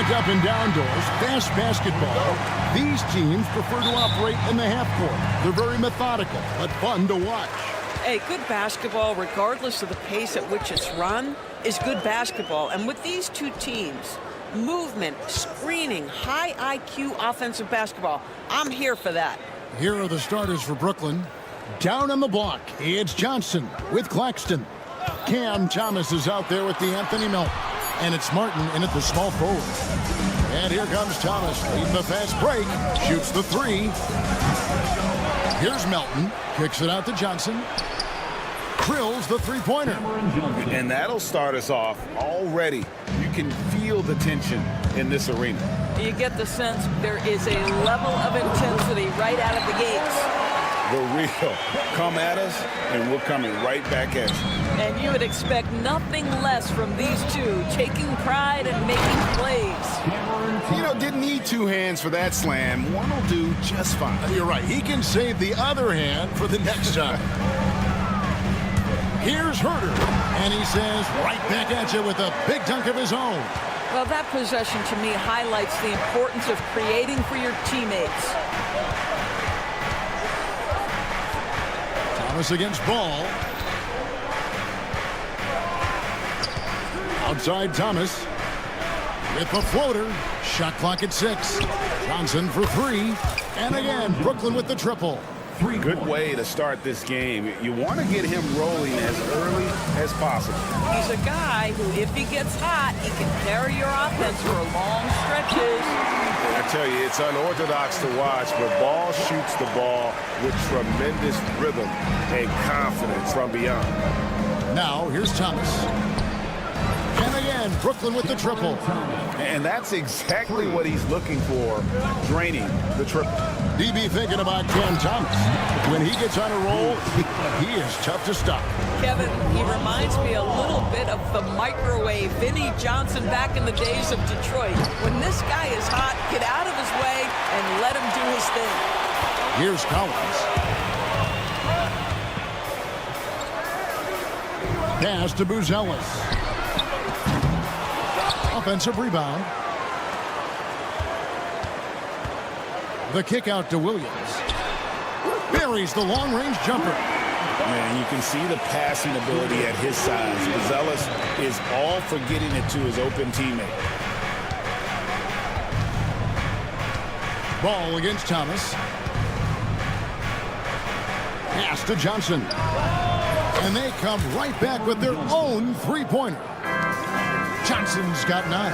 Unlike up and down doors, fast basketball, these teams prefer to operate in the half court. They're very methodical, but fun to watch. Hey, good basketball, regardless of the pace at which it's run, is good basketball. And with these two teams, movement, screening, high IQ offensive basketball, I'm here for that. Here are the starters for Brooklyn. Down on the block, it's Johnson with Claxton. Cam Thomas is out there with the Anthony Melton. And it's Martin in at the small forward. And here comes Thomas, leading the fast break. Shoots the three. Here's Melton. Kicks it out to Johnson. Drills the three-pointer. And that'll start us off already. You can feel the tension in this arena. You get the sense there is a level of intensity right out of the gates. The real. Come at us, and we're coming right back at you. And you would expect nothing less from these two, taking pride and making plays. You know, didn't need two hands for that slam. One will do just fine. You're right. He can save the other hand for the next time. Here's Herter, and he says right back at you with a big dunk of his own. Well, that possession to me highlights the importance of creating for your teammates. Thomas against Ball. Outside Thomas with the floater. Shot clock at 6. Johnson for 3. And again, Brooklyn with the triple. Good way to start this game. You want to get him rolling as early as possible. He's a guy who, if he gets hot, he can carry your offense for long stretches. I tell you, it's unorthodox to watch, but Ball shoots the ball with tremendous rhythm and confidence from beyond. Now, here's Thomas. And again, Brooklyn with the triple. And that's exactly what he's looking for, draining the triple. DB thinking about Cam Thomas. When he gets on a roll, he is tough to stop. Kevin, he reminds me a little bit of the microwave Vinnie Johnson back in the days of Detroit. When this guy is hot, get out of his way and let him do his thing. Here's Collins. Pass to Buzelis. Offensive rebound. The kick out to Williams. Buries the long-range jumper. Man, you can see the passing ability at his size. Buzelis is all for getting it to his open teammate. Ball against Thomas. Pass to Johnson. And they come right back with their own three-pointer. Johnson's got 9.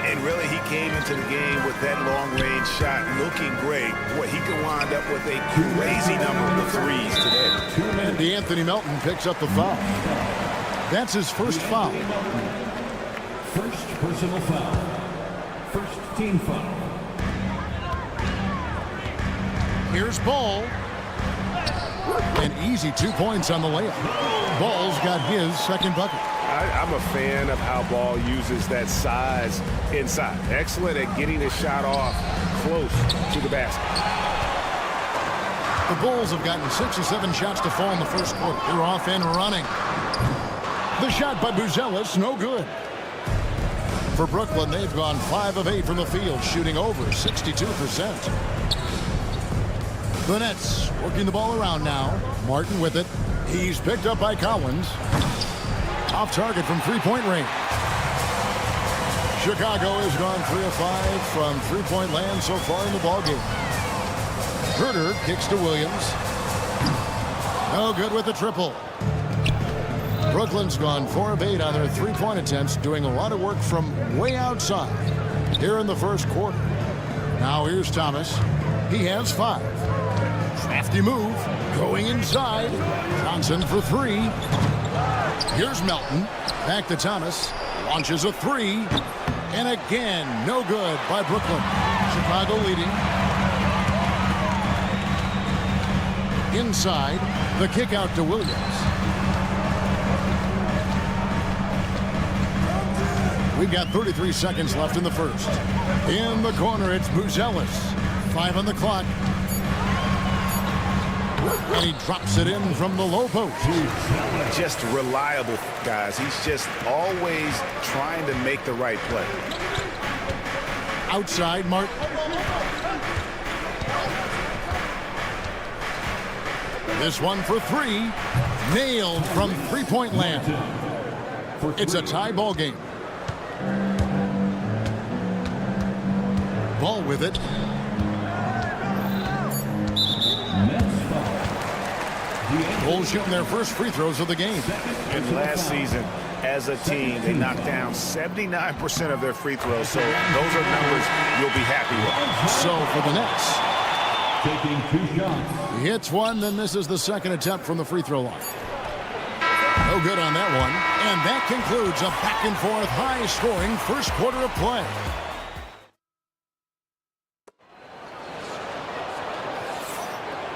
And really, he came into the game with that long-range shot looking great. Boy, he could wind up with a crazy number of threes today. And Anthony Melton picks up the foul. That's his first foul. First personal foul. First team foul. Here's Ball. An easy 2 points on the layup. Ball's got his second bucket. I'm a fan of how Ball uses that size inside. Excellent at getting his shot off close to the basket. The Bulls have gotten 6 or 7 shots to fall in the first quarter. They're off and running. The shot by Buzelis, no good. For Brooklyn, they've gone 5 of 8 from the field, shooting over 62%. The Nets working the ball around now. Martin with it. He's picked up by Collins. Off target from three-point range. Chicago has gone 3 of 5 from three-point land so far in the ballgame. Herter kicks to Williams. No good with the triple. Brooklyn's gone 4 of 8 on their three-point attempts, doing a lot of work from way outside here in the first quarter. Now here's Thomas. He has 5. Crafty move. Going inside. Johnson for 3. Here's Melton. Back to Thomas. Launches a 3. And again, no good by Brooklyn. Chicago leading. Inside. The kick out to Williams. We've got 33 seconds left in the first. In the corner, it's Buzelis. 5 on the clock. And he drops it in from the low post. Just reliable, guys. He's just always trying to make the right play. Outside Martin. This one for three. Nailed from three-point land. It's a tie ball game. Ball with it. Bulls shooting their first free throws of the game. And last season, as a team, they knocked down 79% of their free throws. So those are numbers you'll be happy with. So for the Nets, Taking 2 shots. he hits one, then misses the second attempt from the free throw line. No good on that one. And that concludes a back-and-forth, high-scoring first quarter of play.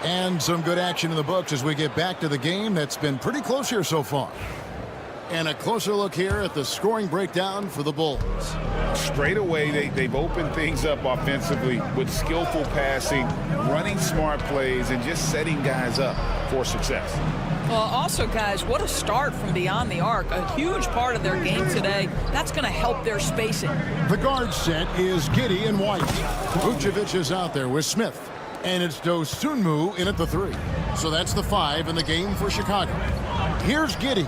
And some good action in the books as we get back to the game that's been pretty close here so far. And a closer look here at the scoring breakdown for the Bulls. Straight away, they've opened things up offensively with skillful passing, running smart plays, and just setting guys up for success. Well, also, guys, what a start from beyond the arc. A huge part of their game today. That's going to help their spacing. The guard set is Giddey and White. Vucevic is out there with Smith. And it's Dosunmu in at the 3. So that's the 5 in the game for Chicago. Here's Giddey.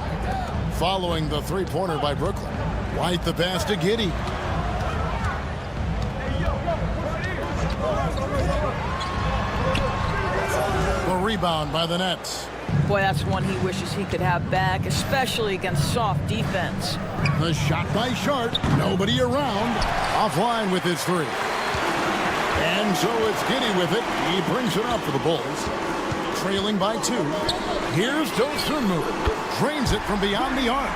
Following the three-pointer by Brooklyn. White the pass to Giddey. The rebound by the Nets. Boy, that's one he wishes he could have back, especially against soft defense. The shot by Sharp. Nobody around. Offline with his 3. And so it's Giddey with it. He brings it up for the Bulls. Trailing by 2. Here's Dosunmu. Drains it from beyond the arc.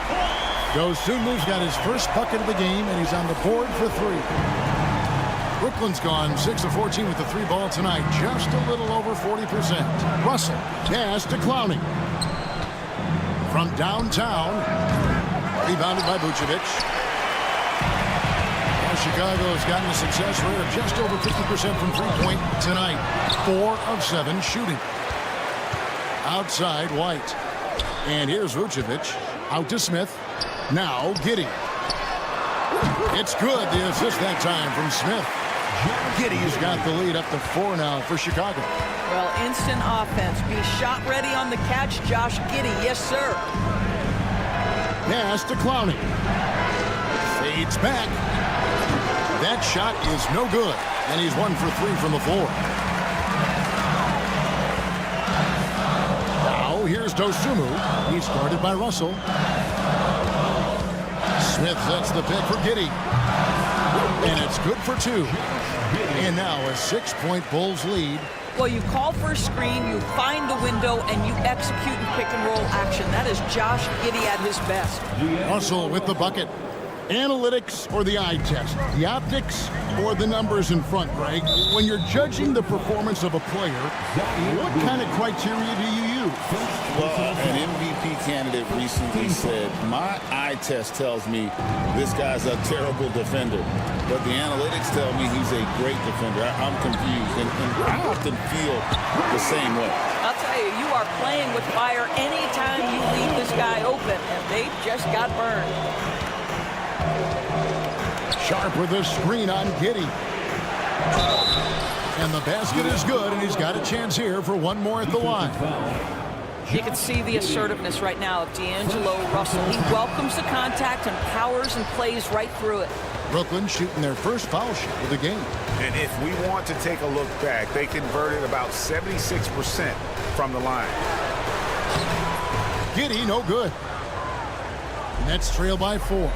Dosunmu's got his first bucket of the game, and he's on the board for 3. Brooklyn's gone 6 of 14 with the 3 ball tonight. Just a little over 40%. Russell, pass to Clowney. From downtown. Rebounded by Vucevic. Chicago's gotten a success rate of just over 50% from three-point tonight. 4 of 7 shooting. Outside White. And here's Vucevic. Out to Smith. Now Giddey. It's good. The assist that time from Smith. Giddey's got the lead up to 4 now for Chicago. Well, instant offense. Be shot ready on the catch, Josh Giddey. Yes, sir. Pass to Clowney. Fades back. That shot is no good, and he's 1 for 3 from the floor. Now here's Dosunmu. He's guarded by Russell. Smith sets the pick for Giddey. And it's good for 2. And now a 6-point Bulls lead. Well, you call for a screen, you find the window, and you execute in pick-and-roll action. That is Josh Giddey at his best. Russell with the bucket. Analytics or the eye test? The optics or the numbers in front, Greg? When you're judging the performance of a player, what kind of criteria do you use? Well, an MVP candidate recently said, my eye test tells me this guy's a terrible defender, but the analytics tell me he's a great defender. I'm confused, and I often feel the same way. I'll tell you, you are playing with fire anytime you leave this guy open, and they just got burned. Sharp with a screen on Giddey. And the basket is good, and he's got a chance here for 1 more at the line. You can see the assertiveness right now of D'Angelo Russell. He welcomes the contact and powers and plays right through it. Brooklyn shooting their first foul shot of the game. And if we want to take a look back, they converted about 76% from the line. Giddey, no good. Nets trail by 4.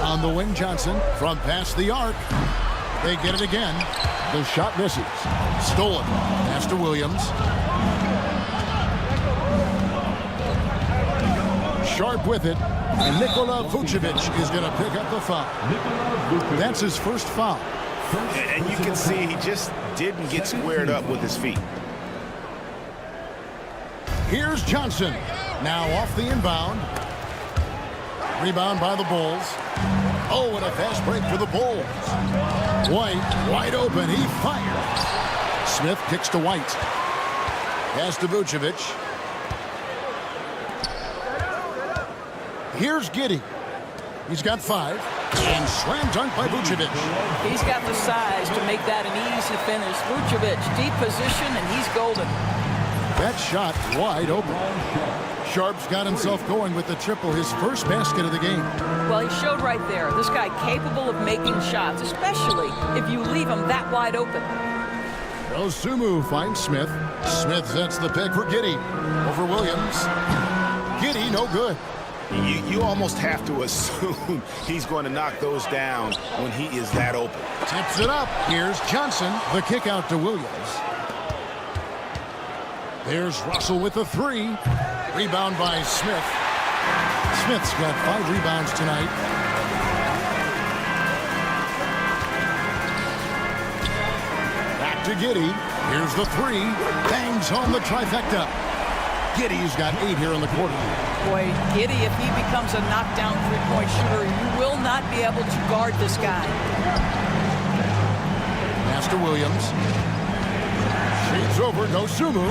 On the wing, Johnson from past the arc. They get it again. The shot misses. Stolen. Pass to Williams. Sharp with it. And Nikola Vucevic is going to pick up the foul. That's his first foul. And you can see he just didn't get squared up with his feet. Here's Johnson. Now off the inbound. Rebound by the Bulls. Oh, and a fast break for the Bulls. White, wide open. He fires. Smith kicks to White. Pass to Vucevic. Here's Giddey. He's got 5. And slam dunk by Vucevic. He's got the size to make that an easy finish. Vucevic, deep position, and he's golden. That shot wide open. Sharp's got himself going with the triple, his first basket of the game. Well, he showed right there. This guy capable of making shots, especially if you leave him that wide open. Sumu finds Smith. Smith sets the pick for Giddey. Over Williams. Giddey, no good. You almost have to assume he's going to knock those down when he is that open. Tips it up. Here's Johnson. The kick out to Williams. There's Russell with the three. Rebound by Smith. Smith's got 5 rebounds tonight. Back to Giddey. Here's the three. Bangs home the trifecta. Giddey's got 8 here in the quarter. Boy, Giddey, if he becomes a knockdown three-point shooter, you will not be able to guard this guy. Master Williams. Shades over, no Sumu.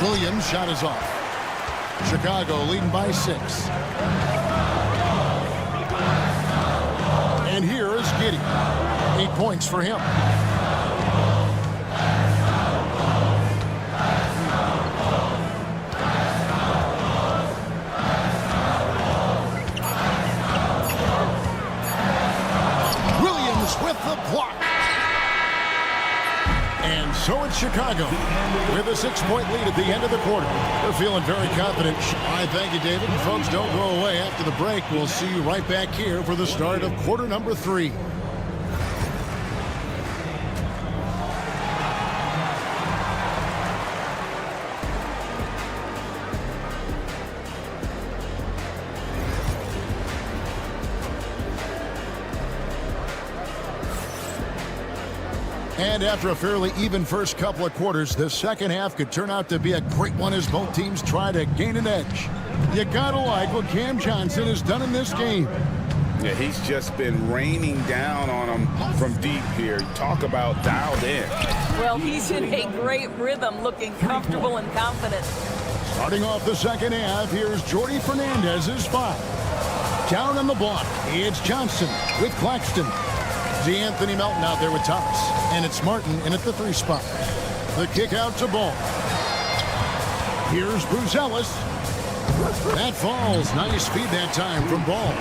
Williams' shot is off. Chicago leading by 6. And here is Giddey. 8 points for him. Williams with the block. And so it's Chicago with a 6-point lead at the end of the quarter. They're feeling very confident. All right, thank you, David. And folks, don't go away. After the break, we'll see you right back here for the start of quarter number 3. And after a fairly even first couple of quarters, the second half could turn out to be a great one as both teams try to gain an edge. You gotta like what Cam Johnson has done in this game. Yeah, he's just been raining down on him from deep here. Talk about dialed in. Well, he's in a great rhythm, looking comfortable and confident. Starting off the second half, here's Jordy Fernandez's 5. Down on the block, it's Johnson with Claxton. D'Anthony Melton out there with Thomas. And it's Martin in at the 3 spot. The kick out to Ball. Here's Bruce Ellis. That falls. Nice feed that time from Ball.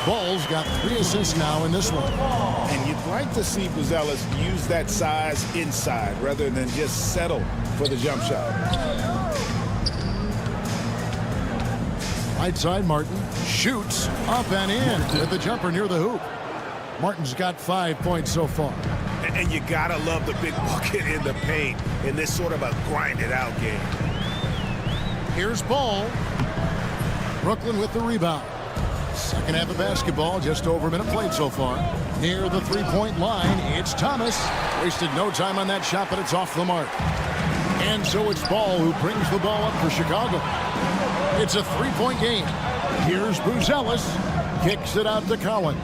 Ball's got 3 assists now in this one. And you'd like to see Buzelis use that size inside rather than just settle for the jump shot. Right side, Martin shoots up and in with the jumper near the hoop. Martin's got 5 points so far. And you gotta love the big bucket in the paint in this sort of a grinded-out game. Here's Ball. Brooklyn with the rebound. Second half of basketball, just over a minute played so far. Near the 3-point line, it's Thomas. Wasted no time on that shot, but it's off the mark. And so it's Ball who brings the ball up for Chicago. It's a 3-point game. Here's Buzelis. Kicks it out to Collins.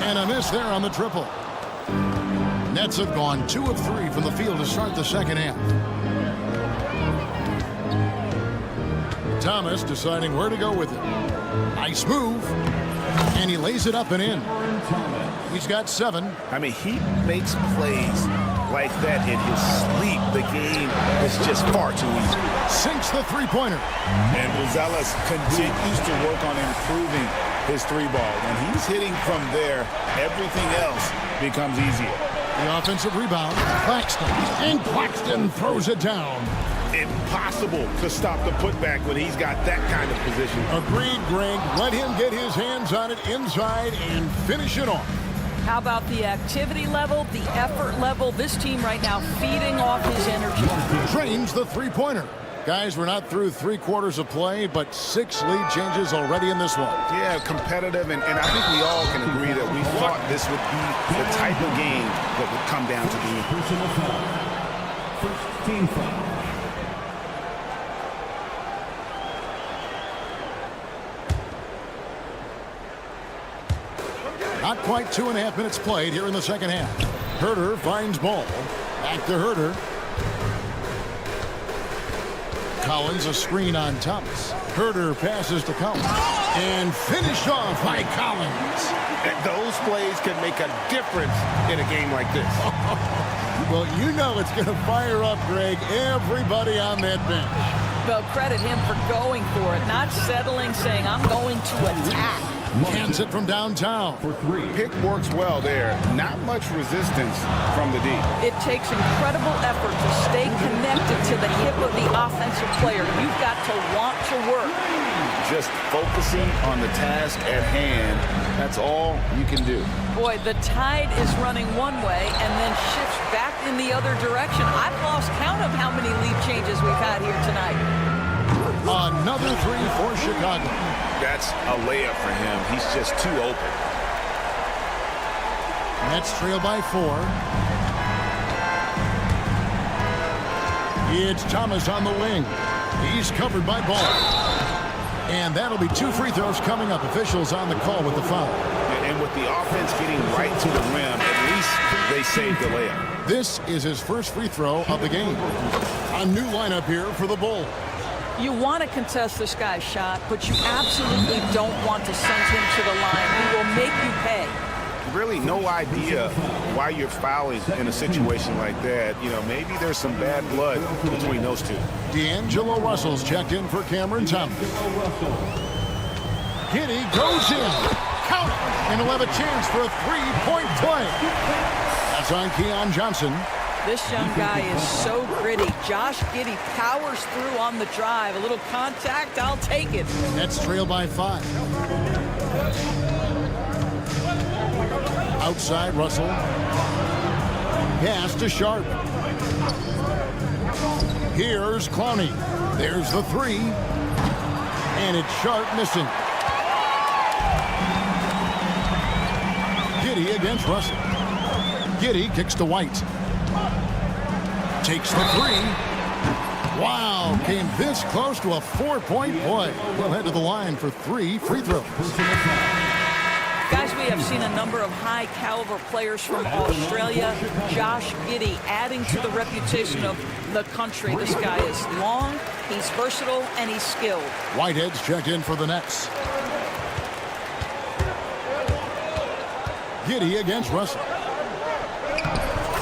And a miss there on the triple. Nets have gone 2 of 3 from the field to start the second half. Thomas deciding where to go with it. Nice move. And he lays it up and in. He's got 7. I mean, he makes plays like that in his sleep. The game is just far too easy. Sinks the 3-pointer. And Buzelis continues to work on improving his 3-ball. When he's hitting from there, everything else becomes easier. The offensive rebound, Claxton. And Claxton throws it down. Impossible to stop the putback when he's got that kind of position. Agreed, Greg. Let him get his hands on it inside and finish it off. How about the activity level, the effort level? This team right now feeding off his energy. Drains the 3-pointer. Guys, we're not through 3 quarters of play, but 6 lead changes already in this one. Yeah, competitive, and I think we all can agree that we thought this would be the type of game that would come down to the Personal foul. First team foul. Not quite 2.5 minutes played here in the second half. Herter finds Ball. Back to Herter. Collins a screen on Thomas. Herter passes to Collins. And finished off by Collins. Those plays can make a difference in a game like this. Well, you know it's going to fire up, Greg, everybody on that bench. Well, credit him for going for it, not settling, saying, I'm going to attack. Cans it from downtown. For three. Pick works well there. Not much resistance from the D. It takes incredible effort to stay connected to the hip of the offensive player. You've got to want to work. Just focusing on the task at hand. That's all you can do. Boy, the tide is running one way and then shifts back in the other direction. I've lost count of how many lead changes we've had here tonight. Another three for Chicago. That's a layup for him. He's just too open. Nets trail by 4. It's Thomas on the wing. He's covered by Ball. And that'll be 2 free throws coming up. Officials on the call with the foul. And with the offense getting right to the rim, at least they saved the layup. This is his first free throw of the game. A new lineup here for the Bulls. You want to contest this guy's shot, but you absolutely don't want to send him to the line. He will make you pay. Really no idea why you're fouling in a situation like that. You know, maybe there's some bad blood between those two. D'Angelo Russell's checked in for Cameron Thomas. Giddey goes in. Count it. And he'll have a chance for a 3-point play. That's on Keon Johnson. This young guy is so gritty. Josh Giddey powers through on the drive. A little contact, I'll take it. Nets trail by 5. Outside, Russell. Pass to Sharp. Here's Clowney. There's the 3. And it's Sharp missing. Giddey against Russell. Giddey kicks to White. Takes the 3. Wow, came this close to a 4-point play. He'll head to the line for 3 free throws. Guys, we have seen a number of high-caliber players from Australia. Josh Giddey adding to the reputation of the country. This guy is long, he's versatile, and he's skilled. Whitehead's checked in for the Nets. Giddey against Russell.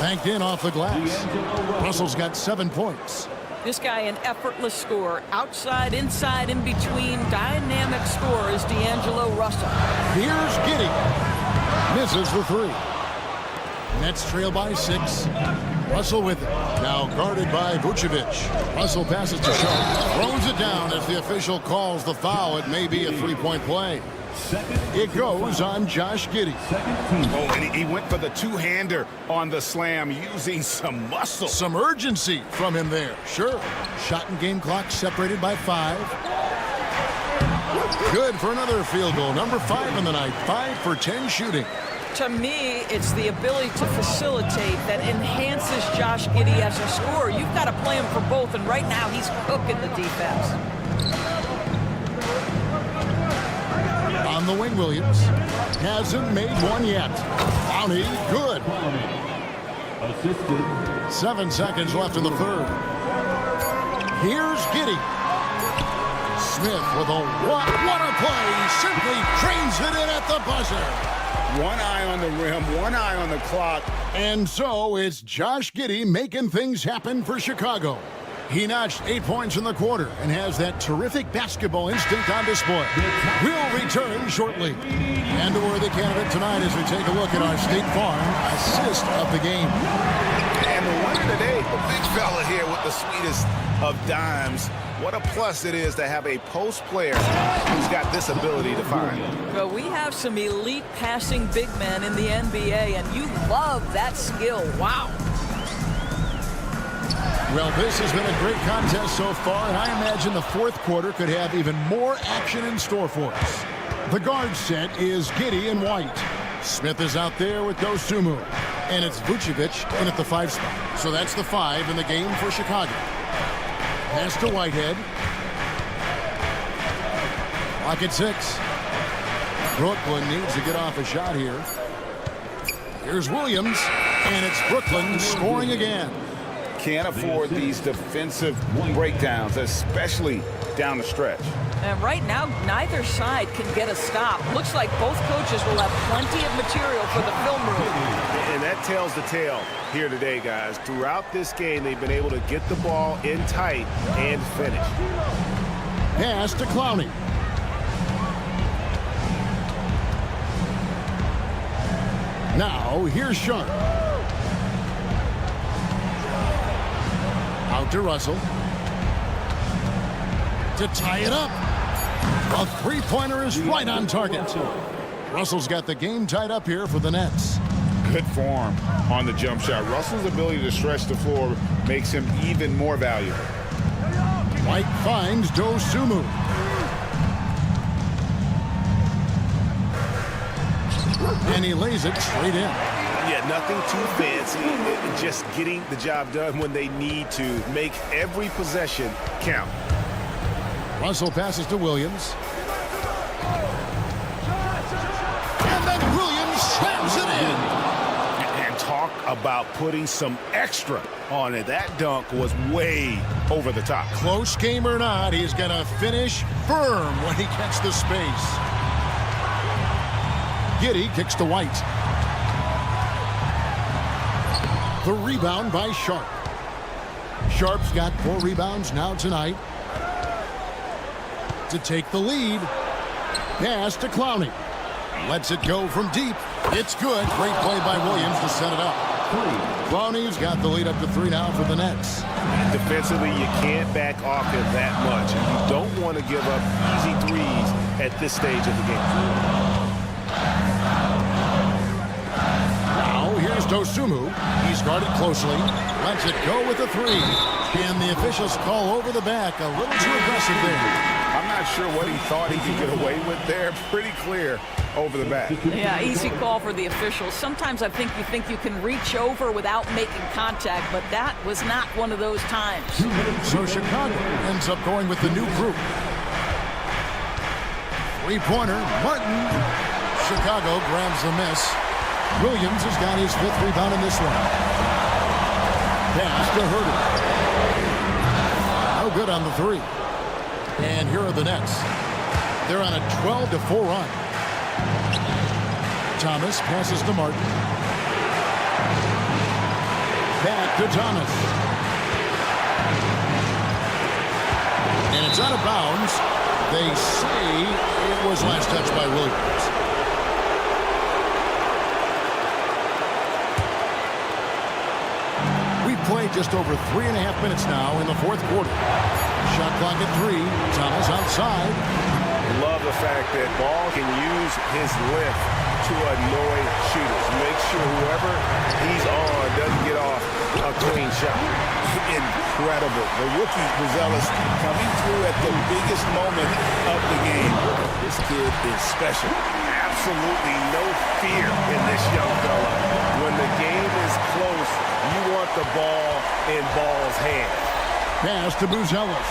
Banked in off the glass. Russell's got 7 points. This guy, an effortless scorer. Outside, inside, in between. Dynamic scorer is D'Angelo Russell. Here's Giddey. Misses the 3. Nets trail by 6. Russell with it. Now guarded by Vucevic. Russell passes to Sharp. Throws it down as the official calls the foul. It may be a 3-point play. It goes on Josh Giddey. Oh, and he went for the two-hander on the slam using some muscle. Some urgency from him there. Sure. Shot and game clock separated by 5. Good for another field goal. Number 5 in the night. 5 for 10 shooting. To me, it's the ability to facilitate that enhances Josh Giddey as a scorer. You've got to play him for both, and right now he's cooking the defense. On the wing, Williams. Hasn't made one yet. Clowney, good. Assisted. 7 seconds left in the third. Here's Giddey. Smith with a what a play. Simply trains it in at the buzzer. One eye on the rim, one eye on the clock. And so it's Josh Giddey making things happen for Chicago. He notched 8 points in the quarter and has that terrific basketball instinct on display. We'll return shortly. And a worthy candidate tonight as we take a look at our State Farm assist of the game. And the one today, the big fella here with the sweetest of dimes. What a plus it is to have a post player who's got this ability to find. Well, we have some elite passing big men in the NBA, and you love that skill. Wow. Well, this has been a great contest so far, and I imagine the fourth quarter could have even more action in store for us. The guard set is Giddey and White. Smith is out there with Dosunmu. And it's Vucevic in at the 5 spot. So that's the 5 in the game for Chicago. Pass to Whitehead. Clock at 6. Brooklyn needs to get off a shot here. Here's Williams, and it's Brooklyn scoring again. Can't afford these defensive breakdowns, especially down the stretch. And right now, neither side can get a stop. Looks like both coaches will have plenty of material for the film room. And that tells the tale here today, guys. Throughout this game, they've been able to get the ball in tight and finish. Pass to Clowney. Now, here's Sharp. Out to Russell. To tie it up. A three-pointer is right on target. Russell's got the game tied up here for the Nets. Good form on the jump shot. Russell's ability to stretch the floor makes him even more valuable. White finds Dosunmu. And he lays it straight in. Yeah, nothing too fancy. Just getting the job done when they need to. Make every possession count. Russell passes to Williams. And then Williams slams it in. And talk about putting some extra on it. That dunk was way over the top. Close game or not, he's going to finish firm when he gets the space. Giddey kicks to White. The rebound by Sharp. Sharp's got 4 rebounds now tonight. To take the lead. Pass to Clowney. Lets it go from deep. It's good. Great play by Williams to set it up. Clowney's got the lead up to 3 now for the Nets. Defensively, you can't back off it that much. You don't want to give up easy threes at this stage of the game. Now, here's Dosunmu. He's guarded closely. Lets it go with a 3. And the officials call over the back. A little too aggressive there. I'm not sure what he thought he could get away with there. Pretty clear over the back. Yeah, easy call for the officials. Sometimes I think you can reach over without making contact, but that was not one of those times. So Chicago ends up going with the new group. 3-pointer, Martin. Chicago grabs the miss. Williams has got his 5th rebound in this one. Pass to Herter. No good on the 3. And here are the Nets. They're on a 12-4 run. Thomas passes to Martin. Back to Thomas. And it's out of bounds. They say it was last touched by Williams. We've played just over 3.5 minutes now in the 4th quarter. Shot clock at 3. Thomas outside. Love the fact that Ball can use his lift to annoy shooters. Make sure whoever he's on doesn't get off a clean shot. Incredible. The rookie Buzelis coming through at the biggest moment of the game. This kid is special. Absolutely no fear in this young fella. When the game is close, you want the ball in Ball's hand. Pass to Buzelis.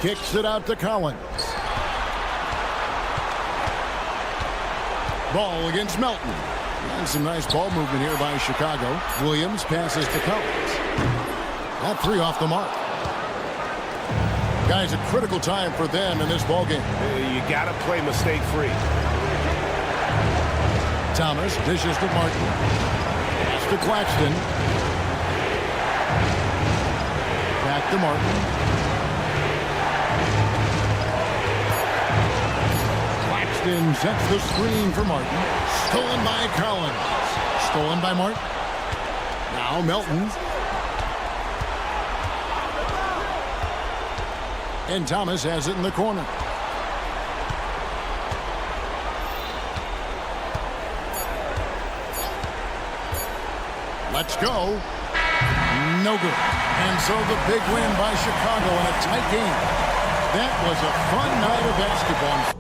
Kicks it out to Collins. Ball against Melton. And some nice ball movement here by Chicago. Williams passes to Collins. That 3 off the mark. Guys, a critical time for them in this ball game. You got to play mistake-free. Thomas dishes to Martin. Pass to Claxton. Back to Martin. Claxton sets the screen for Martin. Stolen by Collins. Stolen by Martin. Now Melton. And Thomas has it in the corner. Let's go. No good. And so the big win by Chicago in a tight game. That was a fun night of basketball.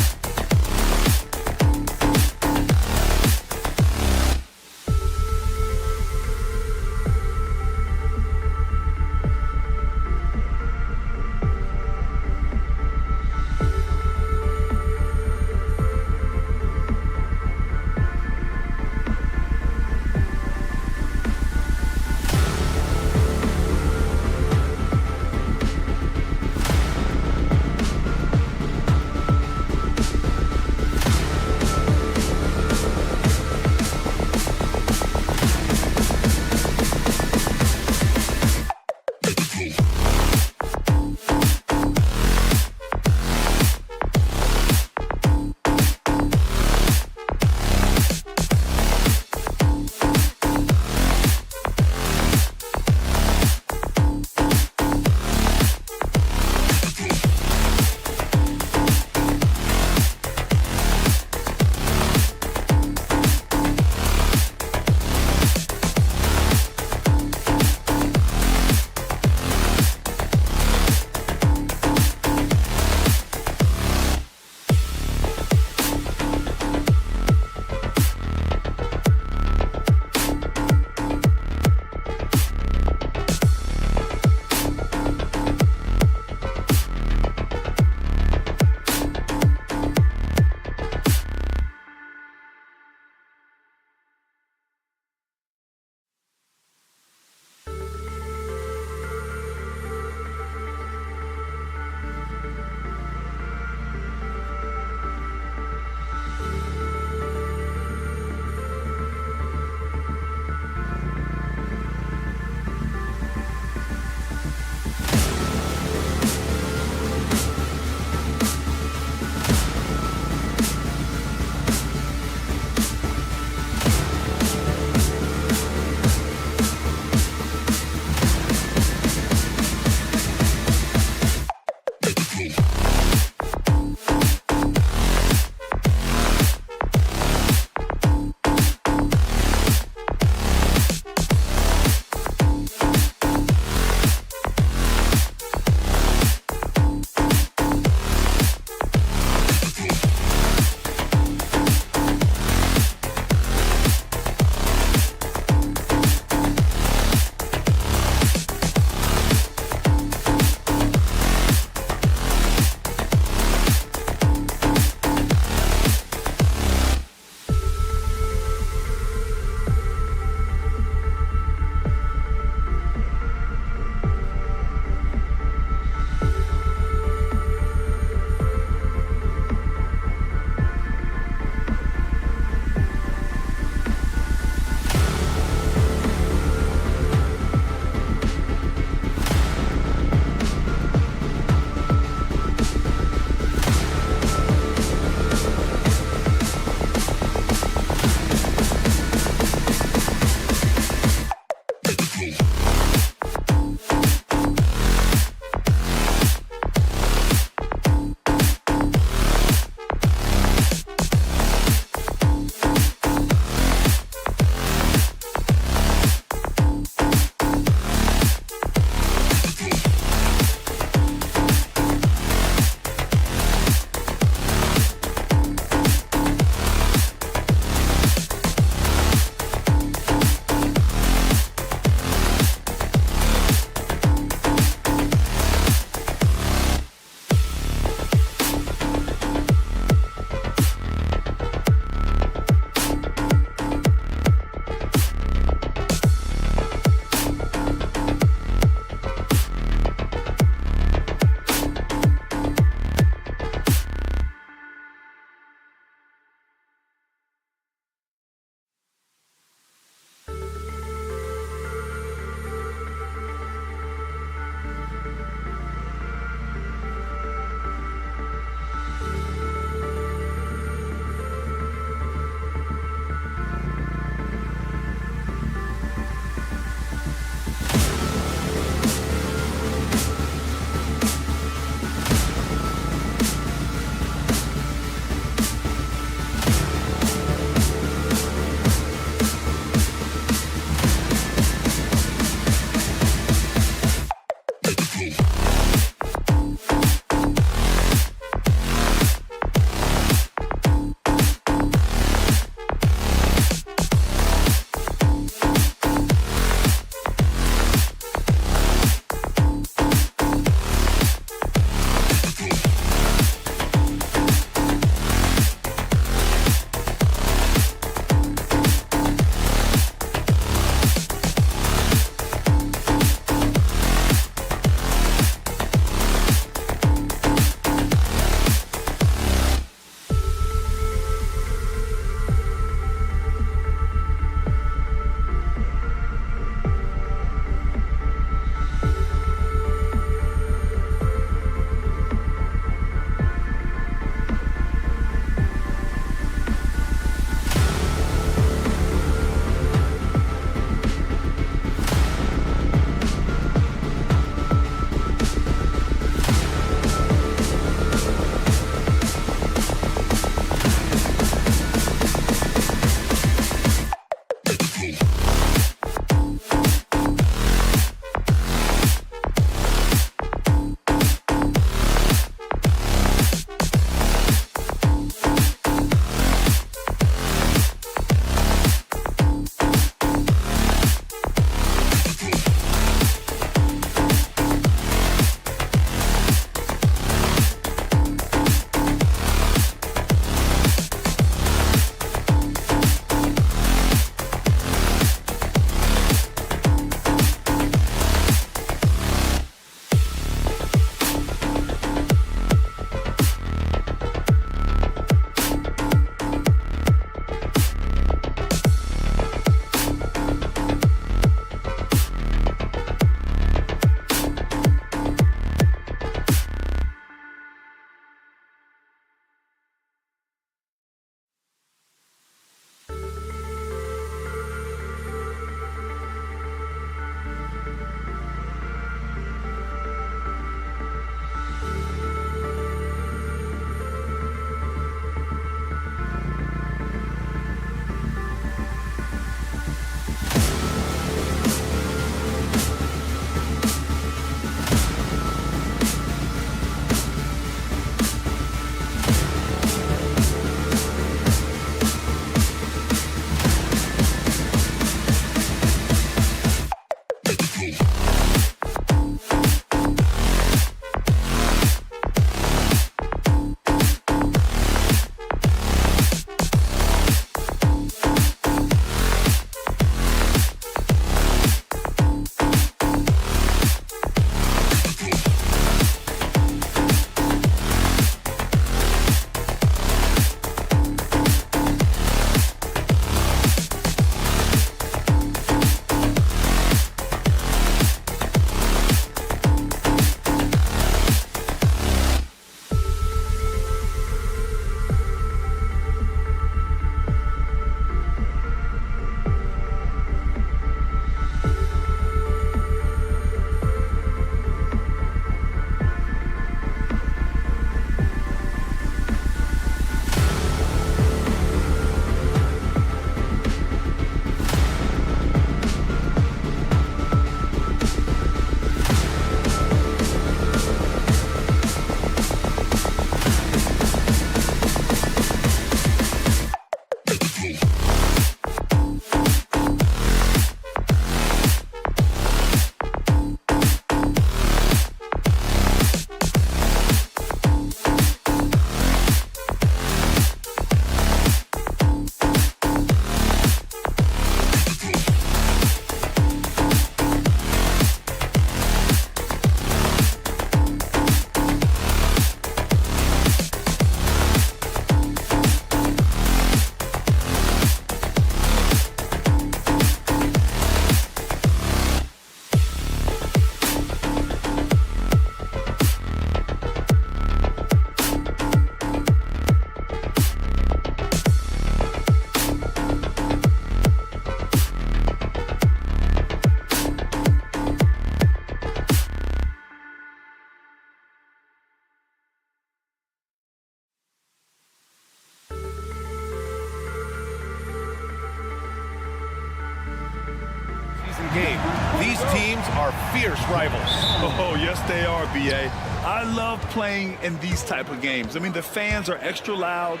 game. These teams are fierce rivals. Oh, yes, they are, B.A. I love playing in these type of games. I mean, the fans are extra loud.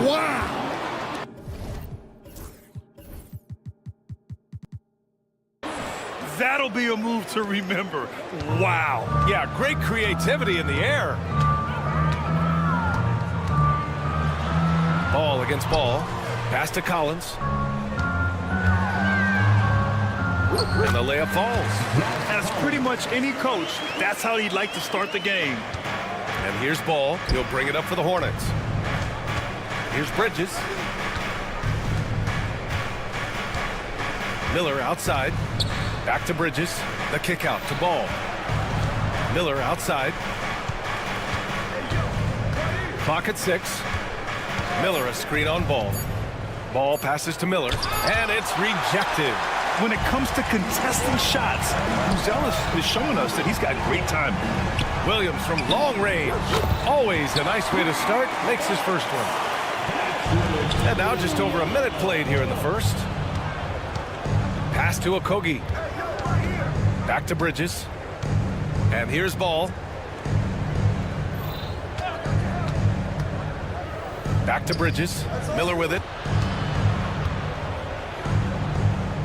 Wow! That'll be a move to remember. Wow. Yeah, great creativity in the air. Ball against ball. Pass to Collins. And the layup falls. As pretty much any coach, that's how he'd like to start the game. And here's Ball. He'll bring it up for the Hornets. Here's Bridges. Miller outside. Back to Bridges. The kick out to Ball. Miller outside. Clock at 6. Miller a screen on Ball. Ball passes to Miller. And it's rejected. When it comes to contesting shots, Buzelis is showing us that he's got great timing. Williams from long range. Always a nice way to start. Makes his first one. And now just over a minute played here in the first. Pass to Okogie. Back to Bridges. And here's Ball. Back to Bridges. Miller with it.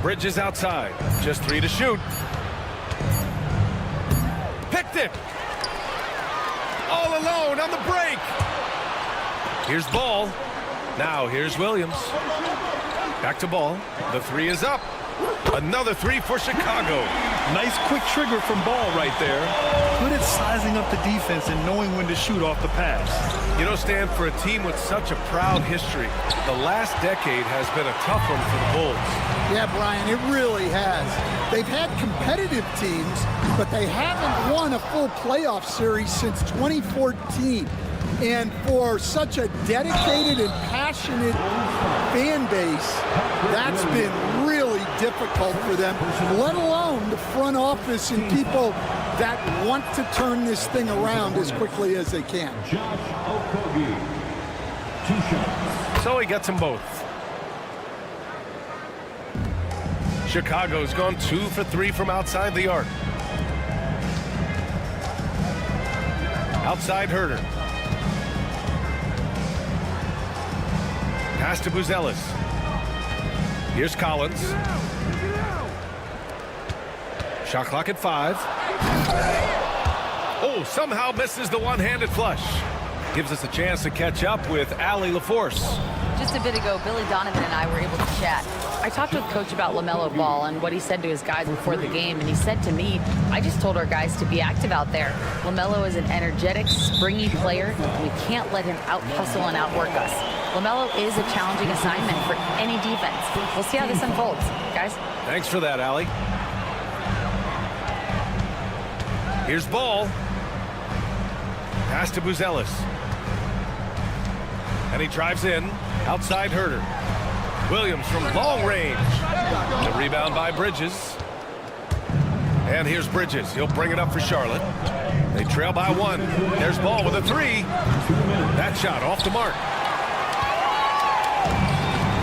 Bridges outside. Just 3 to shoot. Picked it. All alone on the break. Here's Ball. Now here's Williams. Back to Ball. The 3 is up. Another 3 for Chicago. Nice quick trigger from Ball right there. Good at sizing up the defense and knowing when to shoot off the pass. You know, Stan, for a team with such a proud history, the last decade has been a tough one for the Bulls. Yeah, Brian, it really has. They've had competitive teams, but they haven't won a full playoff series since 2014. And for such a dedicated and passionate fan base, that's been really difficult for them, let alone the front office and people that want to turn this thing around as quickly as they can. Josh Okogie, 2 shots. So he gets them both. Chicago's gone 2 for 3 from outside the arc. Outside Herter. Pass to Buzelis. Here's Collins. Shot clock at 5. Oh, somehow misses the one-handed flush. Gives us a chance to catch up with Allie LaForce. Just a bit ago, Billy Donovan and I were able to chat. I talked with Coach about LaMelo Ball and what he said to his guys before the game, and he said to me, I just told our guys to be active out there. LaMelo is an energetic, springy player, and we can't let him out-hustle and outwork us. LaMelo is a challenging assignment for any defense. We'll see how this unfolds, guys. Thanks for that, Allie. Here's Ball. Pass to Buzelis. And he drives in. Outside Herter. Williams from long range. The rebound by Bridges. And here's Bridges. He'll bring it up for Charlotte. They trail by 1. There's Ball with a 3. That shot off the mark.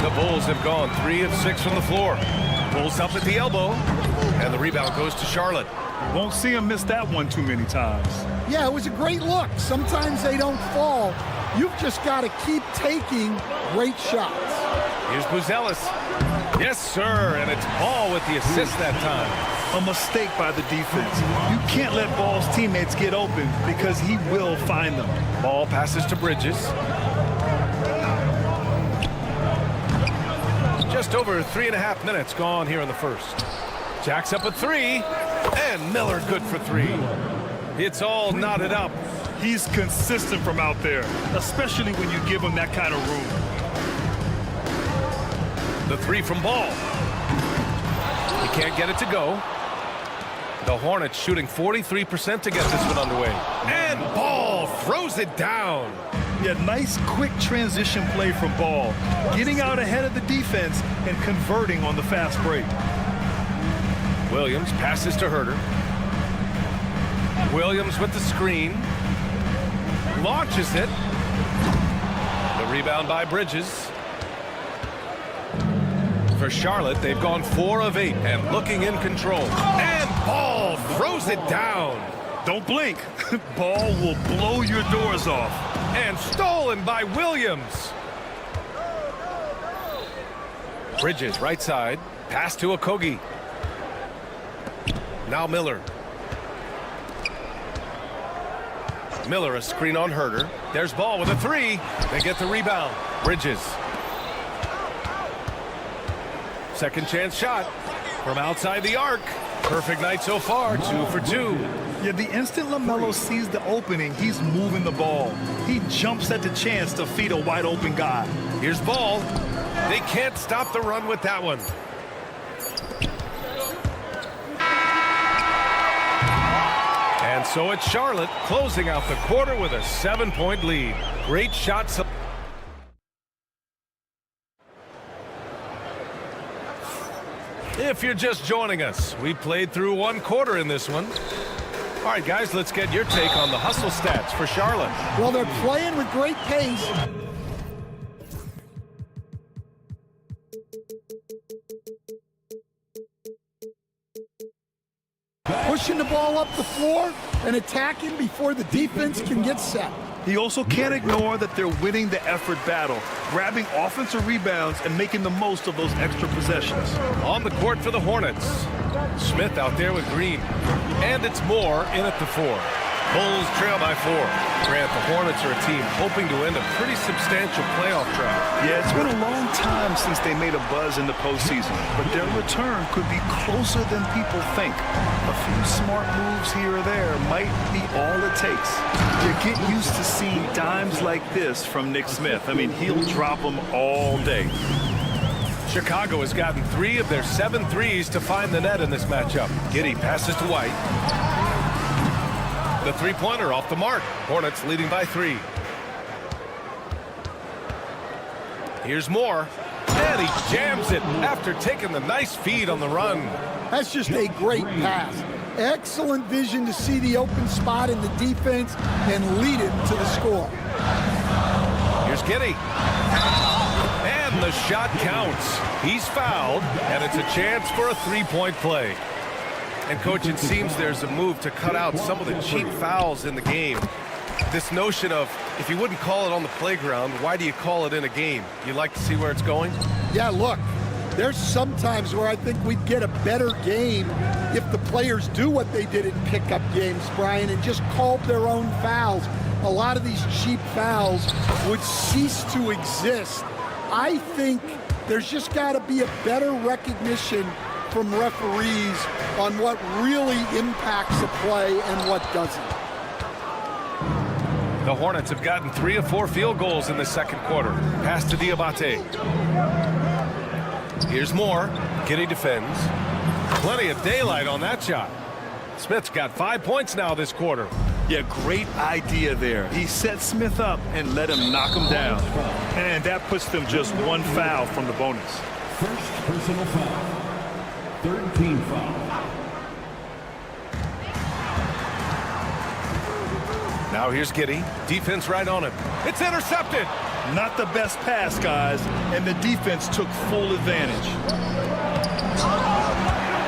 The Bulls have gone 3 of 6 from the floor. Bulls up at the elbow. And the rebound goes to Charlotte. Won't see him miss that one too many times. Yeah, it was a great look. Sometimes they don't fall. You've just got to keep taking great shots. Here's Buzelis. Yes, sir, and it's Ball with the assist that time. A mistake by the defense. You can't let Ball's teammates get open because he will find them. Ball passes to Bridges. Just over 3.5 minutes gone here in the first. Jacks up a 3, and Miller good for 3. It's all knotted up. He's consistent from out there, especially when you give him that kind of room. The 3 from Ball. He can't get it to go. The Hornets shooting 43% to get this one underway. And Ball throws it down. Yeah, nice quick transition play from Ball. Getting out ahead of the defense and converting on the fast break. Williams passes to Herter. Williams with the screen. Launches it. The rebound by Bridges. For Charlotte, they've gone 4 of 8 and looking in control. And Ball throws it down. Don't blink. Ball will blow your doors off. And stolen by Williams. Bridges, right side. Pass to Okogie. Now Miller. Miller, a screen on Herder. There's Ball with a 3. They get the rebound. Bridges. Second chance shot from outside the arc. Perfect night so far, 2 for 2. Yeah, the instant LaMelo sees the opening, he's moving the ball. He jumps at the chance to feed a wide open guy. Here's Ball. They can't stop the run with that one. And so it's Charlotte closing out the quarter with a 7-point lead. Great shots. If you're just joining us, we played through 1 quarter in this one. All right, guys, let's get your take on the hustle stats for Charlotte. Well, they're playing with great pace. Pushing the ball up the floor and attacking before the defense can get set. He also can't ignore that they're winning the effort battle, grabbing offensive rebounds and making the most of those extra possessions. On the court for the Hornets. Smith out there with Green. And it's Moore in at the 4. Bulls trail by 4. Grant, the Hornets are a team hoping to end a pretty substantial playoff track. Yeah, it's been a long time since they made a buzz in the postseason, but their return could be closer than people think. A few smart moves here or there might be all it takes. You get used to seeing dimes like this from Nick Smith. I mean, he'll drop them all day. Chicago has gotten 3 of their 7 threes to find the net in this matchup. Giddey passes to White. The 3-pointer off the mark. Hornets leading by 3. Here's Moore. And he jams it after taking the nice feed on the run. That's just a great pass. Excellent vision to see the open spot in the defense and lead it to the score. Here's Giddey. And the shot counts. He's fouled, and it's a chance for a 3-point play. And, Coach, it seems there's a move to cut out some of the cheap fouls in the game. This notion of, if you wouldn't call it on the playground, why do you call it in a game? You like to see where it's going? Yeah, look, there's some times where I think we'd get a better game if the players do what they did in pickup games, Brian, and just called their own fouls. A lot of these cheap fouls would cease to exist. I think there's just got to be a better recognition from referees on what really impacts a play and what doesn't. The Hornets have gotten 3 of 4 field goals in the second quarter. Pass to Diabate. Here's Moore. Giddey defends. Plenty of daylight on that shot. Smith's got 5 points now this quarter. Yeah, great idea there. He set Smith up and let him knock him down. And that puts them just 1 foul from the bonus. First personal foul. 13 foul. Now here's Giddey. Defense right on him. It's intercepted. Not the best pass, guys, and the defense took full advantage.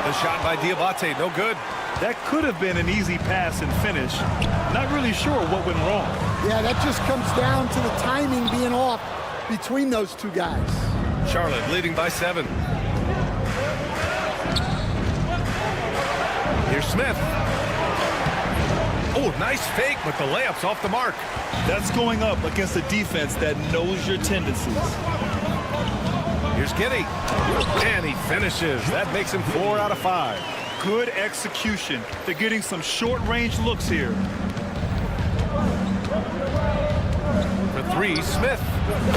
The shot by Diabate, no good. That could have been an easy pass and finish. Not really sure what went wrong. Yeah, that just comes down to the timing being off between those 2 guys. Charlotte leading by 7. Here's Smith. Oh, nice fake, but the layup's off the mark. That's going up against a defense that knows your tendencies. Here's Giddey. And he finishes. That makes him 4 out of 5. Good execution. They're getting some short-range looks here. For 3, Smith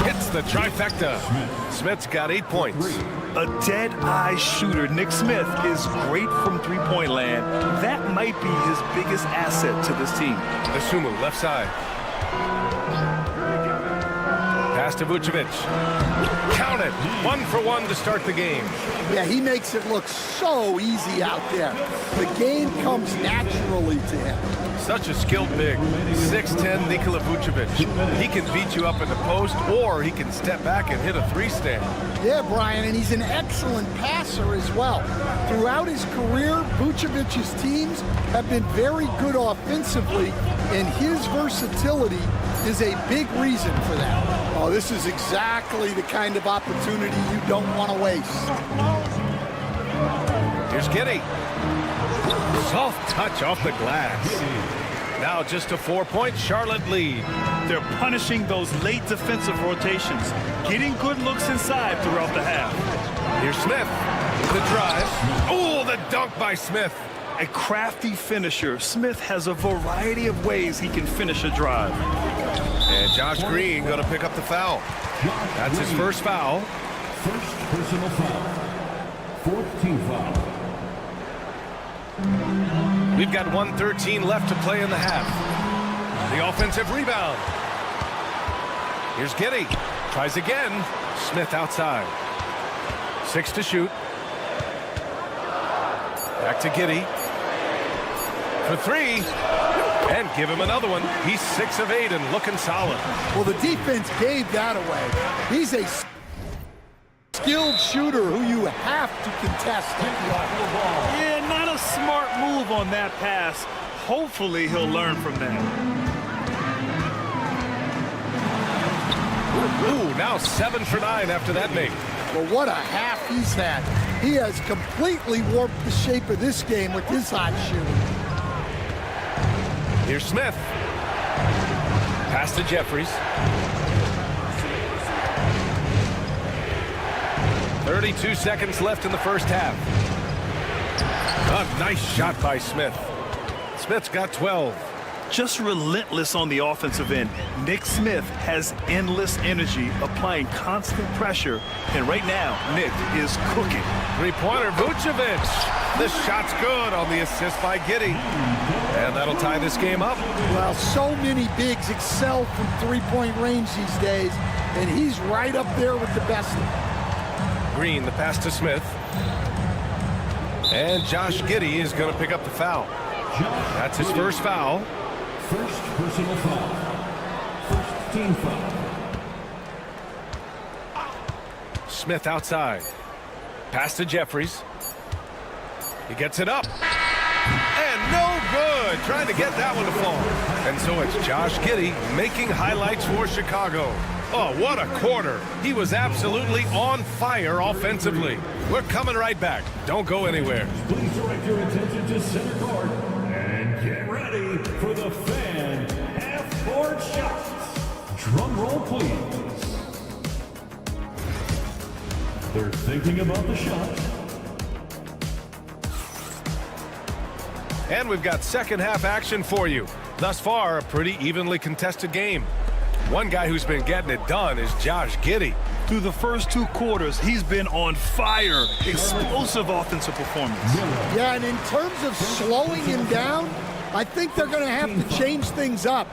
hits the trifecta. Smith's got 8 points. A dead-eye shooter. Nick Smith is great from three-point land. That might be his biggest asset to this team. Asumu, left side. Pass to Vucevic. Count it. 1 for 1 to start the game. Yeah, he makes it look so easy out there. The game comes naturally to him. Such a skilled big. 6'10" Nikola Vucevic. He can beat you up in the post, or he can step back and hit a 3-stand. Yeah, Brian, and he's an excellent passer as well. Throughout his career, Vucevic's teams have been very good offensively, and his versatility is a big reason for that. Oh, this is exactly the kind of opportunity you don't want to waste. Here's Giddey. Soft touch off the glass. Now just a 4-point Charlotte lead. They're punishing those late defensive rotations, getting good looks inside throughout the half. Here's Smith. The drive. Oh, the dunk by Smith. A crafty finisher, Smith has a variety of ways he can finish a drive. And Josh Green going to pick up the foul. That's his first foul. First personal foul. Fourth team foul. We've got 1:13 left to play in the half. The offensive rebound. Here's Giddey. Tries again. Smith outside. 6 to shoot. Back to Giddey. For 3. And give him another one. He's 6 of 8 and looking solid. Well, the defense gave that away. He's a skilled shooter who you have to contest. Yeah, not a smart move on that pass. Hopefully he'll learn from that. Ooh, now 7 for 9 after that make. Well, what a half he's had. He has completely warped the shape of this game with his hot shooting. Here's Smith. Pass to Jeffries. 32 seconds left in the first half. A nice shot by Smith. Smith's got 12. Just relentless on the offensive end. Nick Smith has endless energy, applying constant pressure. And right now, Nick is cooking. 3-pointer, Vucevic. This shot's good on the assist by Giddey. And that'll tie this game up. Well, so many bigs excel from three-point range these days, and he's right up there with the best of them. Green, the pass to Smith. And Josh Giddey is going to pick up the foul. That's his first foul. First personal foul. First team foul. Smith outside. Pass to Jeffries. He gets it up. And no good. Trying to get that one to fall. And so it's Josh Giddey making highlights for Chicago. Oh, what a quarter. He was absolutely on fire offensively. We're coming right back. Don't go anywhere. Please direct your attention to center court and get ready for the fan half-court shots. Drum roll, please. They're thinking about the shot. And we've got second half action for you. Thus far, a pretty evenly contested game. One guy who's been getting it done is Josh Giddey. Through the first 2 quarters, he's been on fire. Explosive offensive performance. Yeah, and in terms of slowing him down, I think they're going to have to change things up.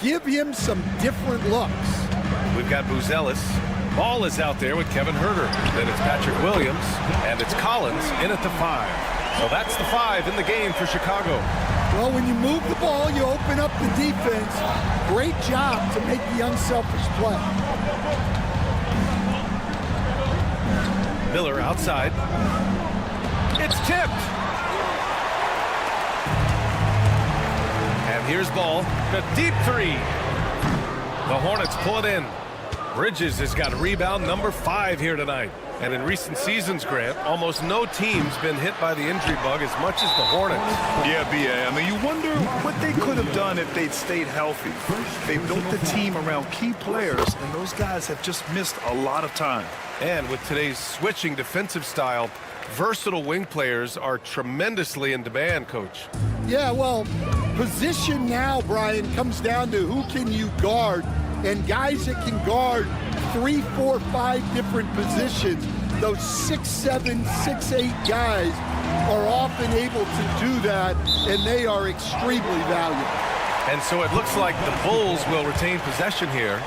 Give him some different looks. We've got Buzelis. Ball is out there with Kevin Huerter. Then it's Patrick Williams, and it's Collins in at the 5. So that's the 5 in the game for Chicago. Well, when you move the ball, you open up the defense. Great job to make the unselfish play. Miller outside. It's tipped. And here's Ball. The deep 3. The Hornets pull it in. Bridges has got rebound number 5 here tonight. And in recent seasons, Grant, almost no team's been hit by the injury bug as much as the Hornets. Yeah, B.A. I mean, you wonder what they could have done if they'd stayed healthy. They built the team around key players, and those guys have just missed a lot of time. And with today's switching defensive style, versatile wing players are tremendously in demand, Coach. Yeah, well, position now, Brian, comes down to who can you guard, and guys that can guard 3, 4, 5 different positions. Those 6'7", 6'8" guys are often able to do that, and they are extremely valuable. And so it looks like the Bulls will retain possession here.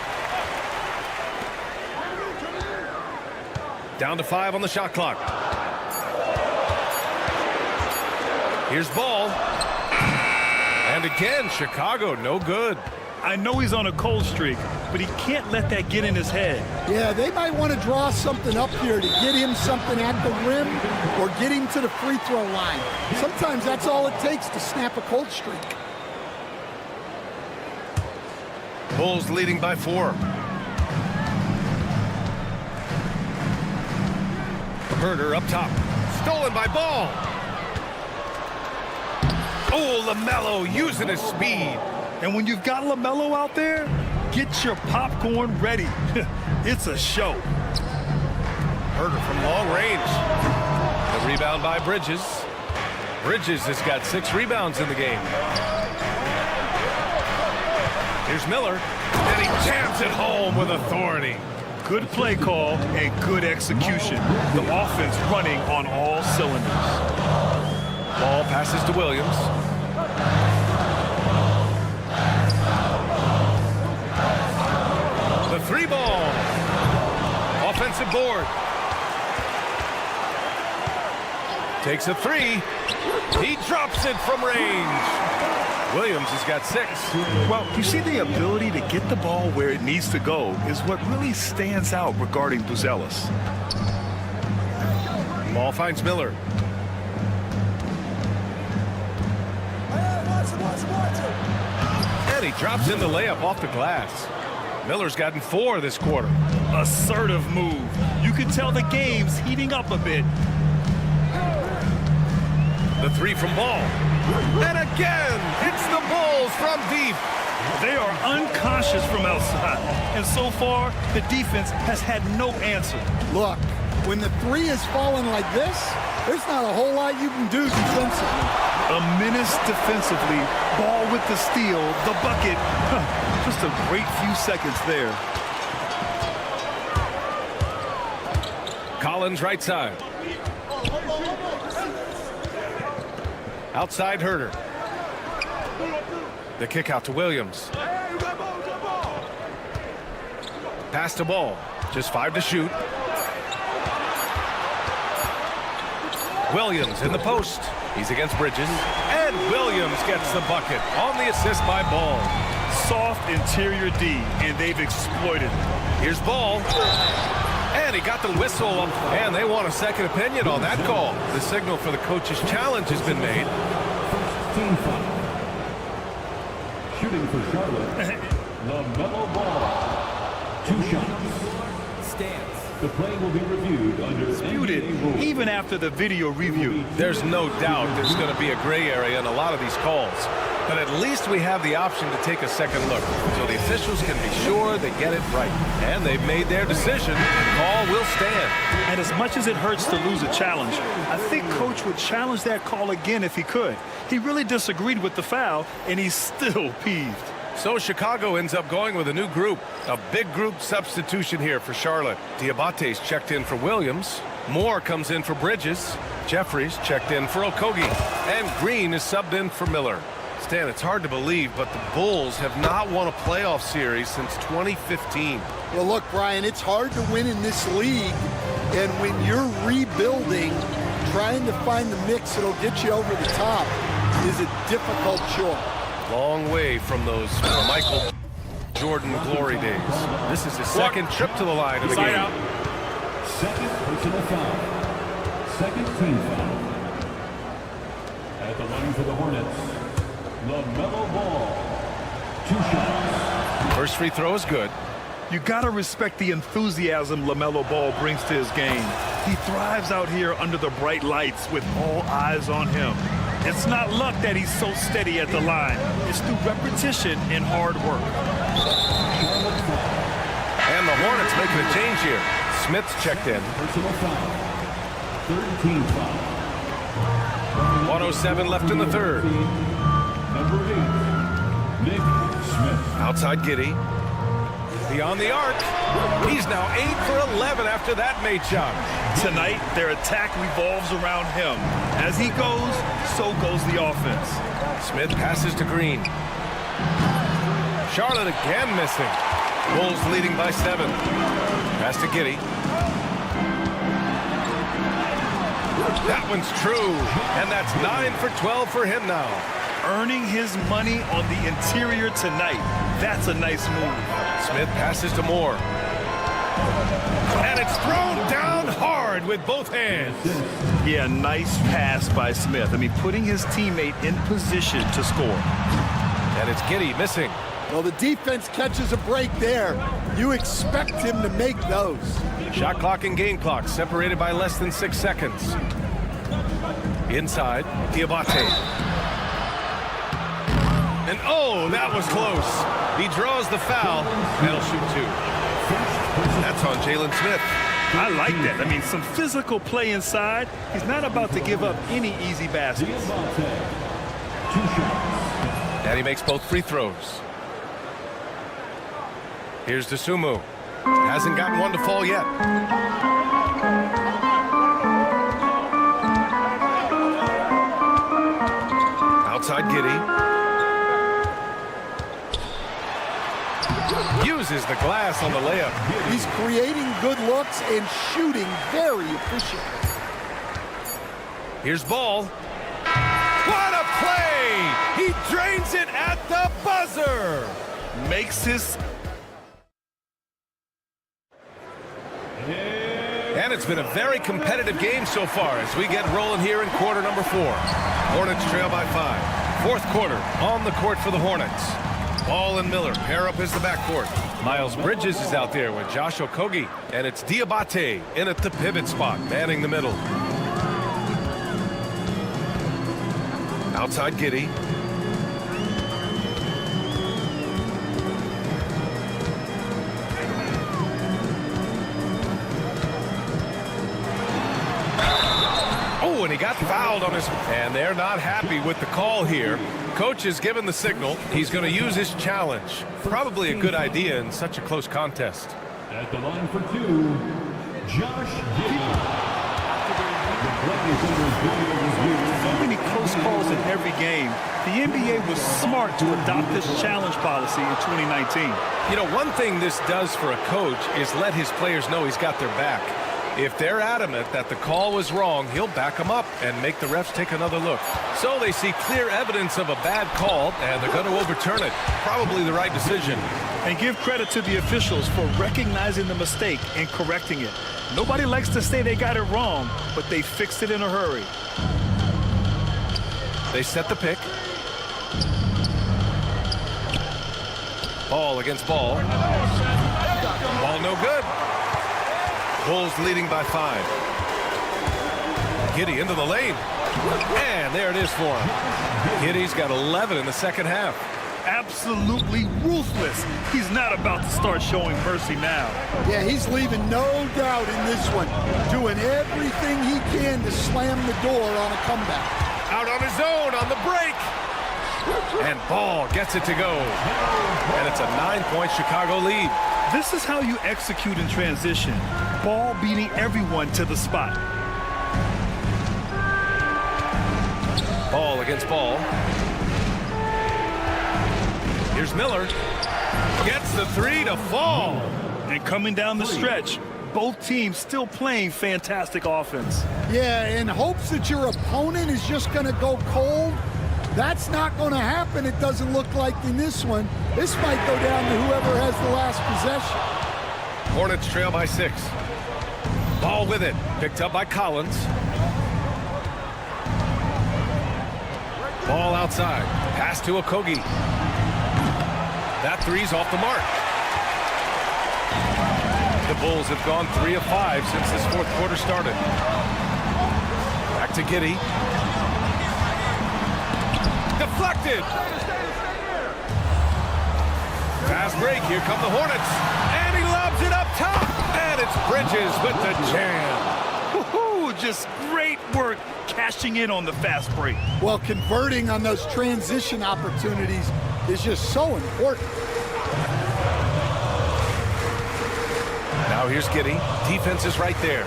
Down to 5 on the shot clock. Here's ball. And again, Chicago, no good. I know he's on a cold streak, but he can't let that get in his head. Yeah, they might want to draw something up here to get him something at the rim or get him to the free throw line. Sometimes that's all it takes to snap a cold streak. Bulls leading by 4. Herder up top. Stolen by Ball. Oh, LaMelo using his speed. And when you've got LaMelo out there, get your popcorn ready. It's a show. Herder from long range. The rebound by Bridges. Bridges has got 6 rebounds in the game. Here's Miller, and he jams it home with authority. Good play call and good execution. The offense running on all cylinders. Ball passes to Williams. The 3 ball. Offensive board. Takes a 3. He drops it from range. Williams has got 6. Well, you see, the ability to get the ball where it needs to go is what really stands out regarding Buzelis. Ball finds Miller. And he drops in the layup off the glass. Miller's gotten 4 this quarter. Assertive move. You can tell the game's heating up a bit. The 3 from Ball. And again, it's the Bulls from deep. They are unconscious from outside. And so far, the defense has had no answer. Look, when the 3 is falling like this, there's not a whole lot you can do defensively. A menace defensively, Ball with the steal, the bucket. Just a great few seconds there. Collins right side. Outside Herder. The kick out to Williams. Pass to Ball. Just 5 to shoot. Williams in the post. He's against Bridges. And Williams gets the bucket on the assist by Ball. Soft interior D, and they've exploited it. Here's Ball. And he got the whistle, and they want a second opinion on that call. The signal for the coach's challenge has been made. Team foul. Shooting for Charlotte, LaMelo Ball. 2 shots. Stance. The play will be reviewed under Disputed even after the video review. There's no doubt there's going to be a gray area in a lot of these calls. But at least we have the option to take a second look so the officials can be sure they get it right. And they've made their decision. The call will stand. And as much as it hurts to lose a challenge, I think Coach would challenge that call again if he could. He really disagreed with the foul, and he's still peeved. So Chicago ends up going with a new group. A big group substitution here for Charlotte. Diabate's checked in for Williams. Moore comes in for Bridges. Jeffries checked in for Okogie. And Green is subbed in for Miller. Stan, it's hard to believe, but the Bulls have not won a playoff series since 2015. Well, look, Brian, it's hard to win in this league. And when you're rebuilding, trying to find the mix that'll get you over the top is a difficult chore. Long way from those Michael Jordan glory days. This is his second trip to the line of the game. out. Second personal foul. Second team foul. At the line for the Hornets, LaMelo Ball. 2 shots. First free throw is good. You gotta respect the enthusiasm LaMelo Ball brings to his game. He thrives out here under the bright lights with all eyes on him. It's not luck that he's so steady at the line. It's through repetition and hard work. And the Hornets making a change here. Smith's checked in. Personal foul. Third team foul. 1:07 left in the third. Number 8, Nick Smith. Outside Giddey. Beyond the arc. He's now 8 for 11 after that made shot. Tonight, their attack revolves around him. As he goes, so goes the offense. Smith passes to Green. Charlotte again missing. Bulls leading by 7. Pass to Giddey. That one's true. And that's 9 for 12 for him now. Earning his money on the interior tonight. That's a nice move. Smith passes to Moore. And it's thrown down hard with both hands. Yeah, nice pass by Smith. I mean, putting his teammate in position to score. And it's Giddey missing. Well, the defense catches a break there. You expect him to make those. Shot clock and game clock separated by less than 6 seconds. Inside, Diabate. And oh, that was close. He draws the foul. That'll shoot 2. That's on Jalen Smith. I like that. I mean, some physical play inside. He's not about to give up any easy baskets. And he makes both free throws. Here's Dosunmu. Hasn't gotten one to fall yet. Outside Giddey. Uses the glass on the layup. He's creating good looks and shooting very efficient. Here's Ball. What a play! He drains it at the buzzer. Makes his... And it's been a very competitive game so far as we get rolling here in quarter number 4. Hornets trail by 5. Fourth quarter on the court for the Hornets. Ball and Miller pair up as the backcourt. Miles Bridges is out there with Josh Okogie. And it's Diabate in at the pivot spot, manning the middle. Outside Giddey. Oh, and he got fouled on his... And they're not happy with the call here. Coach has given the signal. He's going to use his challenge. Probably a good idea in such a close contest. At the line for 2, Josh Giddey. So many close calls in every game. The NBA was smart to adopt this challenge policy in 2019. You know, one thing this does for a coach is let his players know he's got their back. If they're adamant that the call was wrong, he'll back them up and make the refs take another look. So they see clear evidence of a bad call, and they're going to overturn it. Probably the right decision. And give credit to the officials for recognizing the mistake and correcting it. Nobody likes to say they got it wrong, but they fixed it in a hurry. They set the pick. Ball against Ball. Ball no good. Bulls leading by 5. Giddey into the lane. And there it is for him. Giddey's got 11 in the second half. Absolutely ruthless. He's not about to start showing mercy now. Yeah, he's leaving no doubt in this one. Doing everything he can to slam the door on a comeback. Out on his own on the break. And Ball gets it to go. And it's a 9-point Chicago lead. This is how you execute in transition. Ball beating everyone to the spot. Ball against Ball. Here's Miller. Gets the 3 to fall. And coming down the stretch, both teams still playing fantastic offense. Yeah, in hopes that your opponent is just going to go cold. That's not going to happen, it doesn't look like in this one. This might go down to whoever has the last possession. Hornets trail by 6. Ball with it. Picked up by Collins. Ball outside. Pass to Okogie. That 3's off the mark. The Bulls have gone 3 of 5 since this fourth quarter started. Back to Giddey. Deflected. Fast break. Here come the Hornets. And he lobs it up top. And it's Bridges with the jam. Woohoo! Just great work cashing in on the fast break. Well, converting on those transition opportunities is just so important. Now here's Giddey. Defense is right there.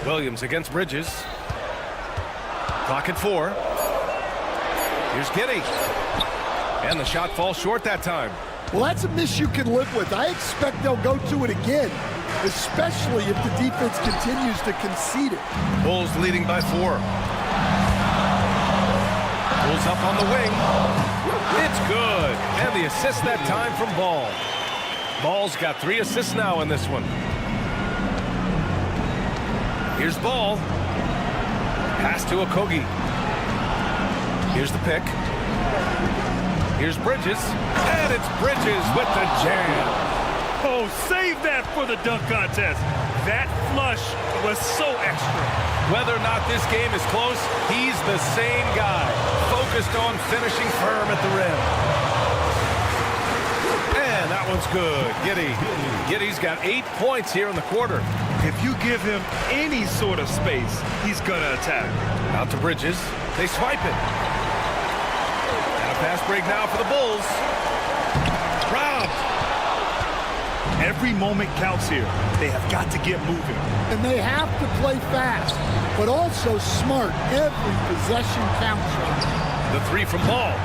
Williams against Bridges. Clock at 4. Here's Giddey. And the shot falls short that time. Well, that's a miss you can live with. I expect they'll go to it again. especially if the defense continues to concede it. Bulls leading by 4. Bulls up on the wing. It's good. And the assist that time from Ball. Ball's got 3 assists now in this one. Here's Ball. Pass to Okogie. Here's the pick. Here's Bridges. And it's Bridges with the jam. Oh, save that for the dunk contest. That flush was so extra. Whether or not this game is close, he's the same guy. Focused on finishing firm at the rim. And that one's good. Giddey's got 8 points here in the quarter. If you give him any sort of space, he's going to attack. Out to Bridges. They swipe it. And a fast break now for the Bulls. Robbed. Every moment counts here. They have got to get moving. And they have to play fast, but also smart. Every possession counts. The 3 from Ball.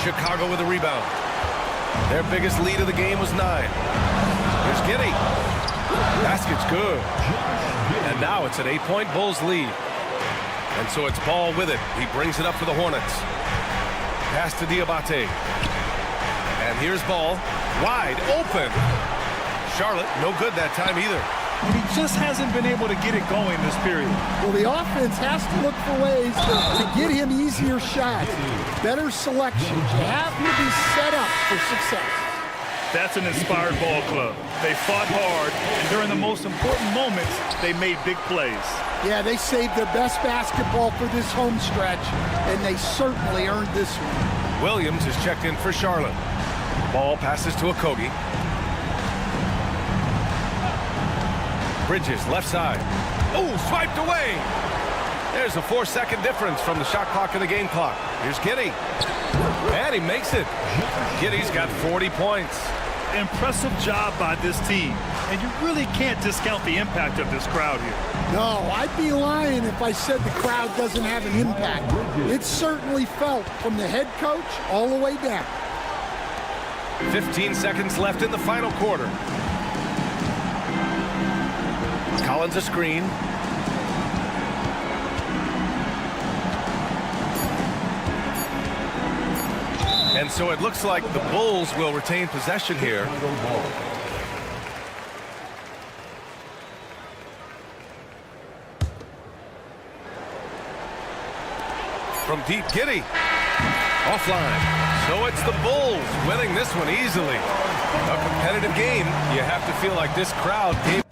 Chicago with a rebound. Their biggest lead of the game was 9. Here's Giddey. Basket's good. And now it's an 8-point Bulls lead. And so it's Ball with it. He brings it up for the Hornets. Pass to Diabate. And here's Ball. Wide open. Charlotte, no good that time either. He just hasn't been able to get it going this period. Well, the offense has to look for ways to get him easier shots, better selections. You have to be set up for success. That's an inspired ball club. They fought hard, and during the most important moments, they made big plays. Yeah, they saved their best basketball for this home stretch, and they certainly earned this one. Williams is checked in for Charlotte. Ball passes to Okogie. Bridges, left side. Oh, swiped away. There's a 4-second difference from the shot clock and the game clock. Here's Giddey. And he makes it. Giddey's got 40 points. Impressive job by this team. And you really can't discount the impact of this crowd here. No, I'd be lying if I said the crowd doesn't have an impact. It's certainly felt from the head coach all the way down. 15 seconds left in the final quarter. Collins a screen. And so it looks like the Bulls will retain possession here. From deep, Giddey. Offline. So it's the Bulls winning this one easily. A competitive game. You have to feel like this crowd gave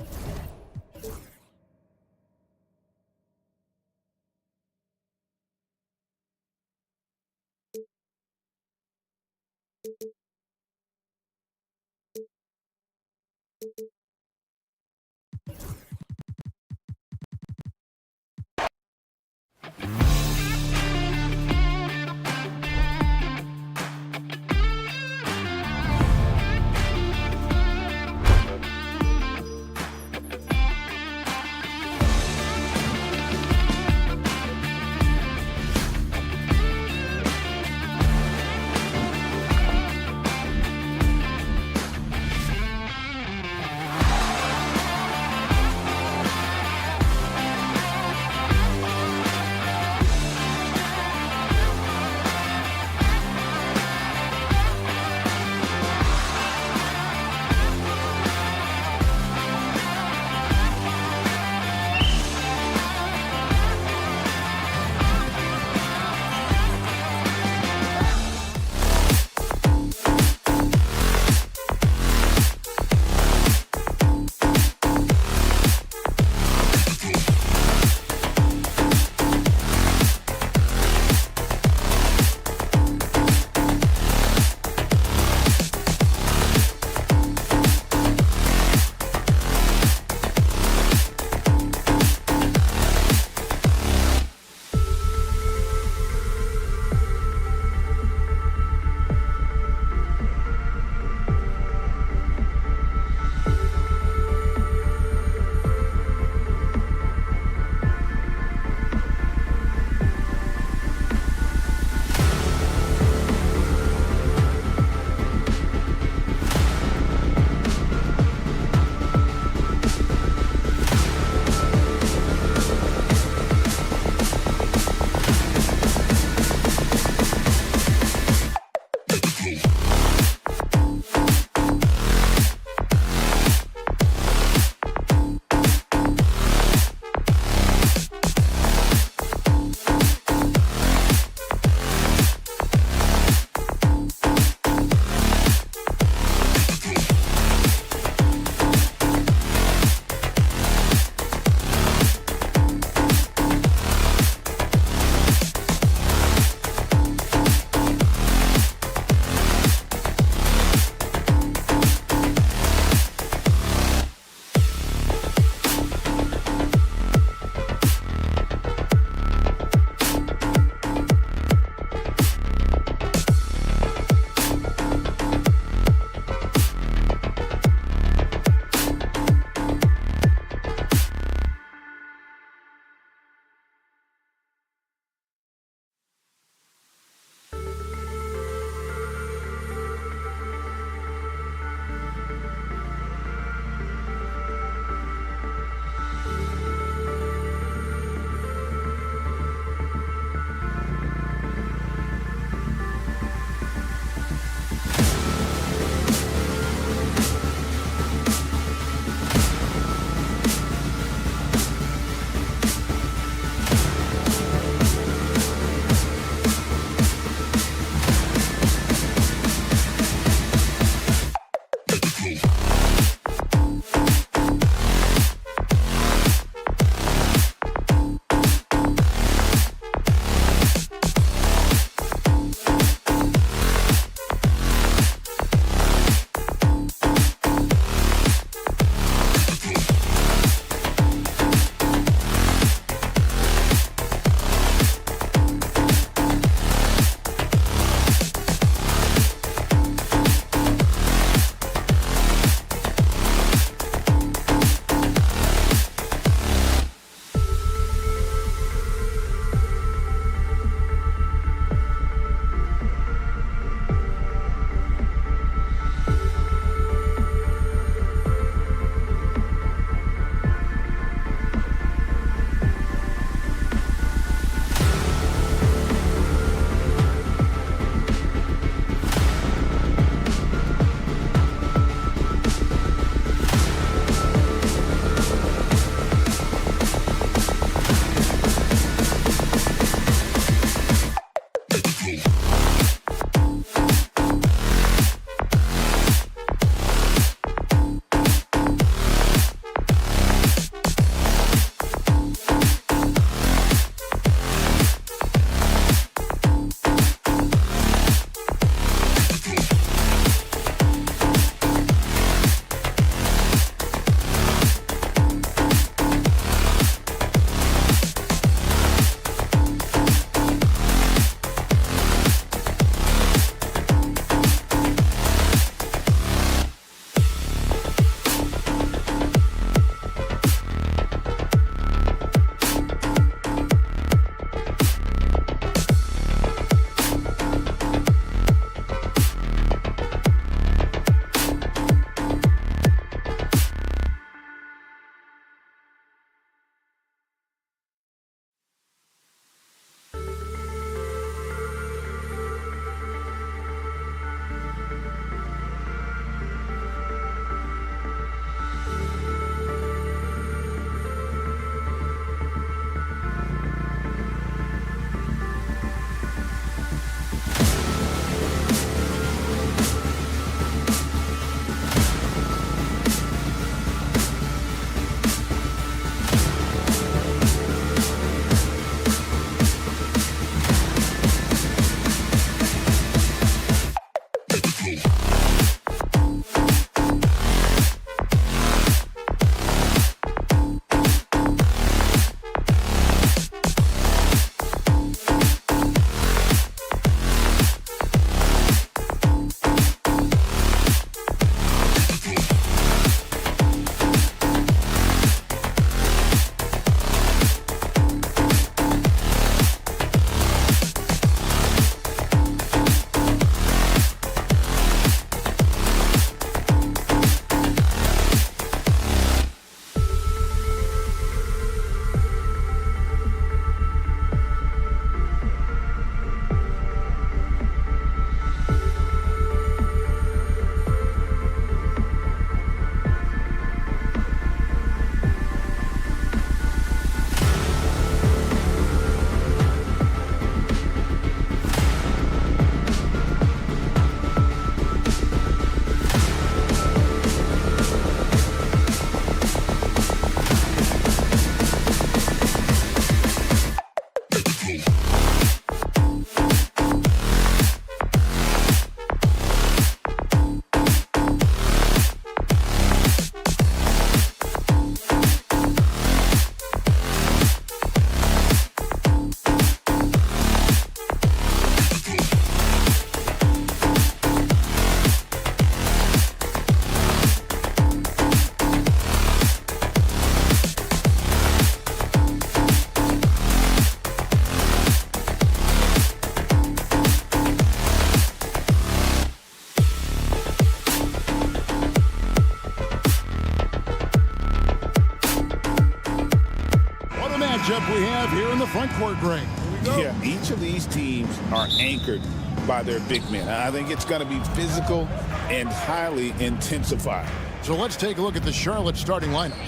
matchup we have here in the front court, Greg. Yeah, each of these teams are anchored by their big men. I think it's going to be physical and highly intensified. So let's take a look at the Charlotte starting lineup.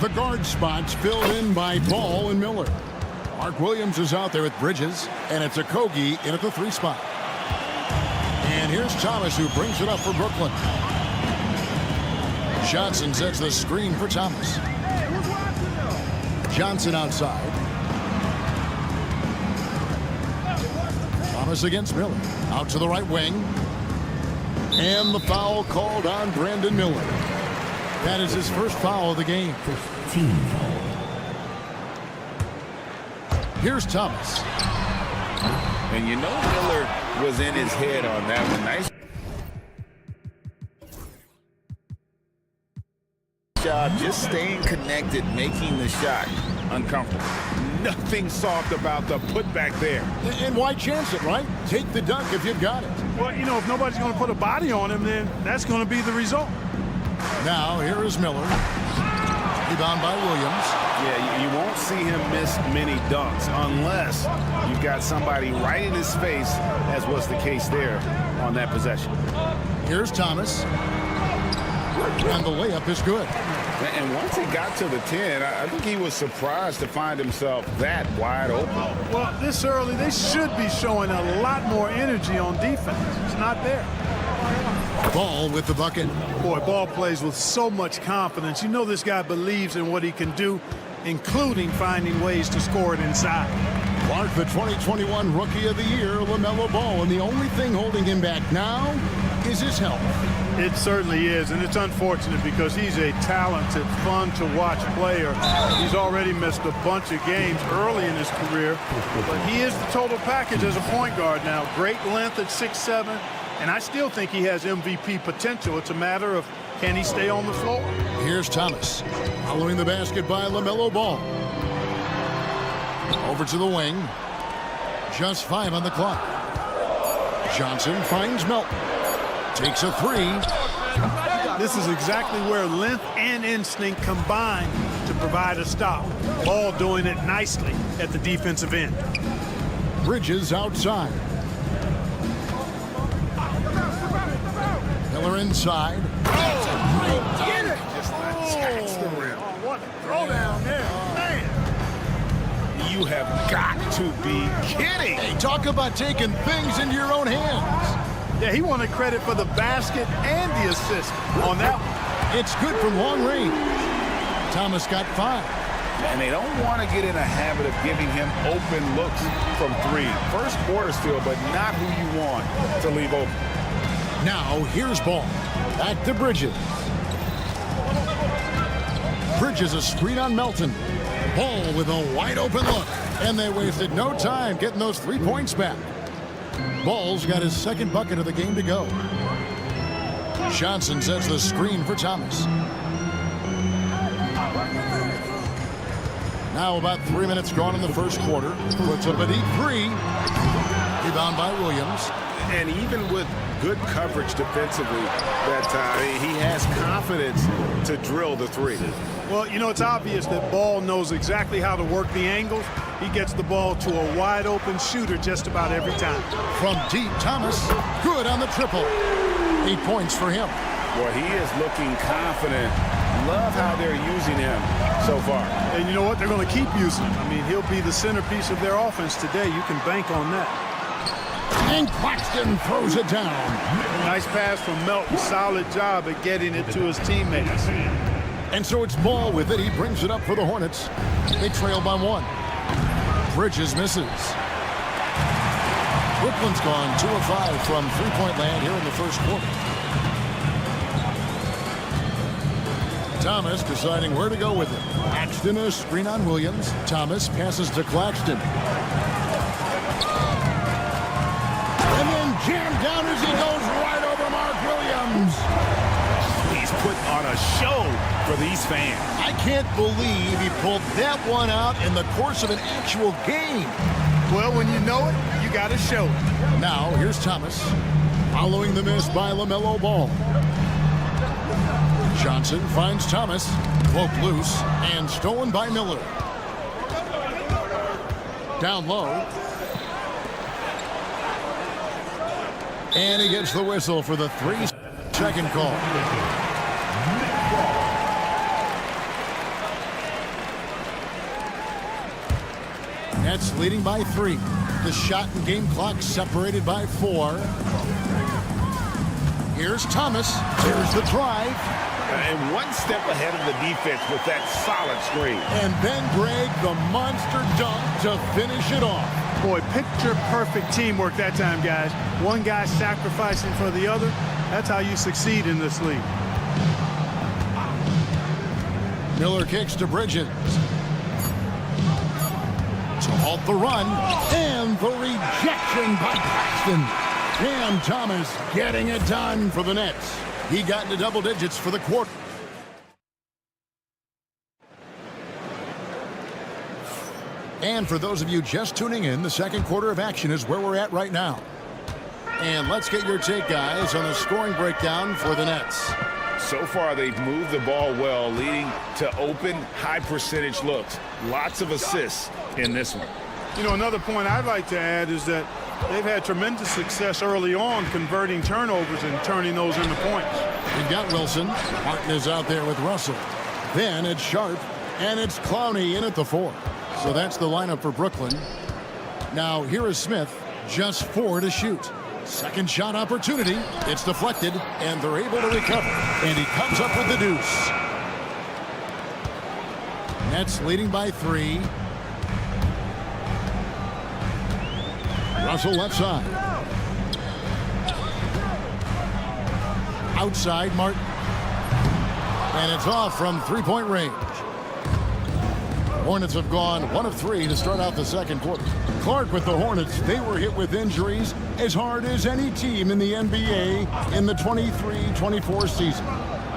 The guard spots filled in by Ball and Miller. Mark Williams is out there with Bridges, and it's Okogie in at the 3 spot. And here's Thomas, who brings it up for Brooklyn. Johnson sets the screen for Thomas. Johnson outside. Thomas against Miller. Out to the right wing. And the foul called on Brandon Miller. That is his first foul of the game. Here's Thomas. And you know Miller was in his head on that one. Nice job, just staying connected, making the shot uncomfortable. Nothing soft about the putback there. And why chance it, right? Take the dunk if you've got it. Well, you know, if nobody's going to put a body on him, then that's going to be the result. Now, here is Miller. Rebound by Williams. Yeah, you won't see him miss many dunks unless you've got somebody right in his face, as was the case there on that possession. Here's Thomas. And the layup is good. And once he got to the 10, I think he was surprised to find himself that wide open. Well, this early, they should be showing a lot more energy on defense. It's not there. Ball with the bucket. Boy, Ball plays with so much confidence. You know this guy believes in what he can do, including finding ways to score it inside. Clark, the 2021 Rookie of the Year, LaMelo Ball. And the only thing holding him back now is his health. It certainly is, and it's unfortunate because he's a talented, fun-to-watch player. He's already missed a bunch of games early in his career, but he is the total package as a point guard now. Great length at 6'7", and I still think he has MVP potential. It's a matter of can he stay on the floor. Here's Thomas. Following the basket by LaMelo Ball. Over to the wing. Just 5 on the clock. Johnson finds Melton. Takes a 3. This is exactly where length and instinct combine to provide a stop. Ball doing it nicely at the defensive end. Bridges outside. Miller inside. Get it! Just the rim. Oh, what a throwdown there. Man. You have got to be kidding. Hey, talk about taking things into your own hands. Yeah, he wanted credit for the basket and the assist on that one. It's good from long range. Thomas got 5. And they don't want to get in a habit of giving him open looks from 3. First quarter still, but not who you want to leave open. Now, here's Ball. Back to Bridges. Bridges a screen on Melton. Ball with a wide open look. And they wasted no time getting those 3 points back. Ball's got his second bucket of the game to go. Johnson sets the screen for Thomas. Now about 3 minutes gone in the first quarter. Puts up a deep 3. Rebound by Williams. And even with good coverage defensively that time, he has confidence to drill the 3. Well, you know, it's obvious that Ball knows exactly how to work the angles. He gets the ball to a wide-open shooter just about every time. From deep, Thomas, good on the triple. 8 points for him. Well, he is looking confident. Love how they're using him so far. And you know what? They're going to keep using him. I mean, he'll be the centerpiece of their offense today. You can bank on that. And Claxton throws it down. Nice pass from Melton. Solid job at getting it to his teammates. And so it's Ball with it. He brings it up for the Hornets. They trail by 1. Bridges misses. Brooklyn's gone 2 of 5 from three-point land here in the first quarter. Thomas deciding where to go with it. Claxton a screen on Williams. Thomas passes to Claxton. And then jammed down as he goes right over Mark Williams. He's put on a show for these fans. I can't believe he pulled that one out in the course of an actual game. Well, when you know it, you got to show it. Now, here's Thomas. Following the miss by LaMelo Ball. Johnson finds Thomas. Cloak loose and stolen by Miller. down low. And he gets the whistle for the 3-second call. Nets leading by 3. The shot and game clock separated by 4. Here's Thomas. Here's the drive. And one step ahead of the defense with that solid screen. And then Greg, the monster dunk to finish it off. Boy, picture-perfect teamwork that time, guys. One guy sacrificing for the other. That's how you succeed in this league. Miller kicks to Bridges. To halt the run. And the rejection by Claxton. Cam Thomas getting it done for the Nets. He got into double digits for the quarter. And for those of you just tuning in, the second quarter of action is where we're at right now. And let's get your take, guys, on the scoring breakdown for the Nets. So far, they've moved the ball well, leading to open, high-percentage looks. Lots of assists in this one. You know, another point I'd like to add is that they've had tremendous success early on converting turnovers and turning those into points. We've got Wilson. Martin is out there with Russell. Then it's Sharp, and it's Clowney in at the 4. So that's the lineup for Brooklyn. Now here is Smith, just 4 to shoot. Second shot opportunity. It's deflected, and they're able to recover. And he comes up with the deuce. Nets leading by 3. Russell left side. Outside Martin. And it's off from 3-point range. Hornets have gone 1 of 3 to start out the second quarter. Clark with the Hornets, they were hit with injuries as hard as any team in the NBA in the 23-24 season.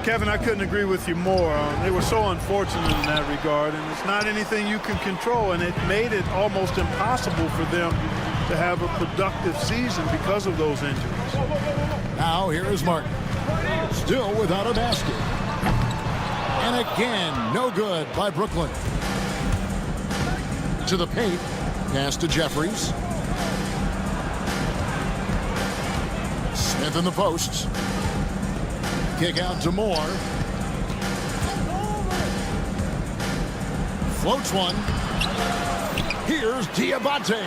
Kevin, I couldn't agree with you more. They were so unfortunate in that regard, and it's not anything you can control, and it made it almost impossible for them to have a productive season because of those injuries. Now here is Martin, still without a basket. And again, no good by Brooklyn. To the paint, pass to Jeffries. Smith in the posts. Kick out to Moore. Floats one. Here's Diabate.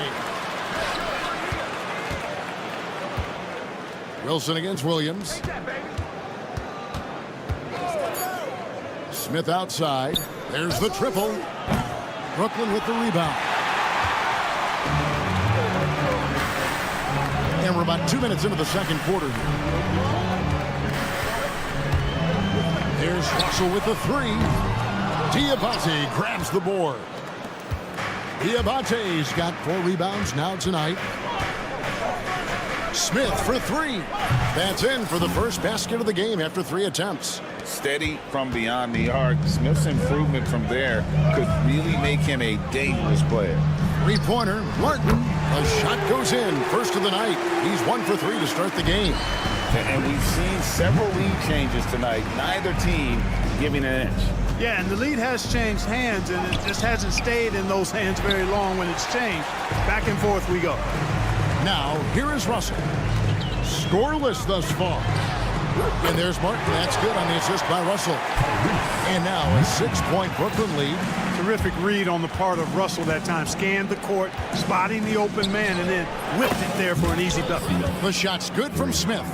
Wilson against Williams. Smith outside. There's the triple. Brooklyn with the rebound. And we're about 2 minutes into the second quarter here. There's Russell with the 3. Diabate grabs the board. Diabate's got 4 rebounds now tonight. Smith for 3. That's in for the first basket of the game after 3 attempts. Steady from beyond the arc. Smith's improvement from there could really make him a dangerous player. 3-pointer, Martin. A shot goes in. First of the night. He's 1 for 3 to start the game. And we've seen several lead changes tonight. Neither team giving an inch. Yeah, and the lead has changed hands, and it just hasn't stayed in those hands very long when it's changed. Back and forth we go. Now, here is Russell. Scoreless thus far. And there's Martin. That's good on the assist by Russell. And now a 6-point Brooklyn lead. Terrific read on the part of Russell that time. Scanned the court, spotting the open man, and then whipped it there for an easy bucket. The shot's good from Smith.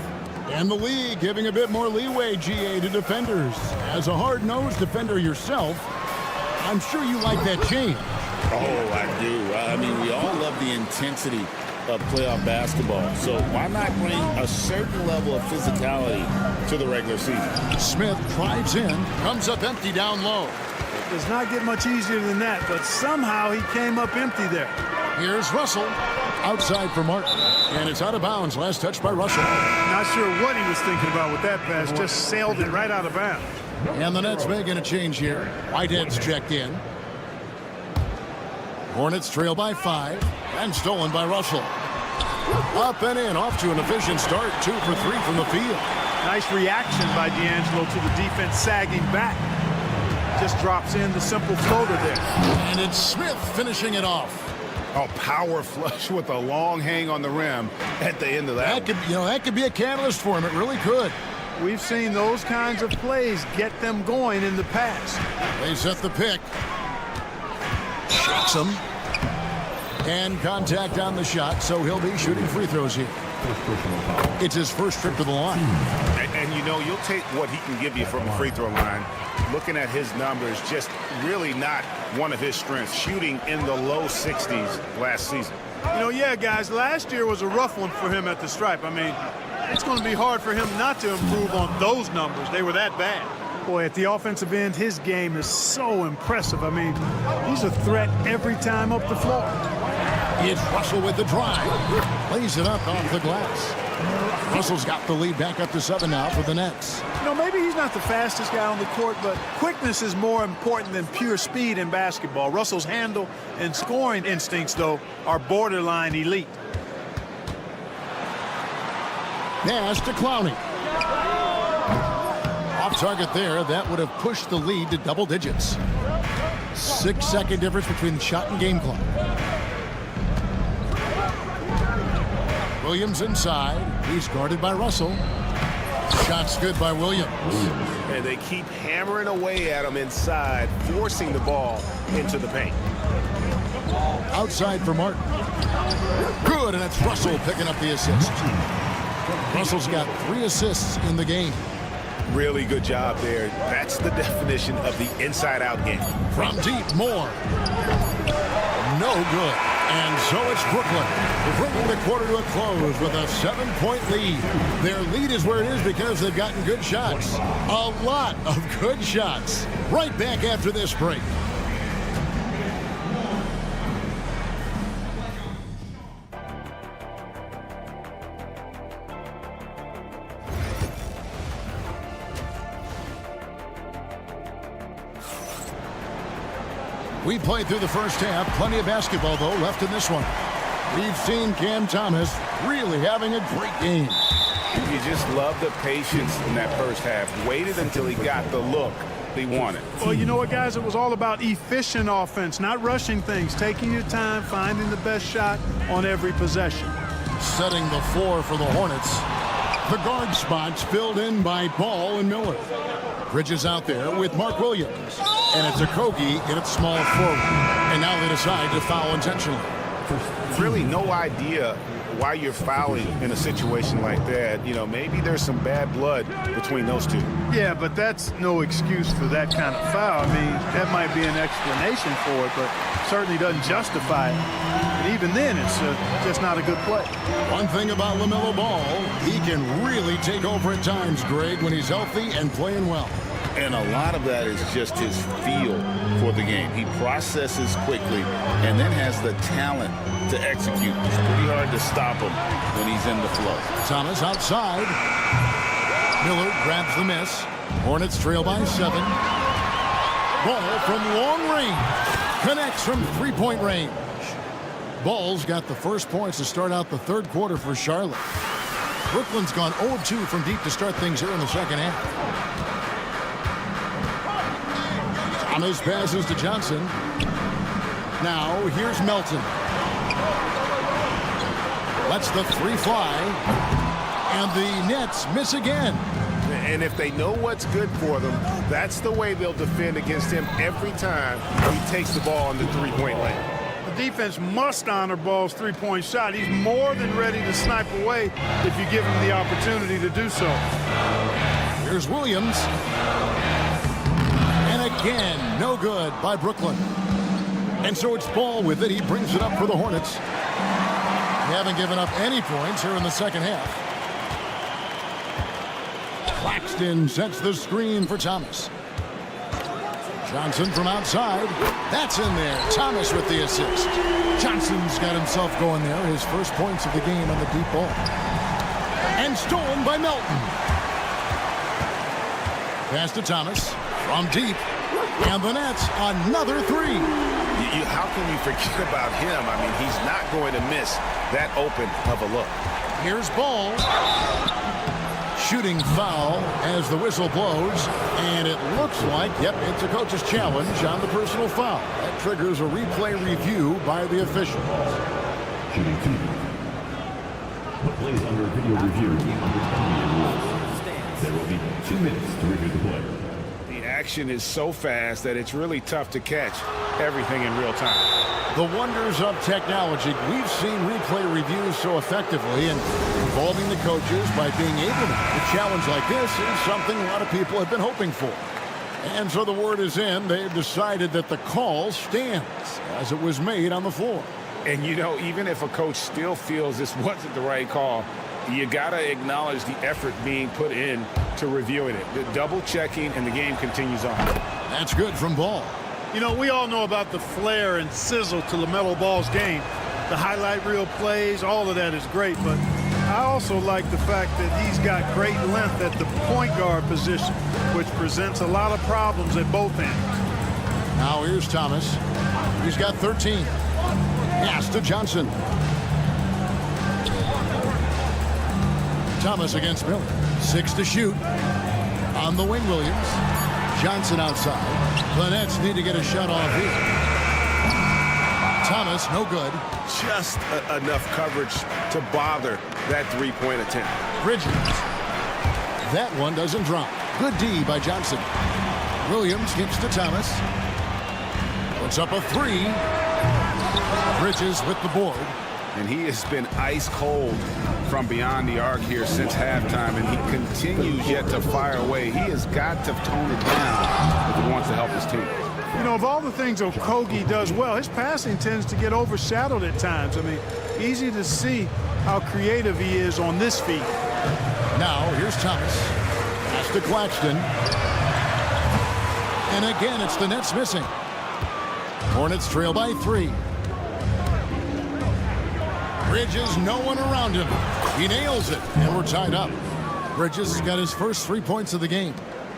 And the league giving a bit more leeway, GA, to defenders. As a hard-nosed defender yourself, I'm sure you like that change. Oh, I do. I mean, we all love the intensity of playoff basketball. So why not bring a certain level of physicality to the regular season? Smith drives in, comes up empty down low. It does not get much easier than that, but somehow he came up empty there. Here's Russell. Outside for Martin. And it's out of bounds. Last touch by Russell. Not sure what he was thinking about with that pass. Just sailed it right out of bounds. And the Nets making a change here. Whitehead's checked in. Hornets trail by 5. And stolen by Russell. Up and in. Off to an efficient start. 2 for 3 from the field. Nice reaction by D'Angelo to the defense sagging back. Just drops in the simple floater there. And it's Smith finishing it off. Oh, power flush with a long hang on the rim at the end of that. That could be a catalyst for him. It really could. We've seen those kinds of plays get them going in the past. They set the pick. Shakes him. And contact on the shot, so he'll be shooting free throws here. It's his first trip to the line. And you know, you'll take what he can give you from the free throw line. Looking at his numbers, just really not one of his strengths. Shooting in the low 60s last season. Yeah, guys, last year was a rough one for him at the stripe. I mean, it's going to be hard for him not to improve on those numbers. They were that bad. Boy, at the offensive end, his game is so impressive. I mean, he's a threat every time up the floor. It's Russell with the drive. Plays it up off the glass. Russell's got the lead back up to 7 now for the Nets. Maybe he's not the fastest guy on the court, but quickness is more important than pure speed in basketball. Russell's handle and scoring instincts, though, are borderline elite. Pass to Clowney. Off target there. That would have pushed the lead to double digits. 6-second difference between the shot and game clock. Williams inside. He's guarded by Russell. Shot's good by Williams. And they keep hammering away at him inside, forcing the ball into the paint. Outside for Martin. Good, and it's Russell picking up the assist. Russell's got 3 assists in the game. Really good job there. That's the definition of the inside-out game. From deep, more. No good. And so it's Brooklyn, bringing the quarter to a close with a 7-point lead. Their lead is where it is because they've gotten good shots. A lot of good shots. Right back after this break. We played through the first half. Plenty of basketball, though, left in this one. We've seen Cam Thomas really having a great game. You just love the patience in that first half. Waited until he got the look he wanted. Well, you know what, guys? It was all about efficient offense, not rushing things, taking your time, finding the best shot on every possession. Setting the floor for the Hornets. The guard spots filled in by Ball and Miller. Bridges out there with Mark Williams. And it's Okogie in its small forward. And now they decide to foul intentionally. Really no idea why you're fouling in a situation like that. Maybe there's some bad blood between those two. Yeah, but that's no excuse for that kind of foul. I mean, that might be an explanation for it, but certainly doesn't justify it. And even then, it's just not a good play. One thing about LaMelo Ball, he can really take over at times, Greg, when he's healthy and playing well. And a lot of that is just his feel for the game. He processes quickly and then has the talent to execute. It's pretty hard to stop him when he's in the flow. Thomas outside. Miller grabs the miss. Hornets trail by 7. Ball from long range. Connects from 3-point range. Ball's got the first points to start out the third quarter for Charlotte. Brooklyn's gone 0-2 from deep to start things here in the second half. Thomas passes to Johnson. Now here's Melton. Lets the 3 fly. And the Nets miss again. And if they know what's good for them, that's the way they'll defend against him every time he takes the ball in the 3-point lane. The defense must honor Ball's 3-point shot. He's more than ready to snipe away if you give him the opportunity to do so. Here's Williams. Again, no good by Brooklyn. And so it's Ball with it. He brings it up for the Hornets. They haven't given up any points here in the second half. Claxton sets the screen for Thomas. Johnson from outside. That's in there. Thomas with the assist. Johnson's got himself going there. His first points of the game on the deep ball. And stolen by Melton. Pass to Thomas from deep. And the Nets, another 3. How can you forget about him? I mean, he's not going to miss that open of a look. Here's Ball. shooting foul as the whistle blows, and it looks like, yep, it's a coach's challenge on the personal foul. That triggers a replay review by the officials. Shooting 2. The play is under video review under NBA rules. There will be 2 minutes to review the play. The action is so fast that it's really tough to catch everything in real time. The wonders of technology. We've seen replay reviews so effectively, and involving the coaches by being able to make a challenge like this is something a lot of people have been hoping for. And so the word is in. They've decided that the call stands as it was made on the floor. And, you know, even if a coach still feels this wasn't the right call, you got to acknowledge the effort being put in to reviewing it. The double checking, and the game continues on. That's good from Ball. You know, we all know about the flair and sizzle to LaMelo Ball's game. The highlight reel plays, all of that is great, but I also like the fact that he's got great length at the point guard position, which presents a lot of problems at both ends. Now here's Thomas. He's got 13. Pass to Johnson. Thomas against Miller. 6 to shoot. On the wing, Williams. Johnson outside. The Nets need to get a shot off here. Thomas, no good. Just enough coverage to bother that three-point attempt. Bridges. That one doesn't drop. Good D by Johnson. Williams gives to Thomas. Puts up a 3. Bridges with the board. And he has been ice cold from beyond the arc here since halftime, and he continues yet to fire away. He has got to tone it down if he wants to help his team. You know, of all the things Okogie does well, his passing tends to get overshadowed at times. I mean, easy to see how creative he is on this feed. Now, here's Thomas. Pass to Claxton. And again, it's the Nets missing. Hornets trail by 3. Bridges, no one around him. He nails it, and we're tied up. Bridges has got his first 3 points of the game.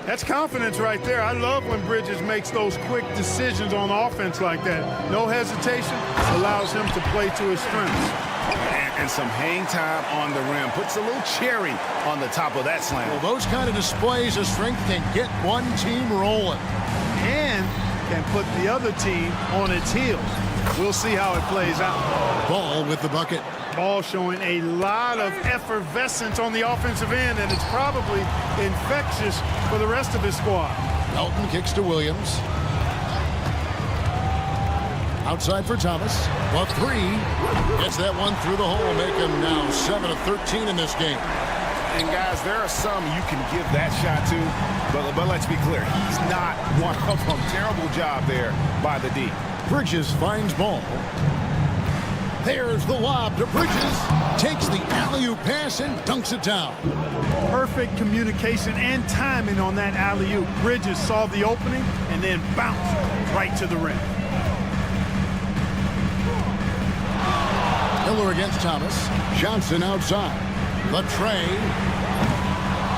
That's confidence right there. I love when Bridges makes those quick decisions on offense like that. No hesitation, allows him to play to his strengths. And some hang time on the rim. Puts a little cherry on the top of that slam. Well, those kind of displays of strength can get one team rolling. And can put the other team on its heels. We'll see how it plays out. Ball with the bucket. Ball showing a lot of effervescence on the offensive end, and it's probably infectious for the rest of his squad. Elton kicks to Williams. Outside for Thomas. The 3. Gets that one through the hole, make him now 7 of 13 in this game. And guys, there are some you can give that shot to, but let's be clear, he's not one of them. Terrible job there by the D. Bridges finds Ball. There's the lob to Bridges. Takes the alley-oop pass and dunks it down. Perfect communication and timing on that alley-oop. Bridges saw the opening and then bounced right to the rim. Miller against Thomas. Johnson outside. The tray.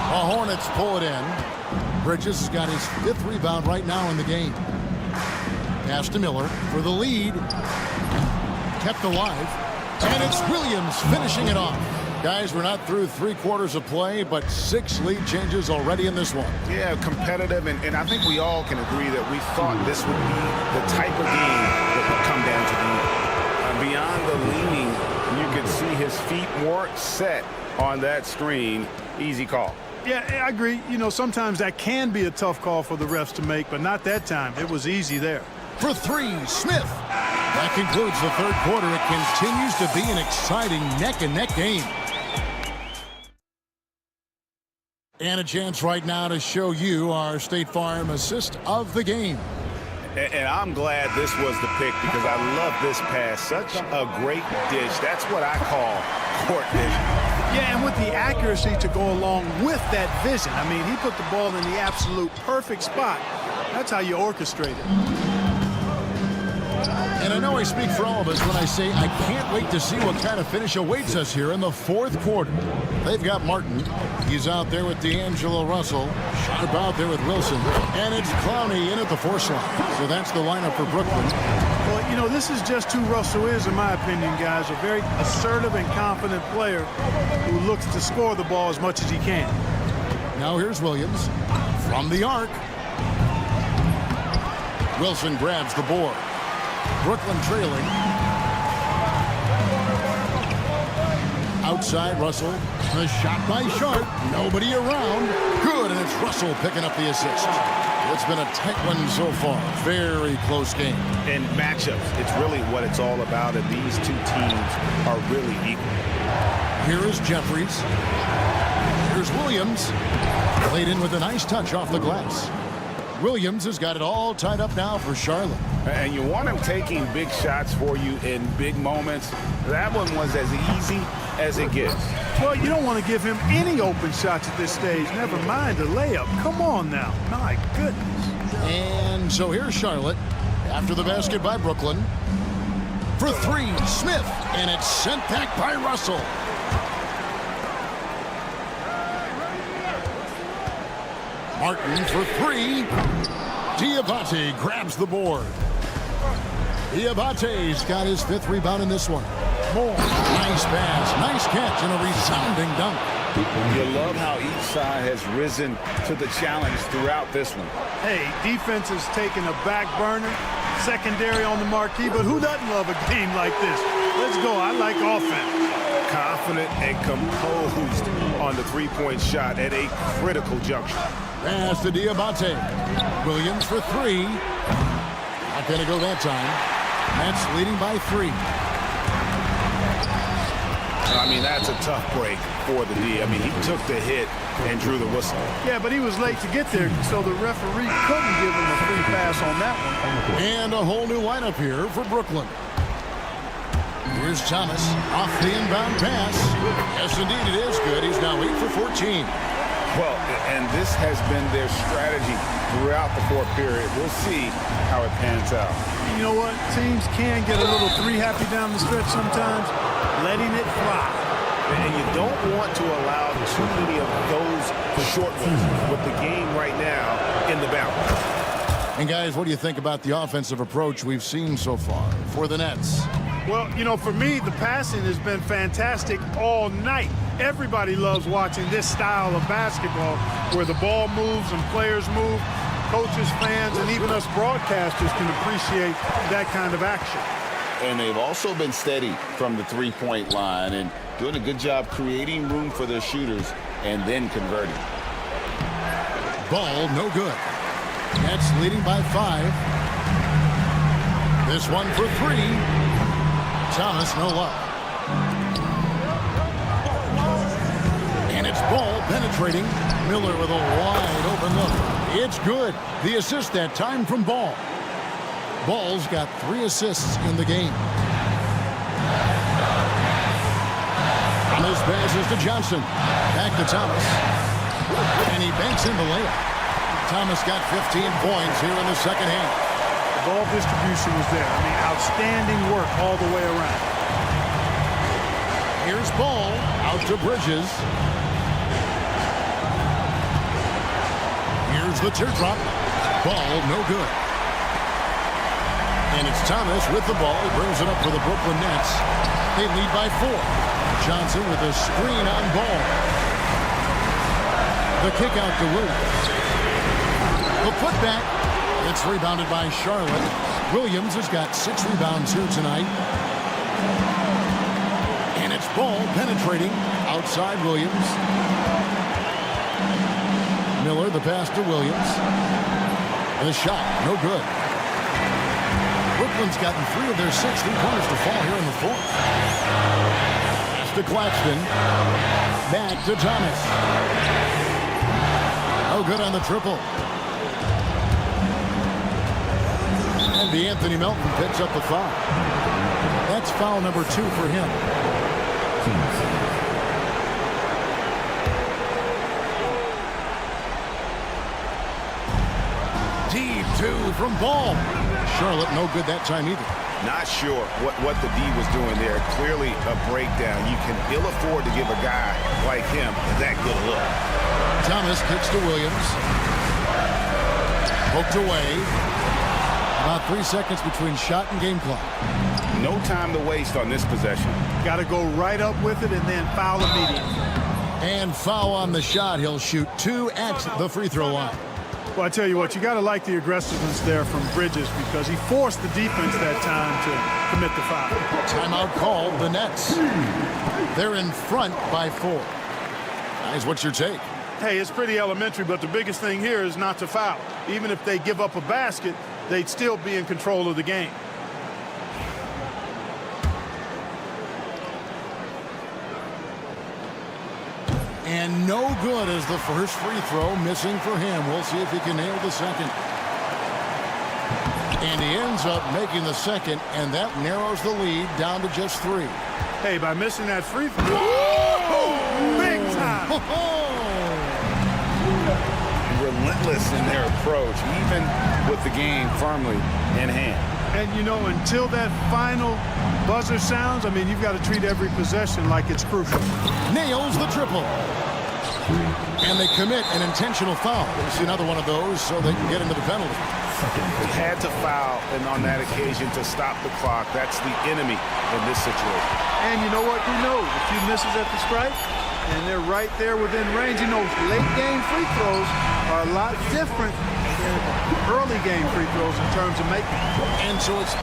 The Hornets pull it in. Bridges has got his 5th rebound right now in the game. Pass to Miller for the lead. Kept alive. And it's Williams finishing it off. Guys, we're not through 3 quarters of play, but 6 lead changes already in this one. Yeah, competitive, and I think we all can agree that we thought this would be the type of game that would come down to the end. Beyond the leaning, you could see his feet weren't set on that screen. Easy call. Yeah, I agree. You know, sometimes that can be a tough call for the refs to make, but not that time. It was easy there. For 3, Smith. That concludes the 3rd quarter. It continues to be an exciting neck-and-neck game. And a chance right now to show you our State Farm assist of the game. And I'm glad this was the pick because I love this pass. Such a great dish. That's what I call court vision. Yeah, and with the accuracy to go along with that vision. I mean, he put the ball in the absolute perfect spot. That's how you orchestrate it. And I know I speak for all of us when I say I can't wait to see what kind of finish awaits us here in the 4th quarter. They've got Martin. He's out there with D'Angelo Russell. Sharp out there with Wilson. And it's Clowney in at the 4 slot. So that's the lineup for Brooklyn. Well, you know, this is just who Russell is, in my opinion, guys. A very assertive and confident player who looks to score the ball as much as he can. Now here's Williams from the arc. Wilson grabs the board. Brooklyn trailing. Outside Russell. The shot by Sharp. Nobody around. Good, and it's Russell picking up the assist. It's been a tight one so far. Very close game. In matchups, it's really what it's all about, and these two teams are really equal. Here is Jeffries. Here's Williams. Played in with a nice touch off the glass. Williams has got it all tied up now for Charlotte. And you want him taking big shots for you in big moments. That one was as easy as it gets. Well, you don't want to give him any open shots at this stage. Never mind a layup. Come on now. My goodness. And so here's Charlotte after the basket by Brooklyn. For three, Smith. And it's sent back by Russell. Martin for three. Diabate grabs the board. Diabate's got his 5th rebound in this one. More. Nice pass, nice catch, and a resounding dunk. You love how each side has risen to the challenge throughout this one. Hey, defense has taken a back burner, secondary on the marquee, but who doesn't love a game like this? Let's go. I like offense. Confident and composed on the three-point shot at a critical juncture. Pass to Diabate. Williams for three. Not going to go that time. Nets leading by 3. I mean, that's a tough break for the D. I mean, he took the hit and drew the whistle. Yeah, but he was late to get there, so the referee couldn't give him a free pass on that one. And a whole new lineup here for Brooklyn. Here's Thomas off the inbound pass. Yes, indeed, it is good. He's now 8 for 14. Well, and this has been their strategy throughout the fourth period. We'll see how it pans out. You know what? Teams can get a little three-happy down the stretch sometimes, letting it fly. And you don't want to allow too many of those short ones with the game right now in the balance. And guys, what do you think about the offensive approach we've seen so far for the Nets? Well, you know, for me, the passing has been fantastic all night. Everybody loves watching this style of basketball where the ball moves and players move. Coaches, fans, and even us broadcasters can appreciate that kind of action. And they've also been steady from the three-point line and doing a good job creating room for their shooters and then converting. Ball, no good. Nets leading by 5. This one for 3. Thomas, no luck. And it's Ball penetrating. Miller with a wide open look. It's good. The assist that time from Ball. Ball's got 3 assists in the game. Thomas passes to Johnson. Back to Thomas. And he banks in the layup. Thomas got 15 points here in the second half. The ball distribution was there. I mean, outstanding work all the way around. Here's Ball out to Bridges. Here's the teardrop. Ball, no good. And it's Thomas with the ball. He brings it up for the Brooklyn Nets. They lead by 4. Johnson with a screen on Ball. The kick out to Williams. The putback. It's rebounded by Charlotte. Williams has got 6 rebounds here tonight. And it's Ball penetrating outside Williams. Miller, the pass to Williams. The shot, no good. Brooklyn's gotten 3 of their 6 3-pointers to fall here in the fourth. Pass to Claxton. Back to Thomas. No good on the triple. And Anthony Melton picks up the foul. That's foul number 2 for him. Deep 2 from Ball. Charlotte no good that time either. Not sure what the D was doing there. Clearly a breakdown. You can ill afford to give a guy like him that good a look. Thomas kicks to Williams. Poked away. About 3 seconds between shot and game clock. No time to waste on this possession. Got to go right up with it and then foul immediately. And foul on the shot. He'll shoot 2 at the free throw line. Well, I tell you what, you got to like the aggressiveness there from Bridges because he forced the defense that time to commit the foul. Timeout called the Nets. They're in front by 4. Guys, what's your take? Hey, it's pretty elementary, but the biggest thing here is not to foul. Even if they give up a basket, they'd still be in control of the game. And no good as the first free throw missing for him. We'll see if he can nail the second. And he ends up making the second, and that narrows the lead down to just 3. Hey, by missing that free throw, big time. Relentless in their approach, even with the game firmly in hand. And, you know, until that final buzzer sounds, I mean, you've got to treat every possession like it's crucial. Nails the triple. And they commit an intentional foul. We'll see another one of those so they can get into the penalty. They had to foul, and on that occasion to stop the clock. That's the enemy in this situation. And you know what? Who knows? A few misses at the stripe, and they're right there within range. You know, late game free throws are a lot different than early game free throws in terms of making. And so it's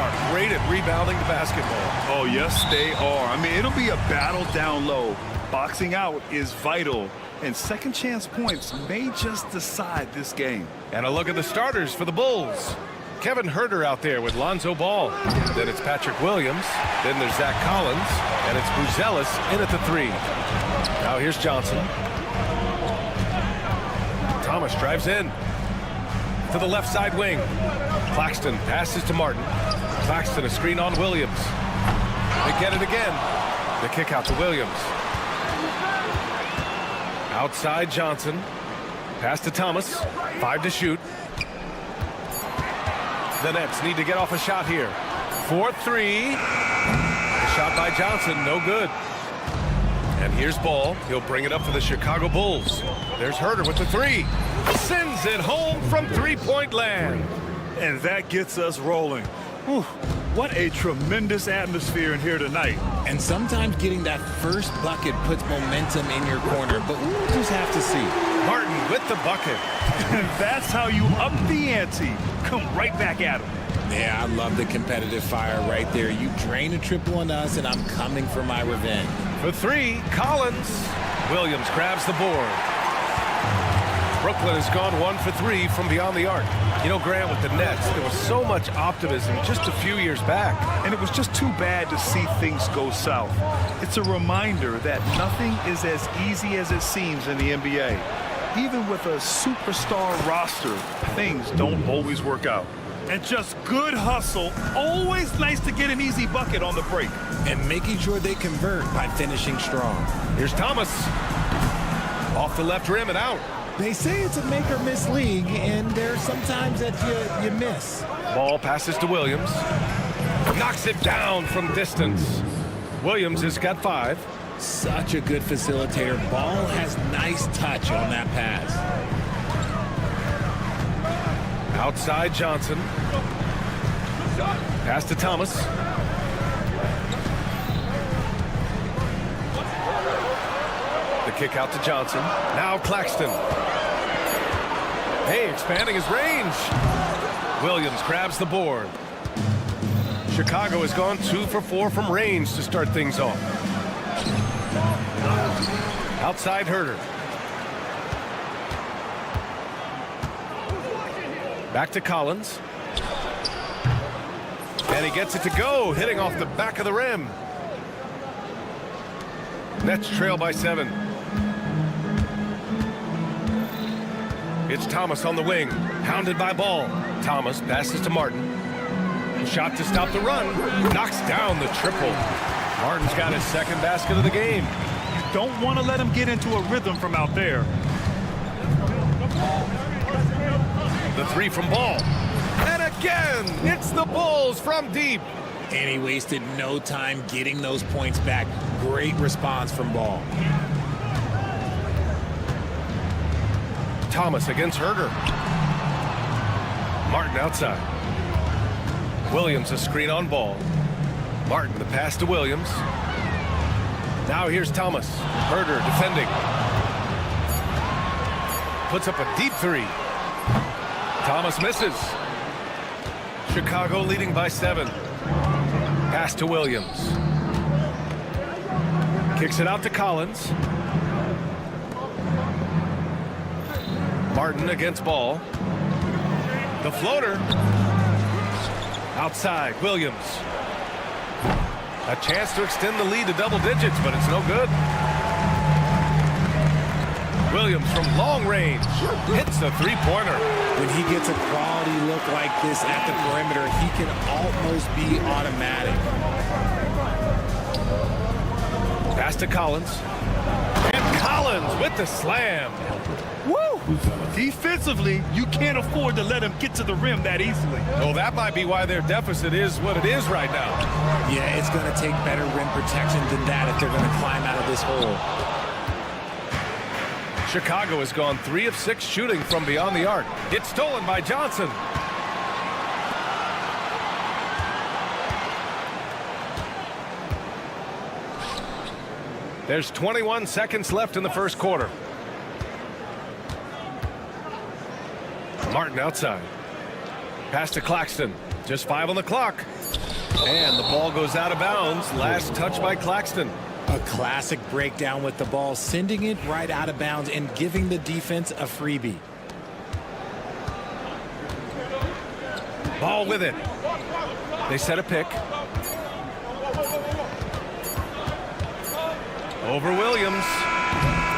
are great at rebounding the basketball. Oh, yes, they are. I mean, it'll be a battle down low. Boxing out is vital, and second chance points may just decide this game. And a look at the starters for the Bulls. Kevin Huerter out there with Lonzo Ball. Then it's Patrick Williams. Then there's Zach Collins. And it's Buzelis in at the 3. Now here's Johnson. Thomas drives in to the left side wing. Claxton passes to Martin. Claxton a screen on Williams. They get it again. The kick out to Williams. Outside Johnson. Pass to Thomas. 5 to shoot. The Nets need to get off a shot here. 4-3. The shot by Johnson, no good. And here's Ball. He'll bring it up for the Chicago Bulls. There's Huerter with the 3. Sends it home from three-point land. And that gets us rolling. Whew, what a tremendous atmosphere in here tonight. And sometimes getting that first bucket puts momentum in your corner, but we'll just have to see. Martin with the bucket. And that's how you up the ante. Come right back at him. Yeah, I love the competitive fire right there. You drain a triple on us, and I'm coming for my revenge. For 3, Collins. Williams grabs the board. Brooklyn has gone 1 for 3 from beyond the arc. You know, Grant, with the Nets, there was so much optimism just a few years back. And it was just too bad to see things go south. It's a reminder that nothing is as easy as it seems in the NBA. Even with a superstar roster, things don't always work out. And just good hustle. Always nice to get an easy bucket on the break. And making sure they convert by finishing strong. Here's Thomas. Off the left rim and out. They say it's a make-or-miss league, and there's sometimes that you miss. Ball passes to Williams. Knocks it down from distance. Williams has got 5. Such a good facilitator. Ball has nice touch on that pass. Outside Johnson. Pass to Thomas. The kick out to Johnson. Now Claxton. Hey, expanding his range. Williams grabs the board. Chicago has gone 2 for 4 from range to start things off. Outside Huerter. Back to Collins. And he gets it to go, hitting off the back of the rim. Nets trail by 7. It's Thomas on the wing, hounded by Ball. Thomas passes to Martin. Shot to stop the run. Knocks down the triple. Martin's got his second basket of the game. You don't want to let him get into a rhythm from out there. The 3 from Ball. And again, it's the Bulls from deep. And he wasted no time getting those points back. Great response from Ball. Thomas against Huerter. Martin outside. Williams a screen on Ball. Martin the pass to Williams. Now here's Thomas. Huerter defending. Puts up a deep 3. Thomas misses. Chicago leading by 7. Pass to Williams. Kicks it out to Collins. Martin against Ball. The floater. Outside, Williams. A chance to extend the lead to double digits, but it's no good. Williams from long range hits the 3-pointer. When he gets a quality look like this at the perimeter, he can almost be automatic. Pass to Collins. And Collins with the slam. Woo! Defensively, you can't afford to let him get to the rim that easily. Well, that might be why their deficit is what it is right now. Yeah, it's going to take better rim protection than that if they're going to climb out of this hole. Chicago has gone 3 of 6 shooting from beyond the arc. It's stolen by Johnson. There's 21 seconds left in the first quarter. Martin outside. Pass to Claxton. Just 5 on the clock. And the ball goes out of bounds. Last touch by Claxton. A classic breakdown with the ball, sending it right out of bounds and giving the defense a freebie. Ball with it. They set a pick. Over Williams.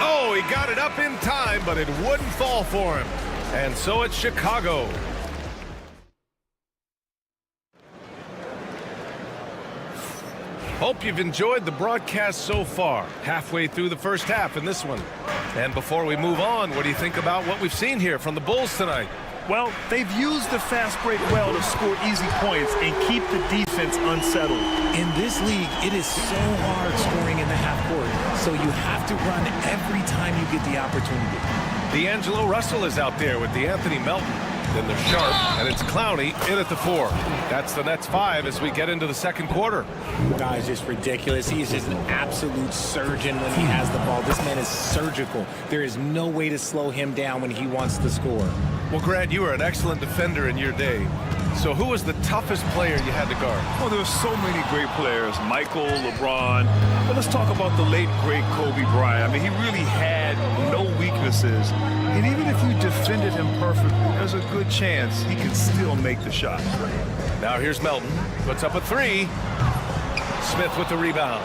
Oh, he got it up in time, but it wouldn't fall for him. And so it's Chicago. Hope you've enjoyed the broadcast so far. Halfway through the first half in this one. And before we move on, what do you think about what we've seen here from the Bulls tonight? Well, they've used the fast break well to score easy points and keep the defense unsettled. In this league, it is so hard scoring in the half court, so you have to run every time you get the opportunity. D'Angelo Russell is out there with D'Anthony Melton. Then they're Sharp, and it's Clowney in at the 4. That's the Nets 5 as we get into the second quarter. Guy's just ridiculous. He is just an absolute surgeon when he has the ball. This man is surgical. There is no way to slow him down when he wants to score. Well, Grant, you were an excellent defender in your day. So who was the toughest player you had to guard? Well, there were so many great players. Michael, LeBron. But let's talk about the late, great Kobe Bryant. I mean, he really had no weaknesses. And even if you defended him perfectly, there's a good chance he could still make the shot. Now here's Melton. Puts up a 3. Smith with the rebound.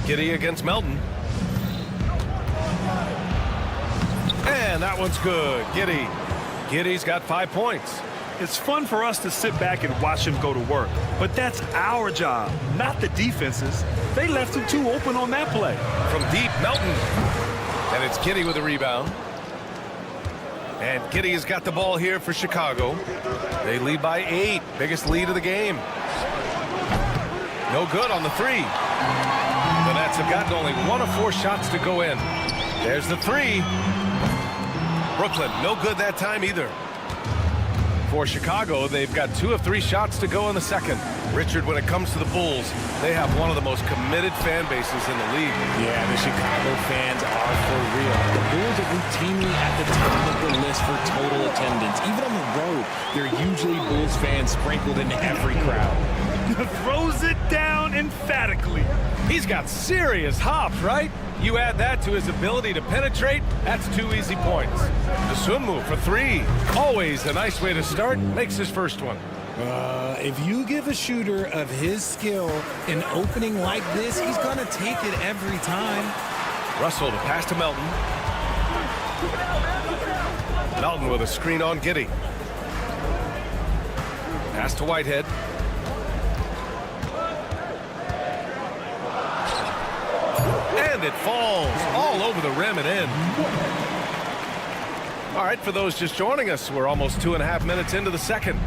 Giddey against Melton. And that one's good. Giddey. Giddey's got 5 points. It's fun for us to sit back and watch him go to work. But that's our job, not the defense's. They left him too open on that play. From deep, Melton. And it's Giddey with a rebound. And Giddey has got the ball here for Chicago. They lead by 8. Biggest lead of the game. No good on the 3. The Nets have gotten only 1 of 4 shots to go in. There's the 3. Brooklyn, no good that time either. For Chicago, they've got 2 of 3 shots to go in the second. Richard, when it comes to the Bulls, they have one of the most committed fan bases in the league. Yeah, the Chicago fans are for real. The Bulls are routinely at the top of the list for total attendance. Even on the road, there are usually Bulls fans sprinkled in every crowd. Throws it down emphatically. He's got serious hops, right? You add that to his ability to penetrate, that's 2 easy points. The swim move for 3. Always a nice way to start. Makes his first one. If you give a shooter of his skill an opening like this, he's going to take it every time. Russell to pass to Melton. Melton with a screen on Giddey. Pass to Whitehead. And it falls all over the rim and in. All right, for those just joining us, we're almost 2.5 minutes into the second.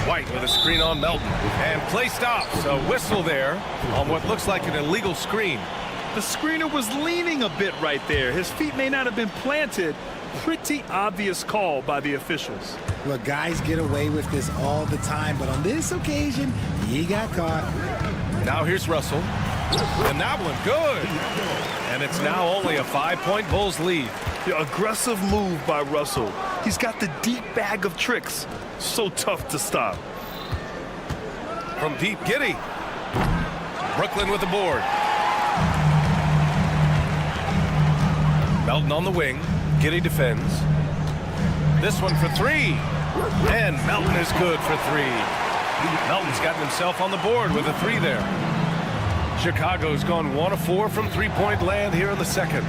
White with a screen on Melton. And play stops. A whistle there on what looks like an illegal screen. The screener was leaning a bit right there. His feet may not have been planted. Pretty obvious call by the officials. Look, guys get away with this all the time, but on this occasion, he got caught. Now here's Russell. And that one good. And it's now only a 5-point Bulls lead. The aggressive move by Russell. He's got the deep bag of tricks. So tough to stop. From deep, Giddey. Brooklyn with the board. Melton on the wing. Giddey defends. This one for 3. And Melton is good for 3. Melton's gotten himself on the board with a 3 there. Chicago's gone 1 of 4 from 3-point land here in the second.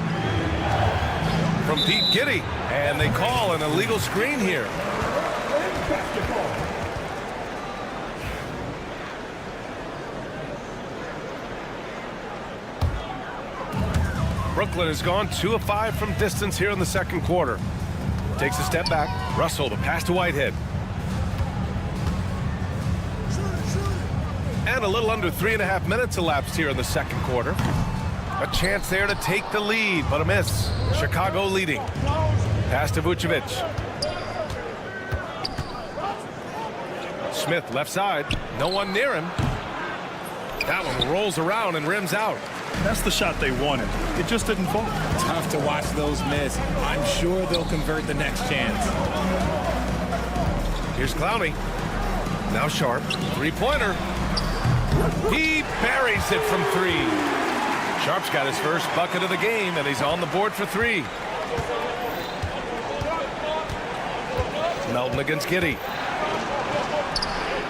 From deep, Giddey. And they call an illegal screen here. Brooklyn has gone 2 of 5 from distance here in the second quarter. Takes a step back. Russell to pass to Whitehead. And a little under 3.5 minutes elapsed here in the second quarter. A chance there to take the lead, but a miss. Chicago leading. Pass to Vucevic. Smith left side. No one near him. That one rolls around and rims out. That's the shot they wanted. It just didn't fall. Tough to watch those miss. I'm sure they'll convert the next chance. Here's Clowney. Now Sharp. Three-pointer. He buries it from three. Sharp's got his first bucket of the game, and he's on the board for three. Melton against Giddey.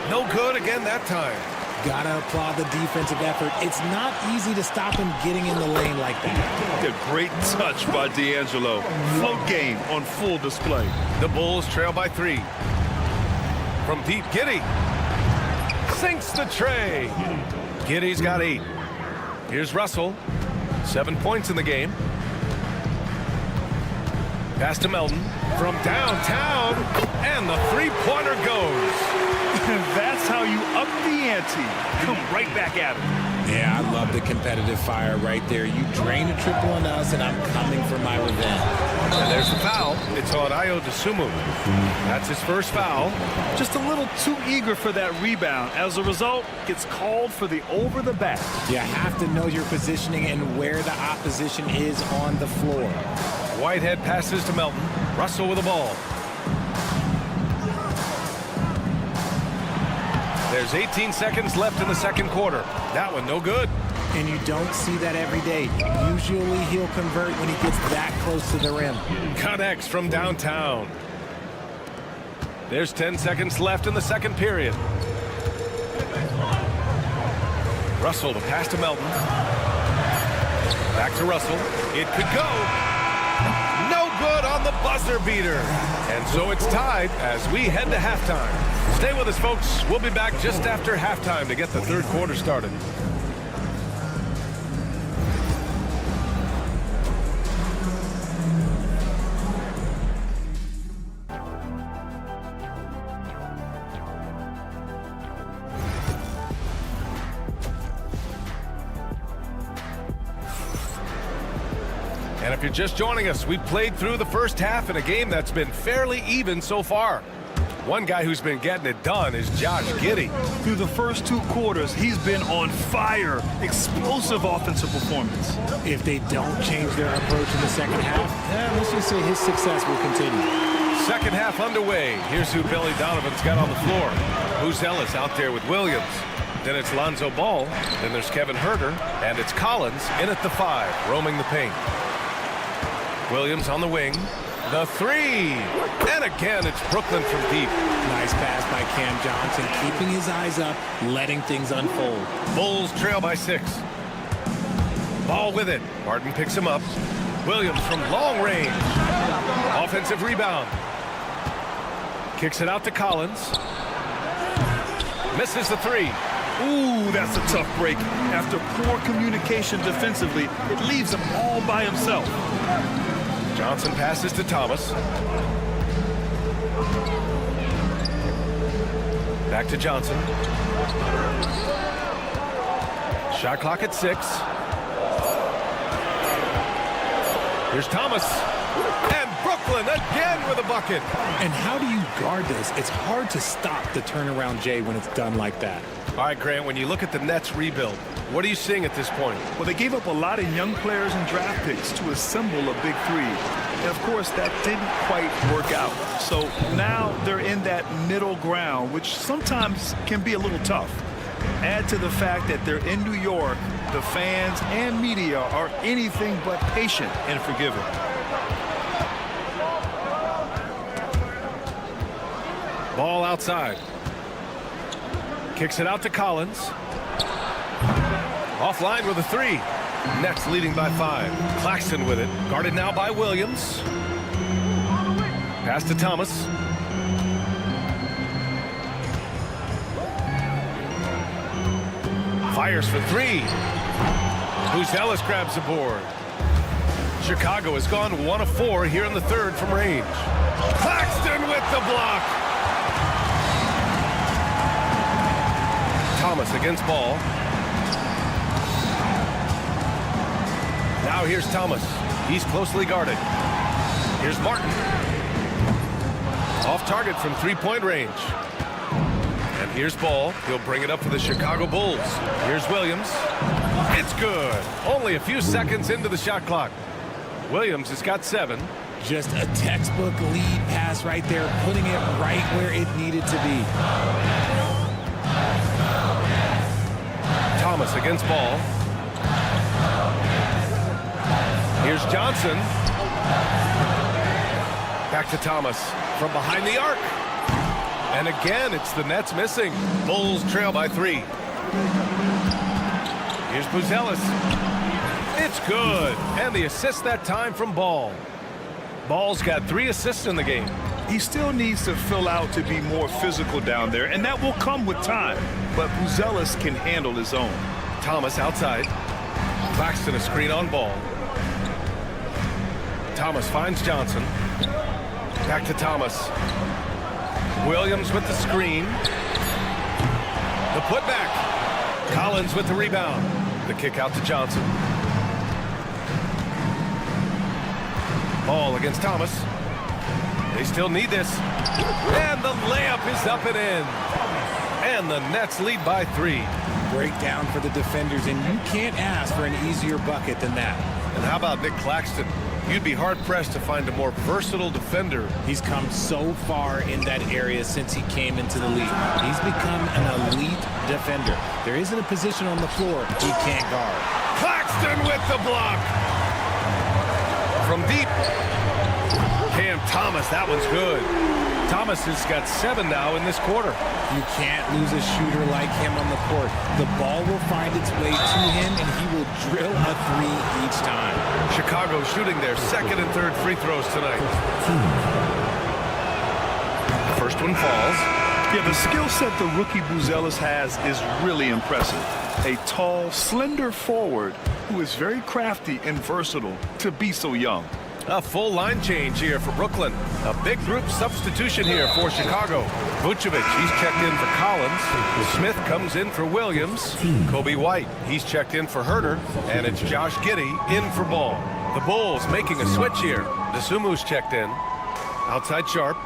No good again that time. Gotta applaud the defensive effort. It's not easy to stop him getting in the lane like that. A great touch by D'Angelo. Float game on full display. The Bulls trail by three. From deep, Giddey sinks the tray. Giddey's got 8. Here's Russell. 7 points in the game. Pass to Melton from downtown, and the three-pointer goes. That's how you up the ante. Come right back at him. Yeah, I love the competitive fire right there. You drain a triple on us, and I'm coming for my revenge. And there's the foul. It's on Ayo Dosunmu. That's his first foul. Just a little too eager for that rebound. As a result, gets called for the over the back. You have to know your positioning and where the opposition is on the floor. Whitehead passes to Melton. Russell with the ball. There's 18 seconds left in the second quarter. That one no good. And you don't see that every day. Usually he'll convert when he gets that close to the rim. Connects from downtown. There's 10 seconds left in the second period. Russell to pass to Melton. Back to Russell. It could go. No good on the buzzer beater. And so it's tied as we head to halftime. Stay with us, folks. We'll be back just after halftime to get the third quarter started. And if you're just joining us, we played through the first half in a game that's been fairly even so far. One guy who's been getting it done is Josh Giddey. Through the first 2 quarters, he's been on fire. Explosive offensive performance. If they don't change their approach in the second half, let's just say his success will continue. Second half underway. Here's who Billy Donovan's got on the floor. Ellis out there with Williams. Then it's Lonzo Ball. Then there's Kevin Huerter. And it's Collins in at the 5, roaming the paint. Williams on the wing. The 3. And again, it's Brooklyn from deep. Nice pass by Cam Johnson, keeping his eyes up, letting things unfold. Bulls trail by 6. Ball with it. Martin picks him up. Williams from long range. Offensive rebound. Kicks it out to Collins. Misses the 3. Ooh, that's a tough break. After poor communication defensively, it leaves him all by himself. Johnson passes to Thomas. Back to Johnson. Shot clock at 6. Here's Thomas. And Brooklyn again with a bucket. And how do you guard this? It's hard to stop the turnaround, Jay, when it's done like that. All right, Grant, when you look at the Nets rebuild, what are you seeing at this point? Well, they gave up a lot of young players and draft picks to assemble a big 3. And, of course, that didn't quite work out. So now they're in that middle ground, which sometimes can be a little tough. Add to the fact that they're in New York, the fans and media are anything but patient and forgiving. Ball outside. Kicks it out to Collins. Offline with a 3. Nets leading by 5. Claxton with it. Guarded now by Williams. Pass to Thomas. Fires for 3. Ellis grabs the board. Chicago has gone 1 of 4 here in the third from range. Claxton with the block. Thomas against Ball. Now here's Thomas. He's closely guarded. Here's Martin. Off target from 3-point range. And here's Ball. He'll bring it up for the Chicago Bulls. Here's Williams. It's good. Only a few seconds into the shot clock. Williams has got 7. Just a textbook lead pass right there, putting it right where it needed to be. Thomas against Ball. Here's Johnson. Back to Thomas from behind the arc. And again, it's the Nets missing. Bulls trail by 3. Here's Buzelis. It's good. And the assist that time from Ball. Ball's got 3 assists in the game. He still needs to fill out to be more physical down there, and that will come with time. But Buzelis can handle his own. Thomas outside. Claxton a screen on Ball. Thomas finds Johnson. Back to Thomas. Williams with the screen. The putback. Collins with the rebound. The kick out to Johnson. Ball against Thomas. They still need this. And the layup is up and in. And the Nets lead by 3. Breakdown for the defenders, and you can't ask for an easier bucket than that. And how about Nick Claxton? You'd be hard-pressed to find a more versatile defender. He's come so far in that area since he came into the league. He's become an elite defender. There isn't a position on the floor he can't guard. Claxton with the block. From deep. Cam Thomas, that one's good. Thomas has got 7 now in this quarter. You can't lose a shooter like him on the court. The ball will find its way to him, and he will drill a 3 each time. Chicago shooting their 2nd and 3rd free throws tonight. The first one falls. Yeah, the skill set the rookie Buzelis has is really impressive. A tall, slender forward who is very crafty and versatile to be so young. A full line change here for Brooklyn. A big group substitution here for Chicago. Vucevic, he's checked in for Collins. Smith comes in for Williams. Kobe White, he's checked in for Herter. And it's Josh Giddey in for Ball. The Bulls making a switch here. Desumu's checked in. Outside Sharp.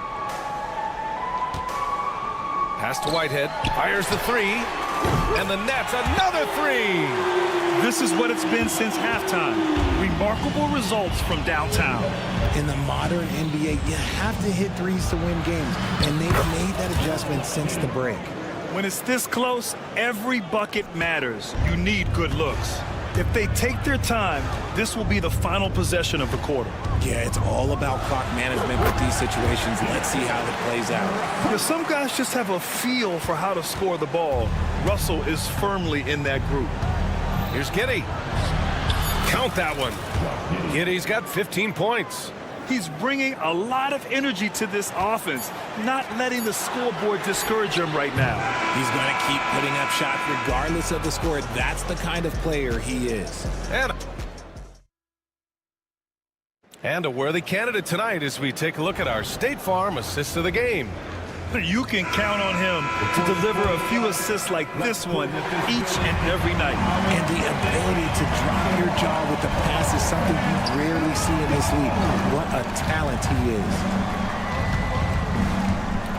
Pass to Whitehead. Fires the 3. And the Nets, another 3. This is what it's been since halftime. Remarkable results from downtown. In the modern NBA, you have to hit 3s to win games, and they've made that adjustment since the break. When it's this close, every bucket matters. You need good looks. If they take their time, this will be the final possession of the quarter. Yeah, it's all about clock management with these situations. Let's see how it plays out. Yeah, some guys just have a feel for how to score the ball. Russell is firmly in that group. Here's Giddey. Count that one. Giddey's got 15 points. He's bringing a lot of energy to this offense, not letting the scoreboard discourage him right now. He's going to keep putting up shots regardless of the score. That's the kind of player he is. And a worthy candidate tonight as we take a look at our State Farm assist of the game. You can count on him to deliver a few assists like this one each and every night. And the ability to drop your jaw with the pass is something you rarely see in this league. What a talent he is.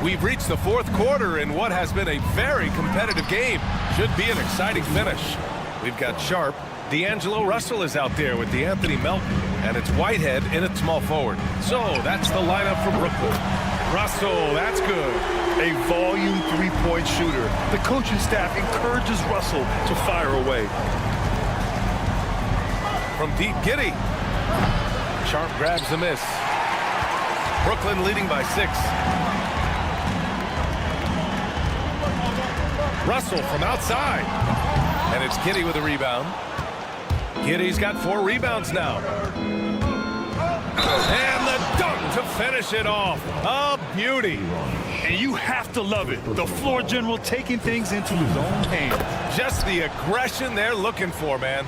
We've reached the 4th quarter in what has been a very competitive game. Should be an exciting finish. We've got Sharp. D'Angelo Russell is out there with DeAnthony Melton. And it's Whitehead in at small forward. So that's the lineup for Brooklyn. Russell, that's good. A volume 3-point shooter. The coaching staff encourages Russell to fire away. From deep, Giddey. Sharp grabs the miss. Brooklyn leading by 6. Russell from outside. And it's Giddey with a rebound. Giddey's got 4 rebounds now. And the dunk to finish it off. A beauty. And you have to love it. The floor general taking things into his own hands. Just the aggression they're looking for, man.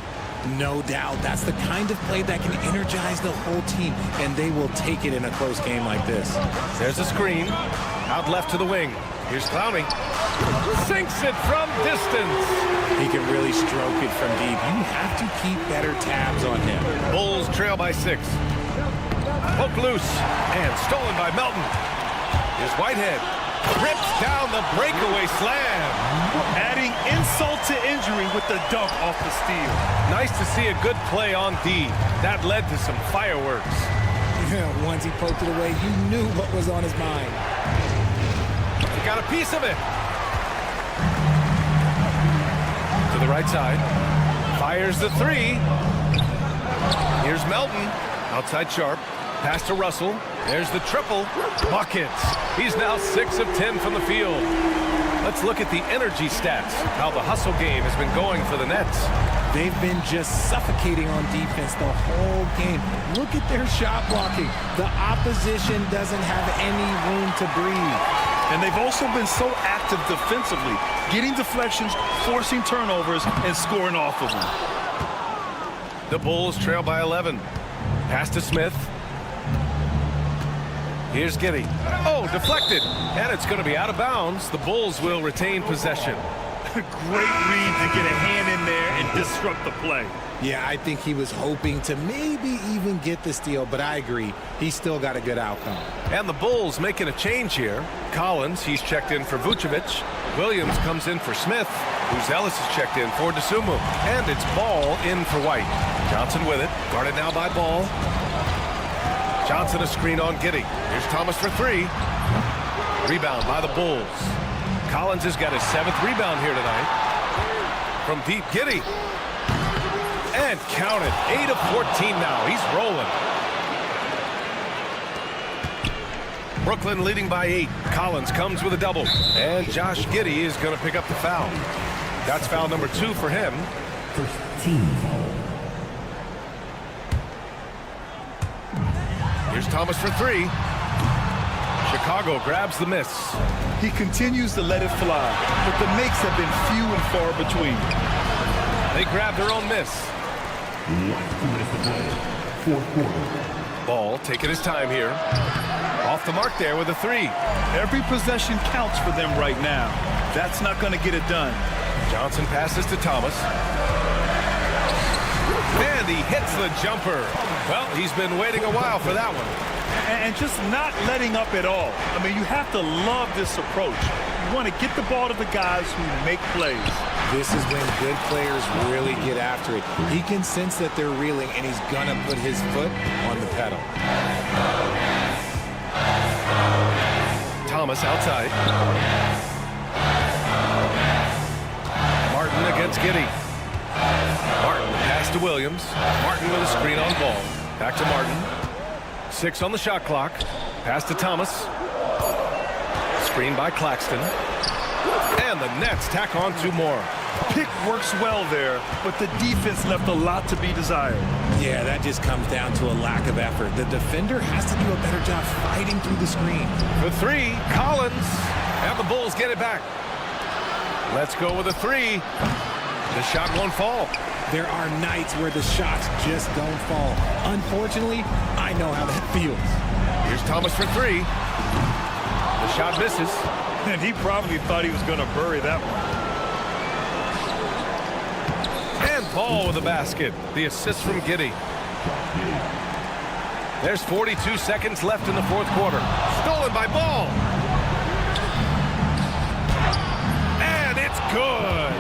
No doubt. That's the kind of play that can energize the whole team, and they will take it in a close game like this. There's a screen. Out left to the wing. Here's Clowney. Sinks it from distance. He can really stroke it from deep. You have to keep better tabs on him. Bulls trail by 6. Poke loose and stolen by Melton. Here's Whitehead. Rips down the breakaway slam. Adding insult to injury with the dunk off the steal. Nice to see a good play on D. That led to some fireworks. Once he poked it away, you knew what was on his mind. He got a piece of it. To the right side. Fires the three. Here's Melton. Outside Sharp. Pass to Russell. There's the triple. Buckets. He's now 6 of 10 from the field. Let's look at the energy stats. How the hustle game has been going for the Nets. They've been just suffocating on defense the whole game. Look at their shot blocking. The opposition doesn't have any room to breathe. And they've also been so active defensively, getting deflections, forcing turnovers, and scoring off of them. The Bulls trail by 11. Pass to Smith. Here's Giddey. Oh, deflected. And it's going to be out of bounds. The Bulls will retain possession. Great read to get a hand in there and disrupt the play. Yeah, I think he was hoping to maybe even get the steal, but I agree. He still got a good outcome. And the Bulls making a change here. Collins, he's checked in for Vucevic. Williams comes in for Smith. Ellis is checked in for DeSumo. And it's Ball in for White. Johnson with it. Guarded now by Ball. Johnson a screen on Giddey. Here's Thomas for three. Rebound by the Bulls. Collins has got his 7th rebound here tonight. From deep, Giddey. And count it. 8 of 14 now. He's rolling. Brooklyn leading by 8. Collins comes with a double. And Josh Giddey is going to pick up the foul. That's foul number 2 for him. First team foul. Here's Thomas for three. Chicago grabs the miss. He continues to let it fly, but the makes have been few and far between. They grab their own miss. Fourth quarter. Ball taking his time here. Off the mark there with a three. Every possession counts for them right now. That's not going to get it done. Johnson passes to Thomas. And he hits the jumper. Well, he's been waiting a while for that one. And just not letting up at all. I mean, you have to love this approach. You want to get the ball to the guys who make plays. This is when good players really get after it. He can sense that they're reeling, and he's going to put his foot on the pedal. Thomas outside. Martin against Giddey. Martin, the pass to Williams. Martin with a screen on Ball. Back to Martin. 6 on the shot clock. Pass to Thomas. Screen by Claxton. And the Nets tack on 2 more. Pick works well there, but the defense left a lot to be desired. Yeah, that just comes down to a lack of effort. The defender has to do a better job fighting through the screen. For three, Collins. And the Bulls get it back. Let's go with a three. The shot won't fall. There are nights where the shots just don't fall. Unfortunately, I know how that feels. Here's Thomas for three. The shot misses. And he probably thought he was going to bury that one. And Ball with the basket. The assist from Giddey. There's 42 seconds left in the fourth quarter. Stolen by Ball. And it's good.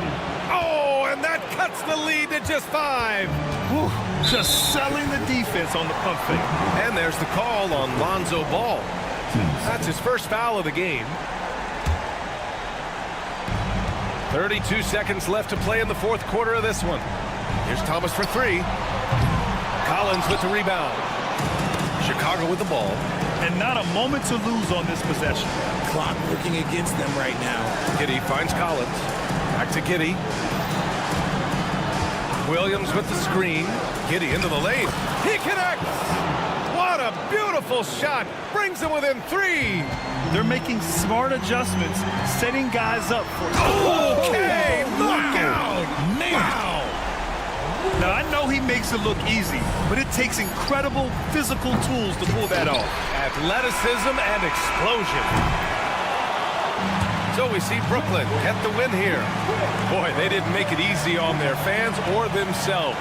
Oh, and that cuts the lead to just 5. Whew, just selling the defense on the pump fake. And there's the call on Lonzo Ball. That's his first foul of the game. 32 seconds left to play in the fourth quarter of this one. Here's Thomas for three. Collins with the rebound. Chicago with the ball. And not a moment to lose on this possession. Clock working against them right now. Giddey finds Collins. Back to Giddey. Williams with the screen. Giddey into the lane. He connects! What a beautiful shot. Brings them within 3. They're making smart adjustments, setting guys up for... Okay, look out! Wow! Now, I know he makes it look easy, but it takes incredible physical tools to pull that off. Athleticism and explosion. So we see Brooklyn get the win here. Boy, they didn't make it easy on their fans or themselves.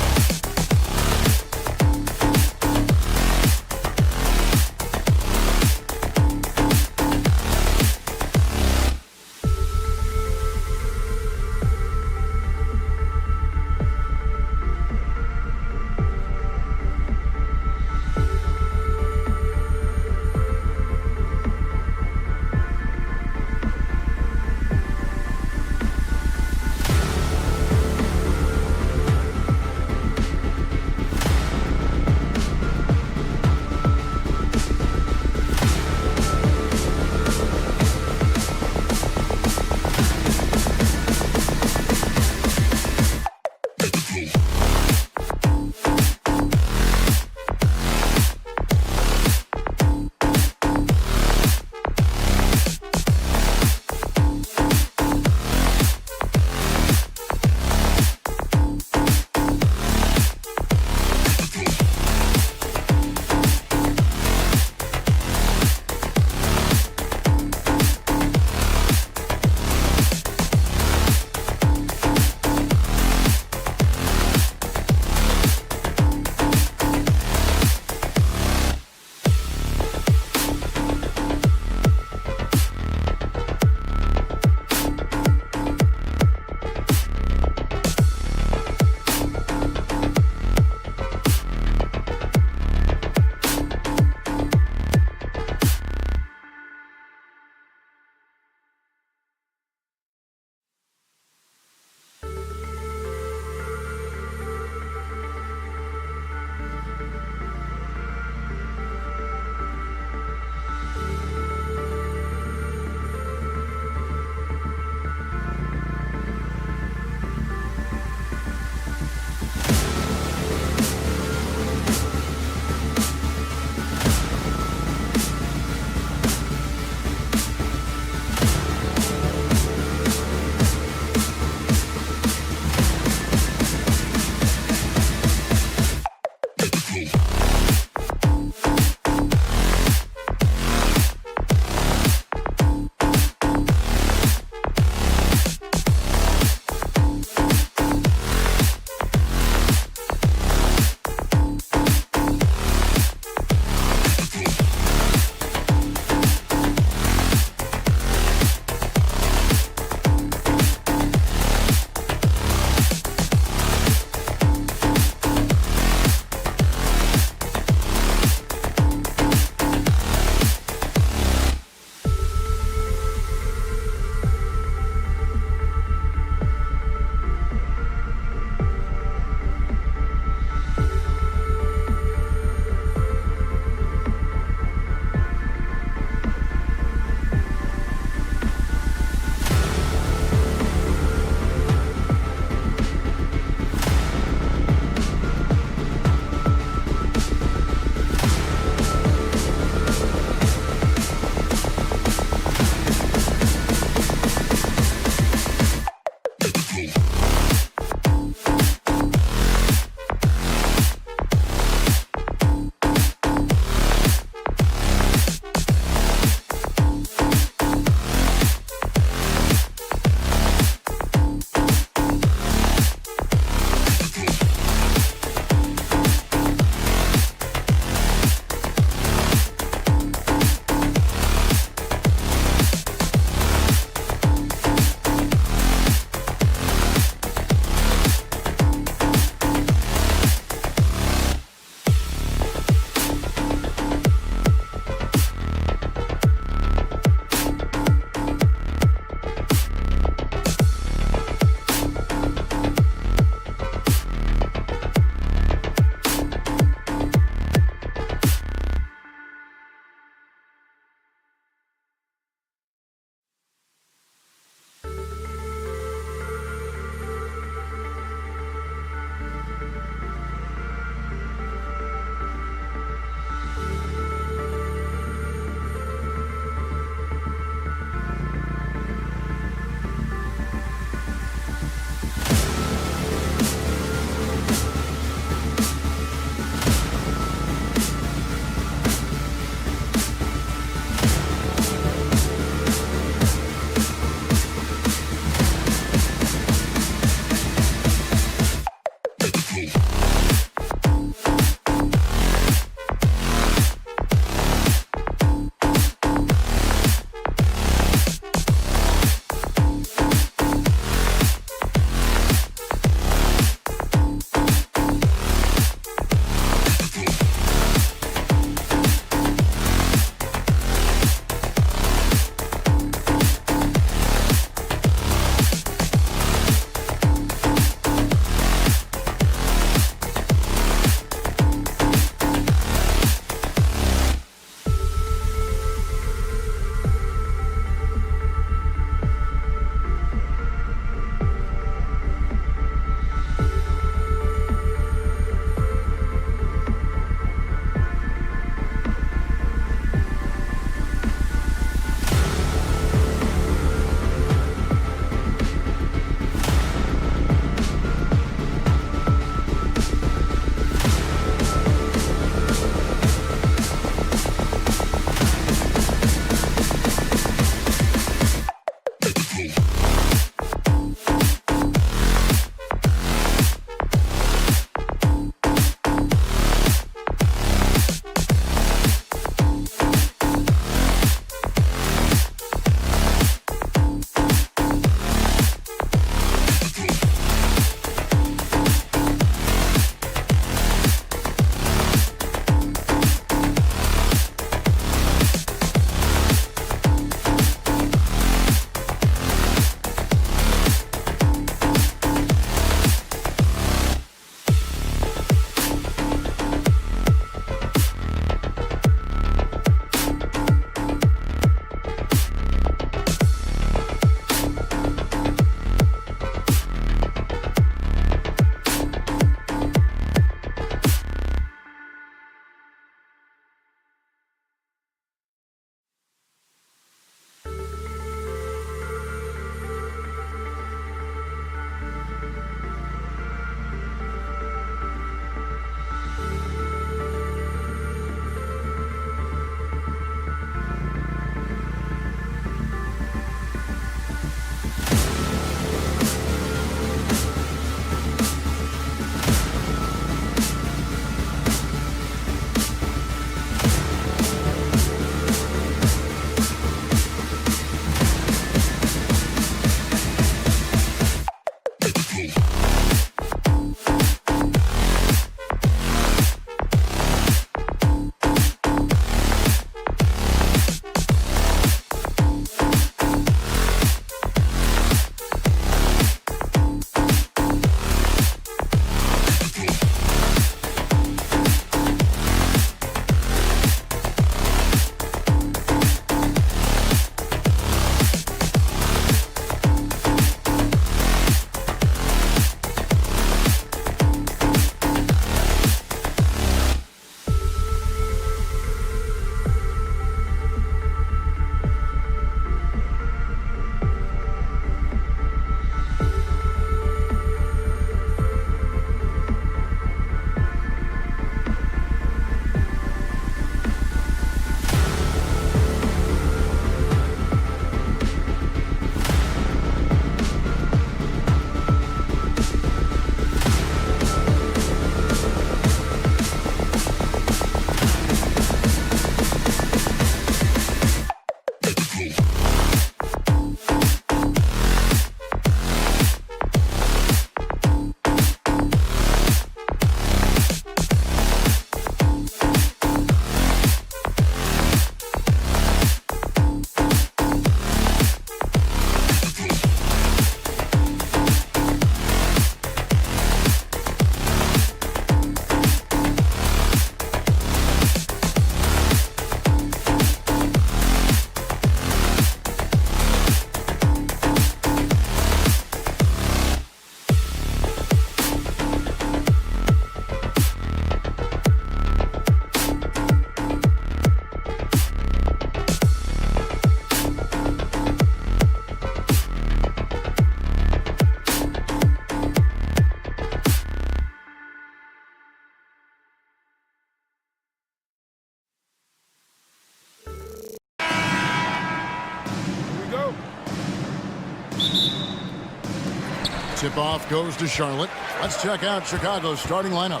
Tip-off goes to Charlotte. Let's check out Chicago's starting lineup.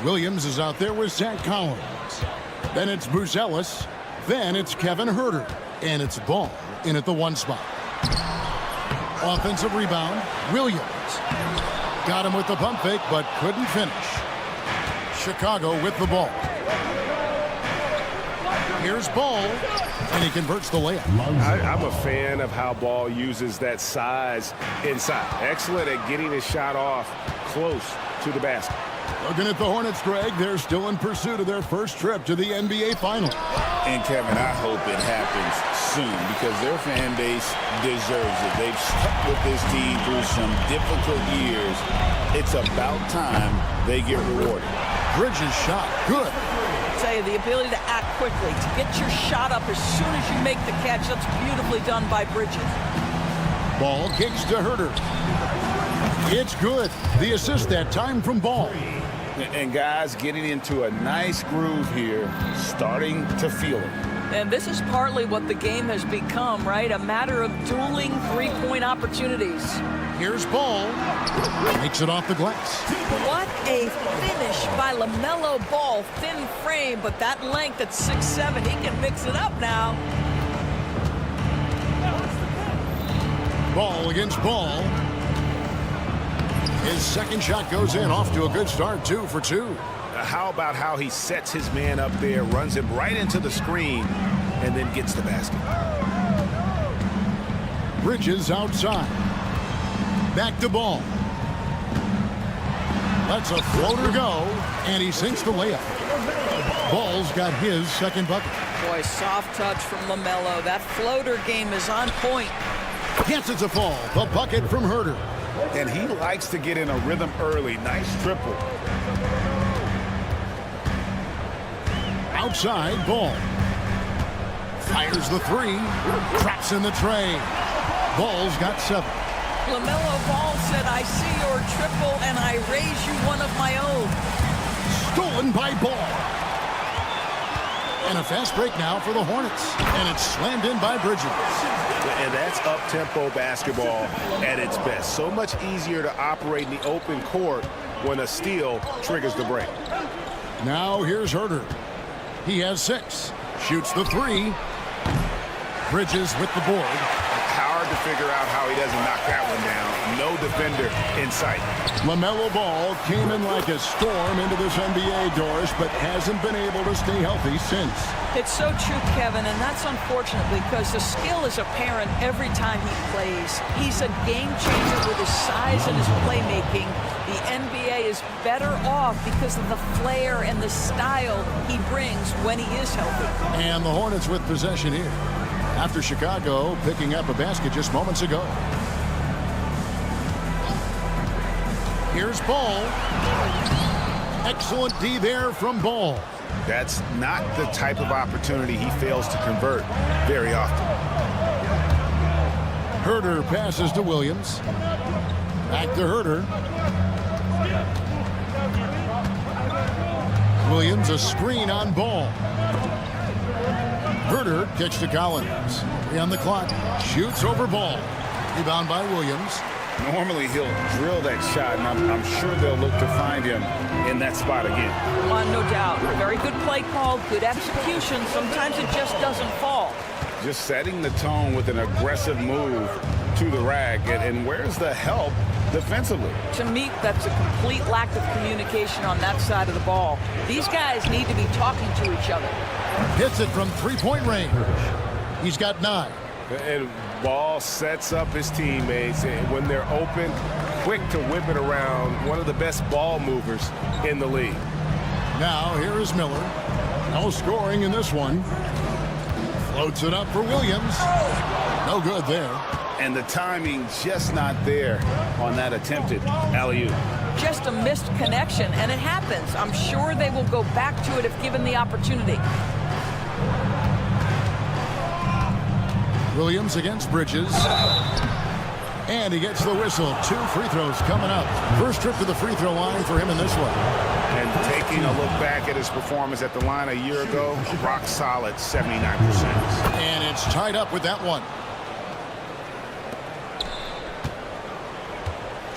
Williams is out there with Zach Collins. Then it's Bruce Ellis. Then it's Kevin Huerter. And it's Ball in at the 1 spot. Offensive rebound, Williams. Got him with the pump fake, but couldn't finish. Chicago with the ball. Here's Ball, and he converts the layup. I'm a fan of how Ball uses that size inside. Excellent at getting his shot off close to the basket. Looking at the Hornets, Greg, they're still in pursuit of their first trip to the NBA Finals. And Kevin, I hope it happens soon because their fan base deserves it. They've stuck with this team through some difficult years. It's about time they get rewarded. Bridges shot, good. I tell you, the ability to act quickly, to get your shot up as soon as you make the catch, that's beautifully done by Bridges. Ball kicks to Huerter. It's good. The assist that time from Ball. And guys getting into a nice groove here, starting to feel it. And this is partly what the game has become, right? A matter of dueling three-point opportunities. Here's Ball. Makes it off the glass. What a finish by LaMelo Ball. Thin frame, but that length at 6'7", he can mix it up now. Ball against Ball. His second shot goes in, off to a good start, 2 for 2. How about how he sets his man up there, runs him right into the screen, and then gets the basket. Bridges outside. Back to Ball. Lets a floater go, and he sinks the layup. Ball's got his second bucket. Boy, soft touch from LaMelo. That floater game is on point. Yes, it's a fall. The bucket from Huerter. And he likes to get in a rhythm early. Nice triple. Outside, Ball. Fires the 3. Traps in the tray. Ball's got 7. LaMelo Ball said, I see your triple and I raise you one of my own. Stolen by Ball. And a fast break now for the Hornets. And it's slammed in by Bridges. And that's up-tempo basketball at its best. So much easier to operate in the open court when a steal triggers the break. Now here's Huerter. He has 6. Shoots the 3. Bridges with the board. Hard to figure out how he doesn't knock that one down. No defender in sight. LaMelo Ball came in like a storm into this NBA, Doris, but hasn't been able to stay healthy since. It's so true, Kevin, and that's unfortunate because the skill is apparent every time he plays. He's a game changer with his size and his playmaking. The NBA is better off because of the flair and the style he brings when he is healthy. And the Hornets with possession here, after Chicago picking up a basket just moments ago. Here's Ball. Excellent D there from Ball. That's not the type of opportunity he fails to convert very often. Huerter passes to Williams. Back to Huerter. Williams, a screen on Ball. Huerter kicks to Collins. 3 on the clock. Shoots over Ball. Rebound by Williams. Normally he'll drill that shot, and I'm sure they'll look to find him in that spot again. No doubt. Very good play call, good execution. Sometimes it just doesn't fall. Just setting the tone with an aggressive move to the rack. And where's the help defensively? To me, that's a complete lack of communication on that side of the ball. These guys need to be talking to each other. Hits it from 3-point range. He's got 9. And Ball sets up his teammates, and when they're open, quick to whip it around. One of the best ball movers in the league. Now here is Miller. No scoring in this one. Floats it up for Williams. No good there. And the timing just not there on that attempted alley-oop. Just a missed connection, and it happens. I'm sure they will go back to it if given the opportunity. Williams against Bridges. And he gets the whistle. 2 free throws coming up. First trip to the free throw line for him in this one. And taking a look back at his performance at the line a year ago, rock solid, 79%. And it's tied up with that one.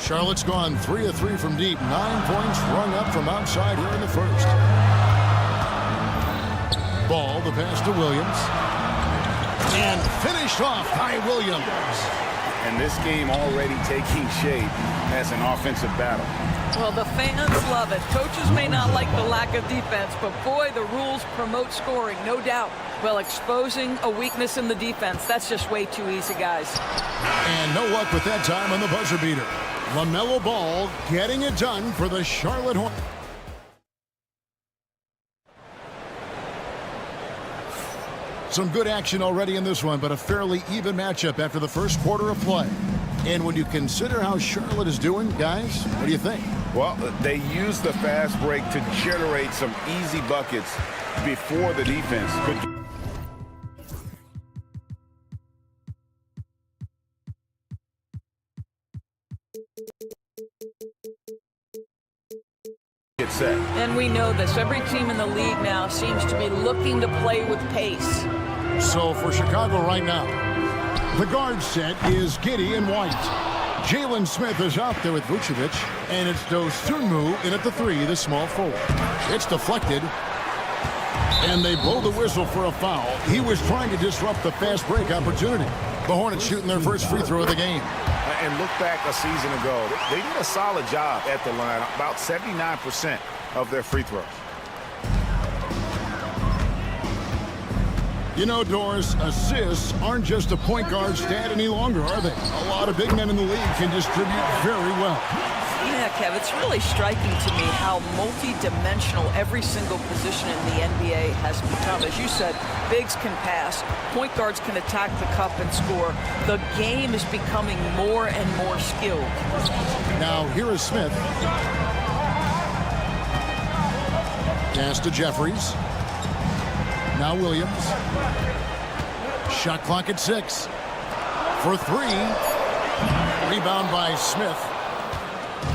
Charlotte's gone 3 of 3 from deep. 9 points rung up from outside here in the first. Ball, the pass to Williams. And finished off by Williams. And this game already taking shape as an offensive battle. Well, the fans love it. Coaches may not like the lack of defense, but boy, the rules promote scoring, no doubt. Well, exposing a weakness in the defense, that's just way too easy, guys. And no luck with that time on the buzzer beater. LaMelo Ball getting it done for the Charlotte Hornets. Some good action already in this one, but a fairly even matchup after the first quarter of play. And when you consider how Charlotte is doing, guys, what do you think? Well, they used the fast break to generate some easy buckets before the defense could get set. And we know this. Every team in the league now seems to be looking to play with pace. So for Chicago right now, the guard set is Giddey and White. Jalen Smith is out there with Vucevic, and it's Dosunmu in at the 3, the small forward. It's deflected, and they blow the whistle for a foul. He was trying to disrupt the fast break opportunity. The Hornets shooting their first free throw of the game. And look back a season ago, they did a solid job at the line, about 79% of their free throws. You know, Doris, assists aren't just a point guard stat any longer, are they? A lot of big men in the league can distribute very well. Yeah, Kev, it's really striking to me how multi-dimensional every single position in the NBA has become. As you said, bigs can pass, point guards can attack the cup and score. The game is becoming more and more skilled. Now, here is Smith. Pass to Jeffries. Now Williams. Shot clock at 6. For 3. Rebound by Smith.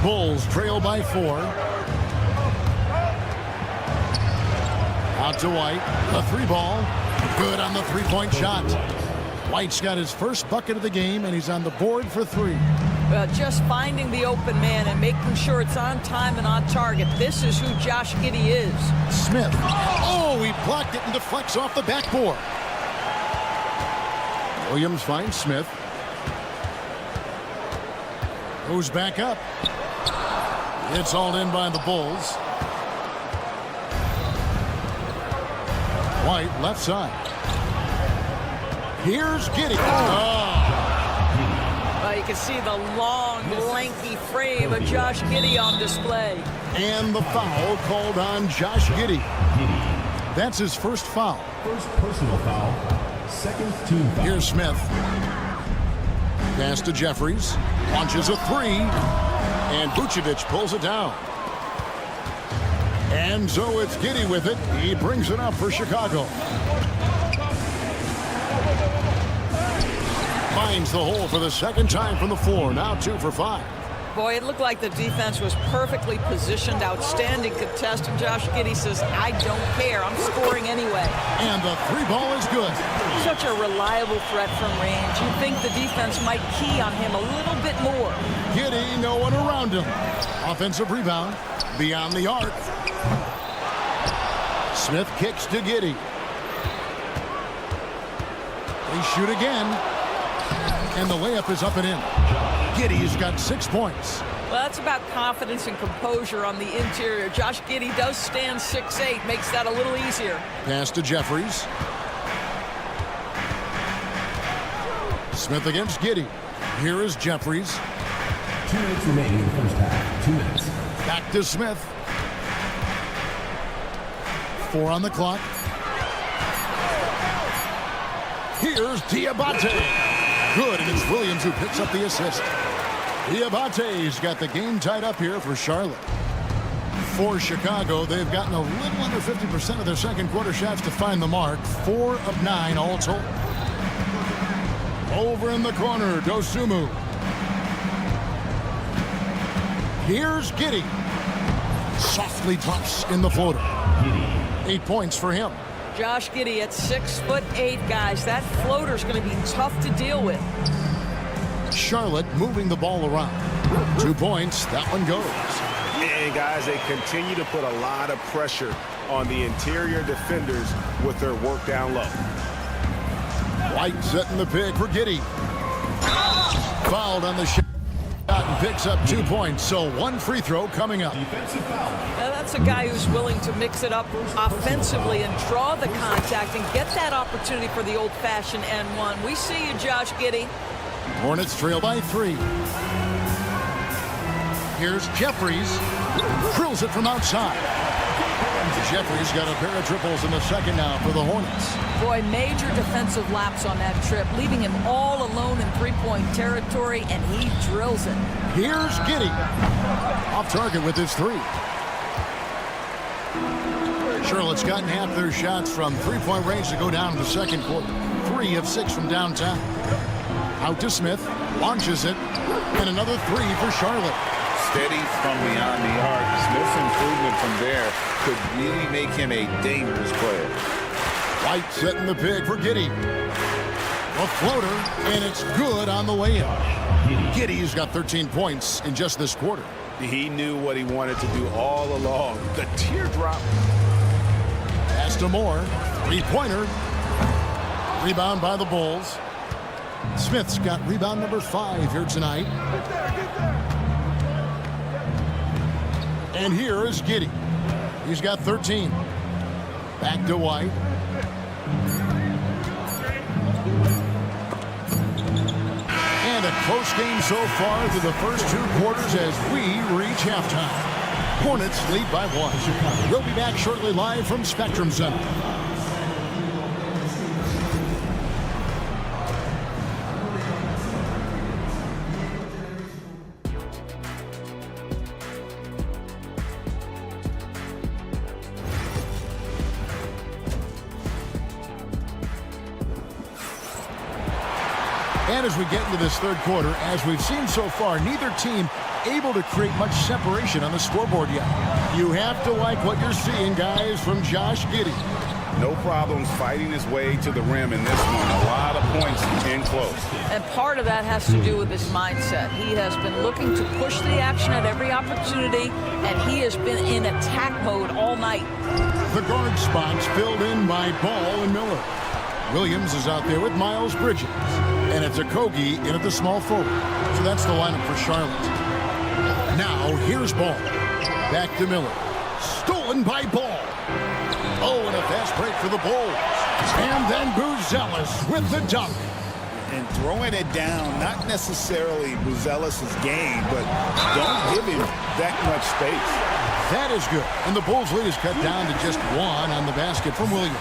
Bulls trail by 4. Out to White. The 3 ball. Good on the 3-point shot. White's got his first bucket of the game, and he's on the board for 3. Just finding the open man and making sure it's on time and on target. This is who Josh Giddey is. Smith. Oh, he blocked it and deflects off the backboard. Williams finds Smith. Goes back up. It's hauled in by the Bulls. White, left side. Here's Giddey. Well, you can see the long, lanky frame of Josh Giddey on display. And the foul called on Josh Giddey. That's his first foul. First personal foul. Second team foul. Here's Smith. Pass to Jeffries. Launches a 3. And Vucevic pulls it down. And so it's Giddey with it. He brings it up for Chicago. Finds the hole for the second time from the floor. Now 2 for 5. Boy, it looked like the defense was perfectly positioned. Outstanding contest. And Josh Giddey says, I don't care. I'm scoring anyway. And the 3 ball is good. Such a reliable threat from range. You'd think the defense might key on him a little bit more. Giddey, no one around him. Offensive rebound. Beyond the arc. Smith kicks to Giddey. They shoot again. And the layup is up and in. Giddey's got 6 points. Well, that's about confidence and composure on the interior. Josh Giddey does stand 6'8", makes that a little easier. Pass to Jeffries. Smith against Giddey. Here is Jeffries. 2 minutes remaining in the first half. 2 minutes. Back to Smith. 4 on the clock. Here's Diabate. Good, and it's Williams who picks up the assist. Diabate's got the game tied up here for Charlotte. For Chicago, they've gotten a little under 50% of their second quarter shots to find the mark. 4 of 9 all told. Over in the corner, Dosunmu. Here's Giddey. Softly drops in the floater. 8 points for him. Josh Giddey at 6'8", guys. That floater's going to be tough to deal with. Charlotte moving the ball around. 2 points. That one goes. And guys, they continue to put a lot of pressure on the interior defenders with their work down low. White setting the pick for Giddey. Fouled on the shot and picks up 2 points. So 1 free throw coming up. That's a guy who's willing to mix it up offensively and draw the contact and get that opportunity for the old-fashioned N1. We see you, Josh Giddey. Hornets trail by 3. Here's Jeffries. Drills it from outside. Jeffries got a pair of triples in the second now for the Hornets. Boy, major defensive lapse on that trip, leaving him all alone in three-point territory, and he drills it. Here's Giddey. Off target with his 3. Charlotte's gotten half their shots from three-point range to go down in the second quarter. 3 of 6 from downtown. Out to Smith. Launches it. And another 3 for Charlotte. Steady from beyond the arc. Smith's improvement from there could really make him a dangerous player. White setting the pick for Giddey. A floater, and it's good on the way in. Giddey's got 13 points in just this quarter. He knew what he wanted to do all along. The teardrop. Pass to Moore. 3-pointer. Rebound by the Bulls. Smith's got rebound number 5 here tonight. And here is Giddey. He's got 13. Back to White. And a close game so far through the first 2 quarters as we reach halftime. Hornets lead by 1. We'll be back shortly live from Spectrum Center. And as we get into this third quarter, as we've seen so far, neither team able to create much separation on the scoreboard yet. You have to like what you're seeing, guys, from Josh Giddey. No problems fighting his way to the rim in this one. A lot of points in close. And part of that has to do with his mindset. He has been looking to push the action at every opportunity, and he has been in attack mode all night. The guard spots filled in by Ball and Miller. Williams is out there with Miles Bridges. And it's Okogie in at the small forward. So that's the lineup for Charlotte. Now, here's Ball. Back to Miller. Stolen by Ball. Oh, and a fast break for the Bulls. And then Buzelis with the dunk. And throwing it down, not necessarily Buzelis' game, but don't give him that much space. That is good. And the Bulls' lead is cut down to just 1 on the basket from Williams.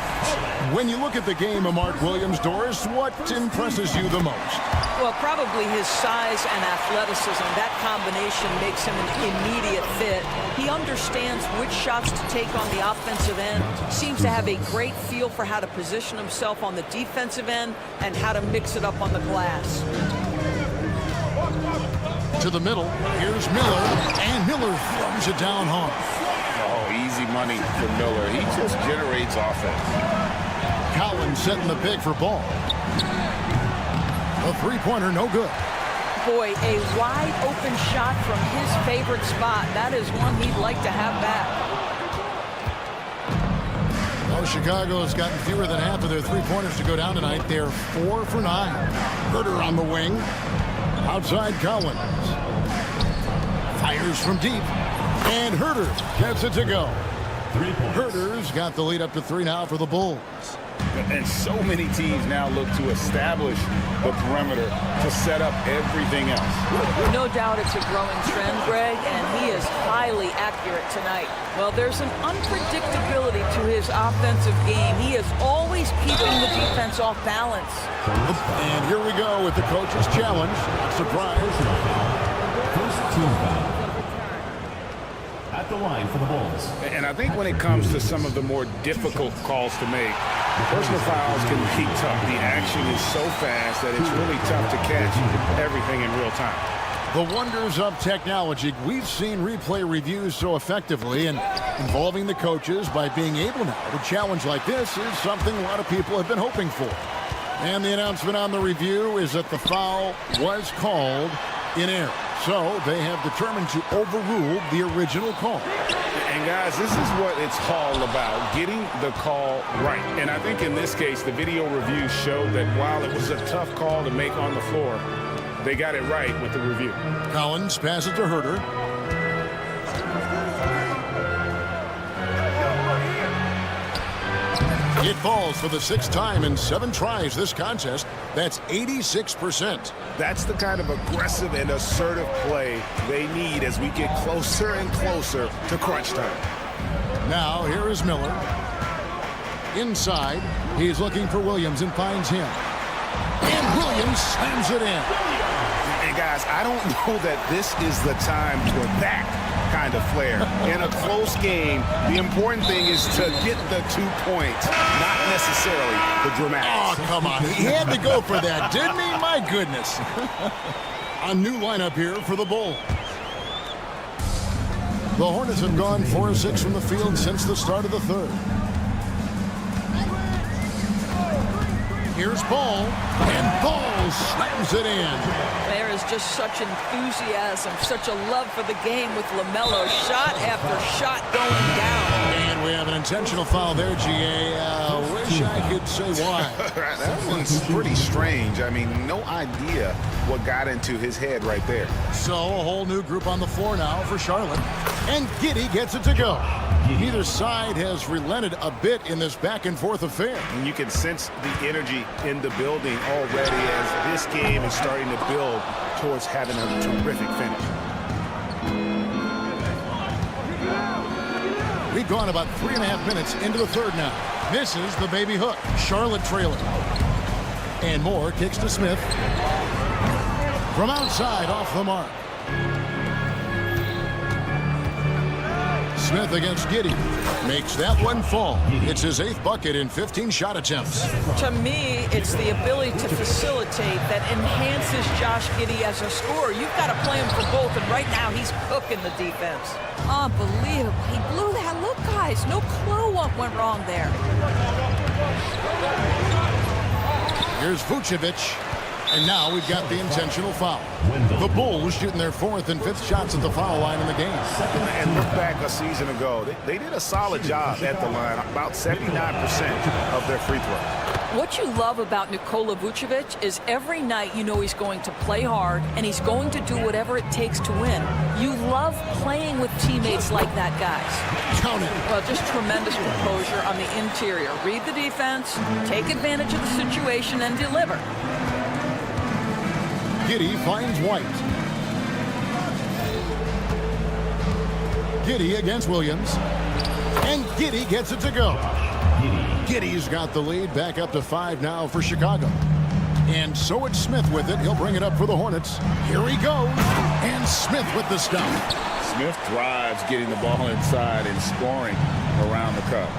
When you look at the game of Mark Williams, Doris, what impresses you the most? Well, probably his size and athleticism. That combination makes him an immediate fit. He understands which shots to take on the offensive end, seems to have a great feel for how to position himself on the defensive end and how to mix it up on the glass. To the middle, here's Miller, and Miller throws it down hard. Oh, easy money for Miller. He just generates offense. Collins setting the pick for Ball. A 3-pointer, no good. Boy, a wide open shot from his favorite spot. That is one he'd like to have back. Well, Chicago has gotten fewer than half of their 3-pointers to go down tonight. They're 4 for 9. Herter on the wing. Outside Collins. Fires from deep. And Herter gets it to go. Herter's got the lead up to 3 now for the Bulls. And so many teams now look to establish the perimeter to set up everything else. No doubt it's a growing trend, Greg, and he is highly accurate tonight. Well, there's an unpredictability to his offensive game. He is always keeping the defense off balance. And here we go with the coach's challenge. Surprise. First team foul. At the line for the Bulls. And I think when it comes to some of the more difficult calls to make, personal fouls can be tough. The action is so fast that it's really tough to catch everything in real time. The wonders of technology. We've seen replay reviews so effectively, and involving the coaches by being able now to challenge like this is something a lot of people have been hoping for. And the announcement on the review is that the foul was called in error. So they have determined to overrule the original call. And guys, this is what it's all about, getting the call right. And I think in this case, the video review showed that while it was a tough call to make on the floor, they got it right with the review. Collins passes to Herter. It falls for the 6th time in 7 tries this contest. That's 86%. That's the kind of aggressive and assertive play they need as we get closer and closer to crunch time. Now here is Miller. Inside, he's looking for Williams and finds him. And Williams slams it in. And guys, I don't know that this is the time for that kind of flair. In a close game, the important thing is to get the 2 points, not necessarily the dramatics. Oh, come on. He had to go for that, didn't he? My goodness. A new lineup here for the Bulls. The Hornets have gone 4 of 6 from the field since the start of the 3rd. Here's Ball, and Ball slams it in. There is just such enthusiasm, such a love for the game with LaMelo. Shot after shot going down. And we have an intentional foul there, GA. Wish I could say why. That one's pretty strange. I mean, no idea what got into his head right there. So a whole new group on the floor now for Charlotte. And Giddey gets it to go. Neither side has relented a bit in this back-and-forth affair. And you can sense the energy in the building already as this game is starting to build towards having a terrific finish. We've gone about 3.5 minutes into the 3rd now. Misses the baby hook. Charlotte trailing. And Moore kicks to Smith. From outside, off the mark. Smith against Giddey. Makes that one fall. It's his 8th bucket in 15 shot attempts. To me, it's the ability to facilitate that enhances Josh Giddey as a scorer. You've got to play him for both, and right now he's cooking the defense. Unbelievable. He blew that look, guys. No clue what went wrong there. Here's Vucevic. And now we've got the intentional foul. The Bulls shooting their 4th and 5th shots at the foul line in the game. And look back a season ago. They did a solid job at the line, about 79% of their free throw. What you love about Nikola Vucevic is every night you know he's going to play hard and he's going to do whatever it takes to win. You love playing with teammates like that, guys. Count it. Well, just tremendous composure on the interior. Read the defense, take advantage of the situation, and deliver. Giddey finds White. Giddey against Williams. And Giddey gets it to go. Giddey's got the lead back up to 5 now for Chicago. And so it's Smith with it. He'll bring it up for the Hornets. Here he goes. And Smith with the stop. Smith thrives getting the ball inside and scoring around the cup.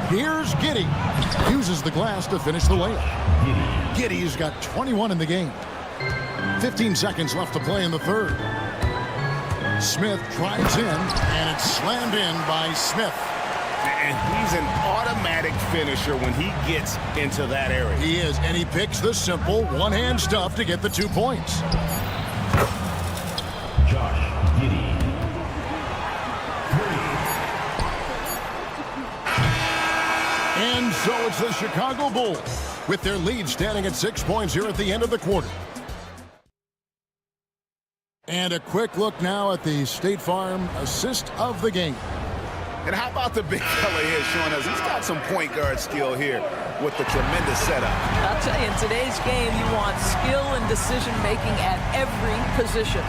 Here's Giddey. Uses the glass to finish the layup. Giddey's got 21 in the game. 15 seconds left to play in the 3rd. Smith drives in, and it's slammed in by Smith. And he's an automatic finisher when he gets into that area. He is, and he picks the simple one-hand stuff to get the 2 points. Josh Giddey. And so it's the Chicago Bulls with their lead standing at 6 points here at the end of the quarter. And a quick look now at the State Farm assist of the game. And how about the big fella here showing us he's got some point guard skill here with the tremendous setup. I'll tell you, in today's game, you want skill and decision-making at every position.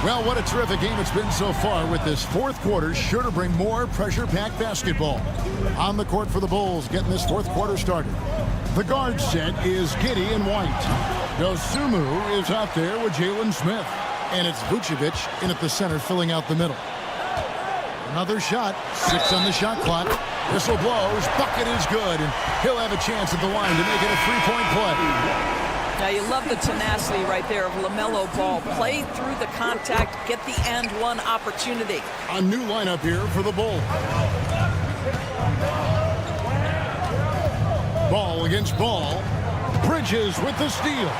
Well, what a terrific game it's been so far with this 4th quarter. Sure to bring more pressure-packed basketball. On the court for the Bulls, getting this 4th quarter started. The guard set is Giddey and White. Dosunmu is out there with Jalen Smith. And it's Vucevic in at the center, filling out the middle. Another shot, 6 on the shot clock. Whistle blows, bucket is good, and he'll have a chance at the line to make it a 3-point play. Now, you love the tenacity right there of LaMelo Ball. Play through the contact, get the and one opportunity. A new lineup here for the Bulls. Ball against Ball. Bridges with the steal.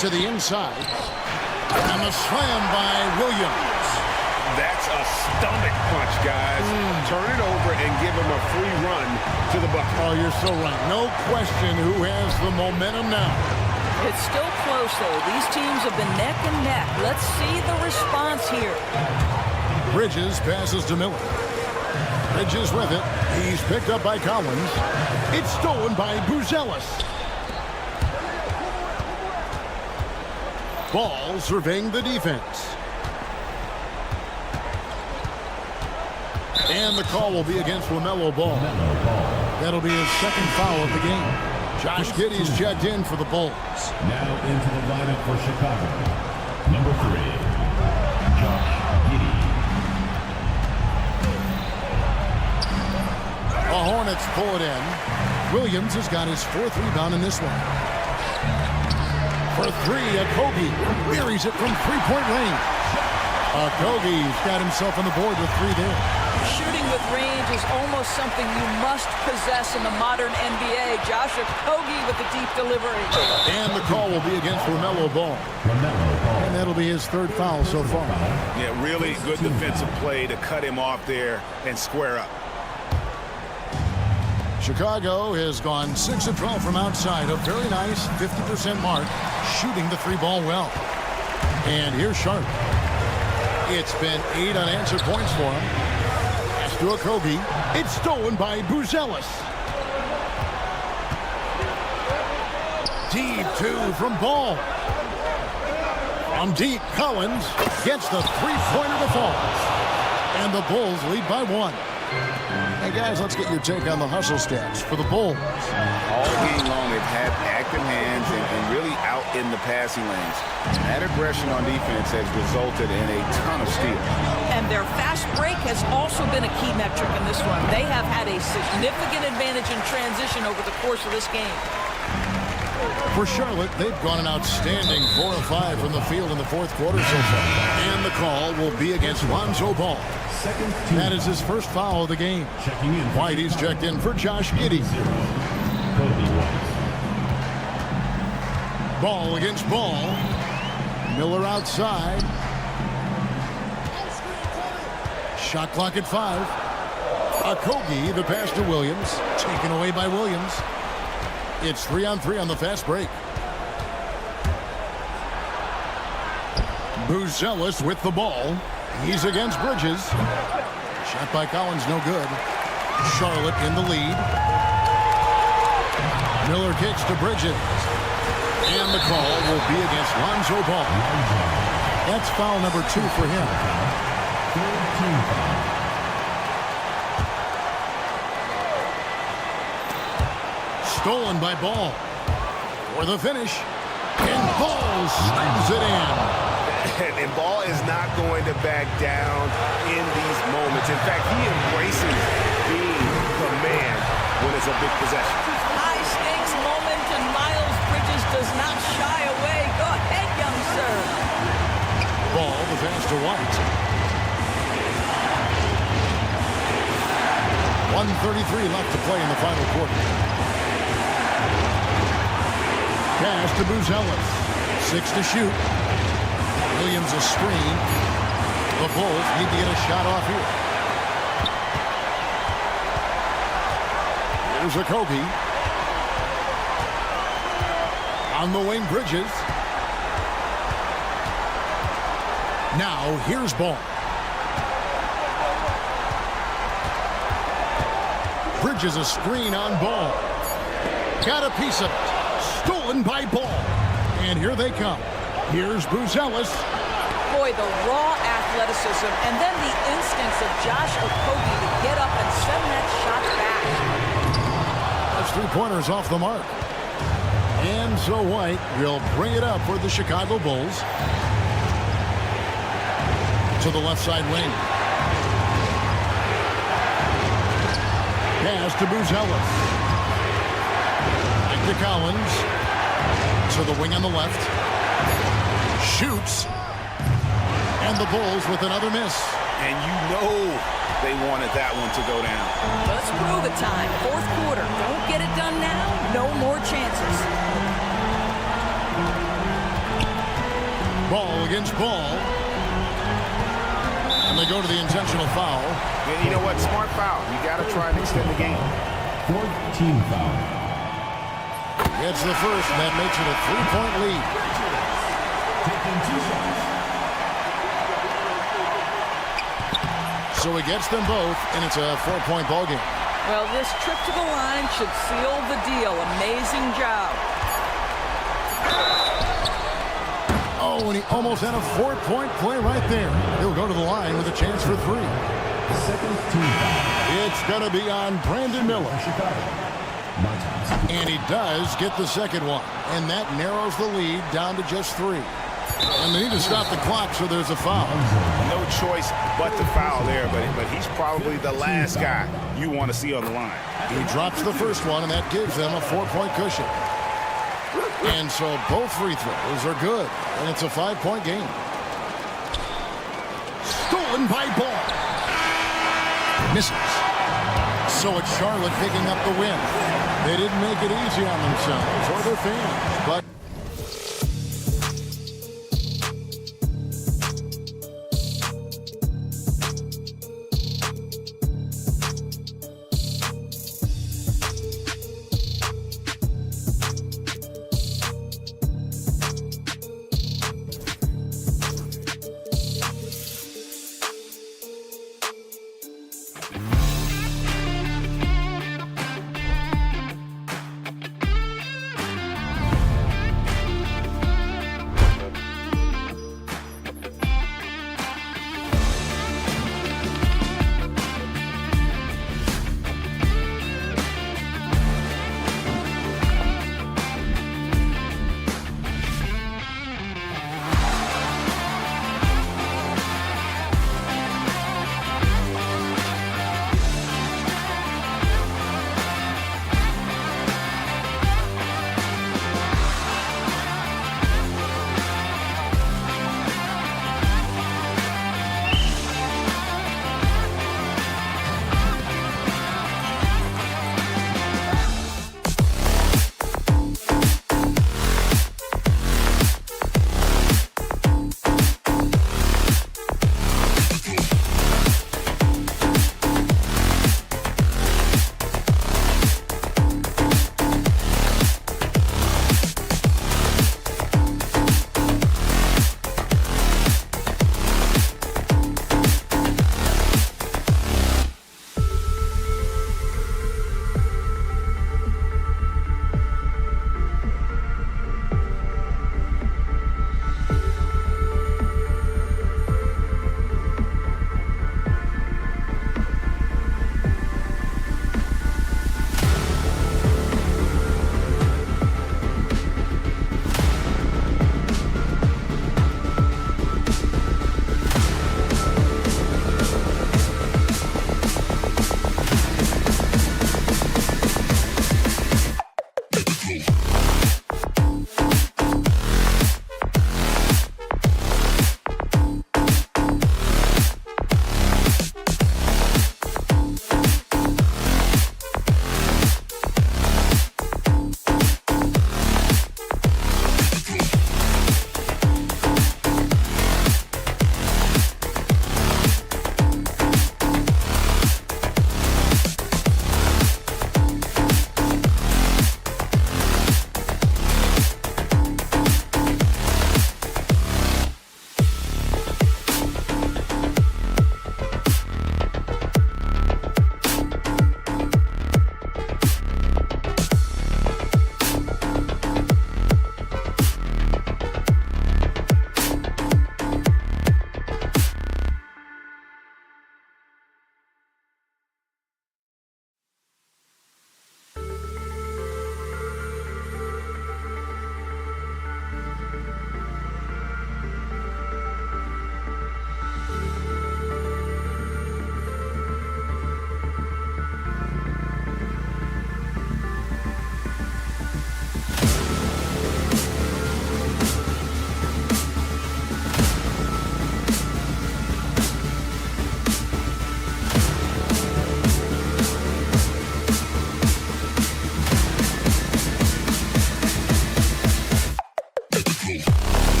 To the inside. And the slam by Williams. That's a stomach punch, guys. Turn it over and give him a free run to the bucket. Oh, you're so right. No question who has the momentum now. It's still close, though. These teams have been neck and neck. Let's see the response here. Bridges passes to Miller. Bridges with it. He's picked up by Collins. It's stolen by Buzelis. Ball surveying the defense. And the call will be against LaMelo Ball. That'll be his second foul of the game. Josh Giddey's checked in for the Bulls. Now into the lineup for Chicago. Number 3, Josh Giddey. The Hornets pull it in. Williams has got his 4th rebound in this one. For 3, Okogie buries it from 3-point range. Okogie's got himself on the board with 3 there. Shooting with range is almost something you must possess in the modern NBA. Josh Okogie with the deep delivery. And the call will be against LaMelo Ball. And that'll be his 3rd foul so far. Yeah, really good defensive play to cut him off there and square up. Chicago has gone 6 of 12 from outside. A very nice 50% mark, shooting the 3-ball well. And here's Sharp. It's been 8 unanswered points for him. Pass to Okogie. It's stolen by Buzelis. Deep 2 from Ball. From deep, Collins gets the 3-pointer to fall. And the Bulls lead by 1. Hey, guys, let's get your take on the hustle stats for the Bulls. All game long, they've had active hands and really out in the passing lanes. That aggression on defense has resulted in a ton of steals. And their fast break has also been a key metric in this one. They have had a significant advantage in transition over the course of this game. For Charlotte, they've gone an outstanding 4 of 5 from the field in the 4th quarter so far. And the call will be against Lonzo Ball. That is his 1st foul of the game. Whitey's checked in for Josh Giddey. Ball against Ball. Miller outside. Shot clock at 5. Okogie, the pass to Williams. Taken away by Williams. It's 3-on-3 on the fast break. Buzelis with the ball. He's against Bridges. Shot by Collins, no good. Charlotte in the lead. Miller kicks to Bridges. And the call will be against Lonzo Ball. That's foul number 2 for him. Stolen by Ball. For the finish. And Ball slams it in. And Ball is not going to back down in these moments. In fact, he embraces being the man when it's a big possession. High-stakes moment, and Miles Bridges does not shy away. Go ahead, young sir. Ball, the pass to White. 1:33 left to play in the final quarter. Pass to Buzelis. 6 to shoot. Williams a screen. The Bulls need to get a shot off here. Here's Okogie. On the wing, Bridges. Now, here's Ball. Bridges a screen on Ball. Got a piece of it. Stolen by Ball. And here they come. Here's Buzelis. Boy, the raw athleticism and then the instincts of Josh Okogie to get up and send that shot back. That's 3-pointers off the mark. And so White will bring it up for the Chicago Bulls. To the left side wing. Pass to Buzelis. Back to Collins. To the wing on the left. Shoots. And And the Bulls with another miss. And you know they wanted that one to go down. Let's prove it time. Fourth quarter. Don't get it done now. No more chances. Ball against ball. And they go to the intentional foul. And you know what? Smart foul. You got to try and extend the game. 14 foul. Gets the first, and that makes it a 3-point lead. Taking 2 shots. So he gets them both, and it's a 4-point ball game. Well, this trip to the line should seal the deal. Amazing job. Oh, and he almost had a 4-point play right there. He'll go to the line with a chance for 3. Second team foul. It's going to be on Brandon Miller. Chicago. And he does get the second one. And that narrows the lead down to just 3. And they need to stop the clock, so there's a foul. No choice but to foul there, but he's probably the last guy you want to see on the line. He drops the first one, and that gives them a 4-point cushion. And so both free throws are good, and it's a 5-point game. Stolen by Ball. Misses. So it's Charlotte picking up the win. They didn't make it easy on themselves or their fans, but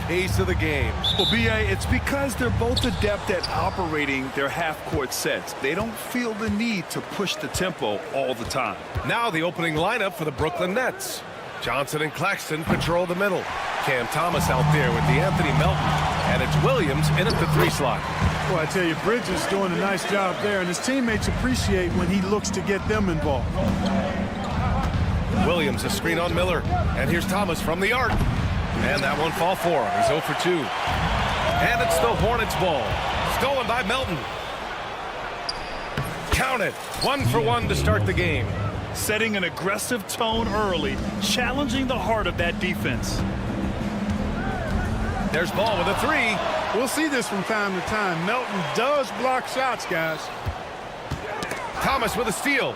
pace of the game. Well, B.A., it's because they're both adept at operating their half-court sets. They don't feel the need to push the tempo all the time. Now the opening lineup for the Brooklyn Nets. Johnson and Claxton patrol the middle. Cam Thomas out there with DeAnthony Melton. And it's Williams in at the 3 slot. Well, I tell you, Bridges doing a nice job there, and his teammates appreciate when he looks to get them involved. Williams, a screen on Miller. And here's Thomas from the arc. And that won't fall for him. He's 0 for 2. And it's the Hornets ball. Stolen by Melton. Count it. 1 for 1 to start the game. Setting an aggressive tone early, challenging the heart of that defense. There's Ball with a 3. We'll see this from time to time. Melton does block shots, guys. Thomas with a steal.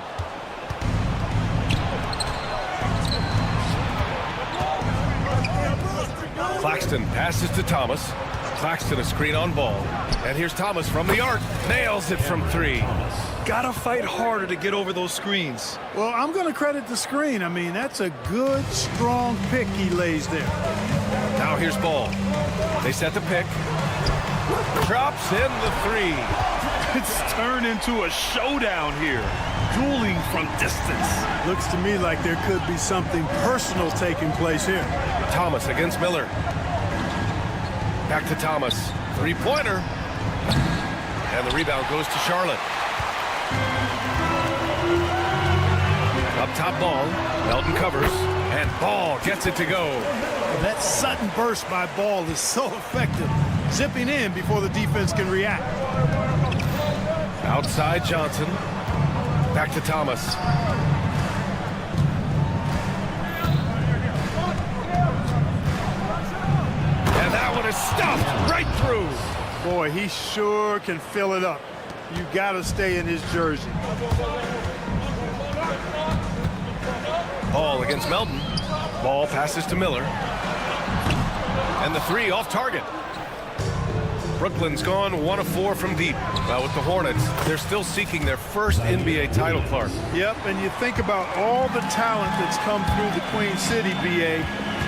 Claxton passes to Thomas. Claxton a screen on Ball. And here's Thomas from the arc. Nails it from 3. Gotta fight harder to get over those screens. Well, I'm going to credit the screen. I mean, that's a good, strong pick he lays there. Now here's Ball. They set the pick. Drops in the 3. It's turned into a showdown here. Dueling from distance. Looks to me like there could be something personal taking place here. Thomas against Miller. Back to Thomas. 3-pointer. And the rebound goes to Charlotte. Up top Ball. Melton covers. And Ball gets it to go. That sudden burst by Ball is so effective. Zipping in before the defense can react. Outside Johnson. Back to Thomas. And that one is stuffed right through. Boy, he sure can fill it up. You got to stay in his jersey. Ball against Melton. Ball passes to Miller. And the 3 off target. Brooklyn's gone 1 of 4 from deep. Now with the Hornets, they're still seeking their first NBA title, Clark. Yep, and you think about all the talent that's come through the Queen City, BA.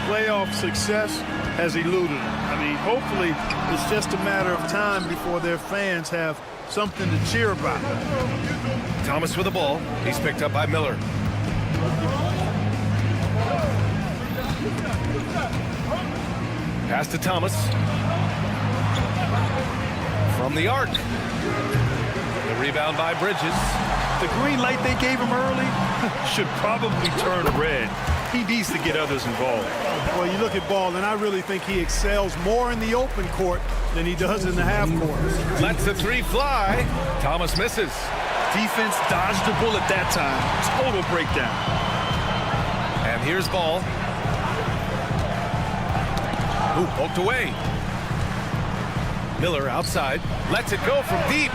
Playoff success has eluded them. I mean, hopefully it's just a matter of time before their fans have something to cheer about. Thomas with the ball. He's picked up by Miller. Pass to Thomas. From the arc. The rebound by Bridges. The green light they gave him early should probably turn red. He needs to get others involved. Well, you look at Ball, and I really think he excels more in the open court than he does in the half court. Lets the 3 fly. Thomas misses. Defense dodged the bullet that time. Total breakdown. And here's Ball. Ooh, poked away. Miller outside. Lets it go from deep.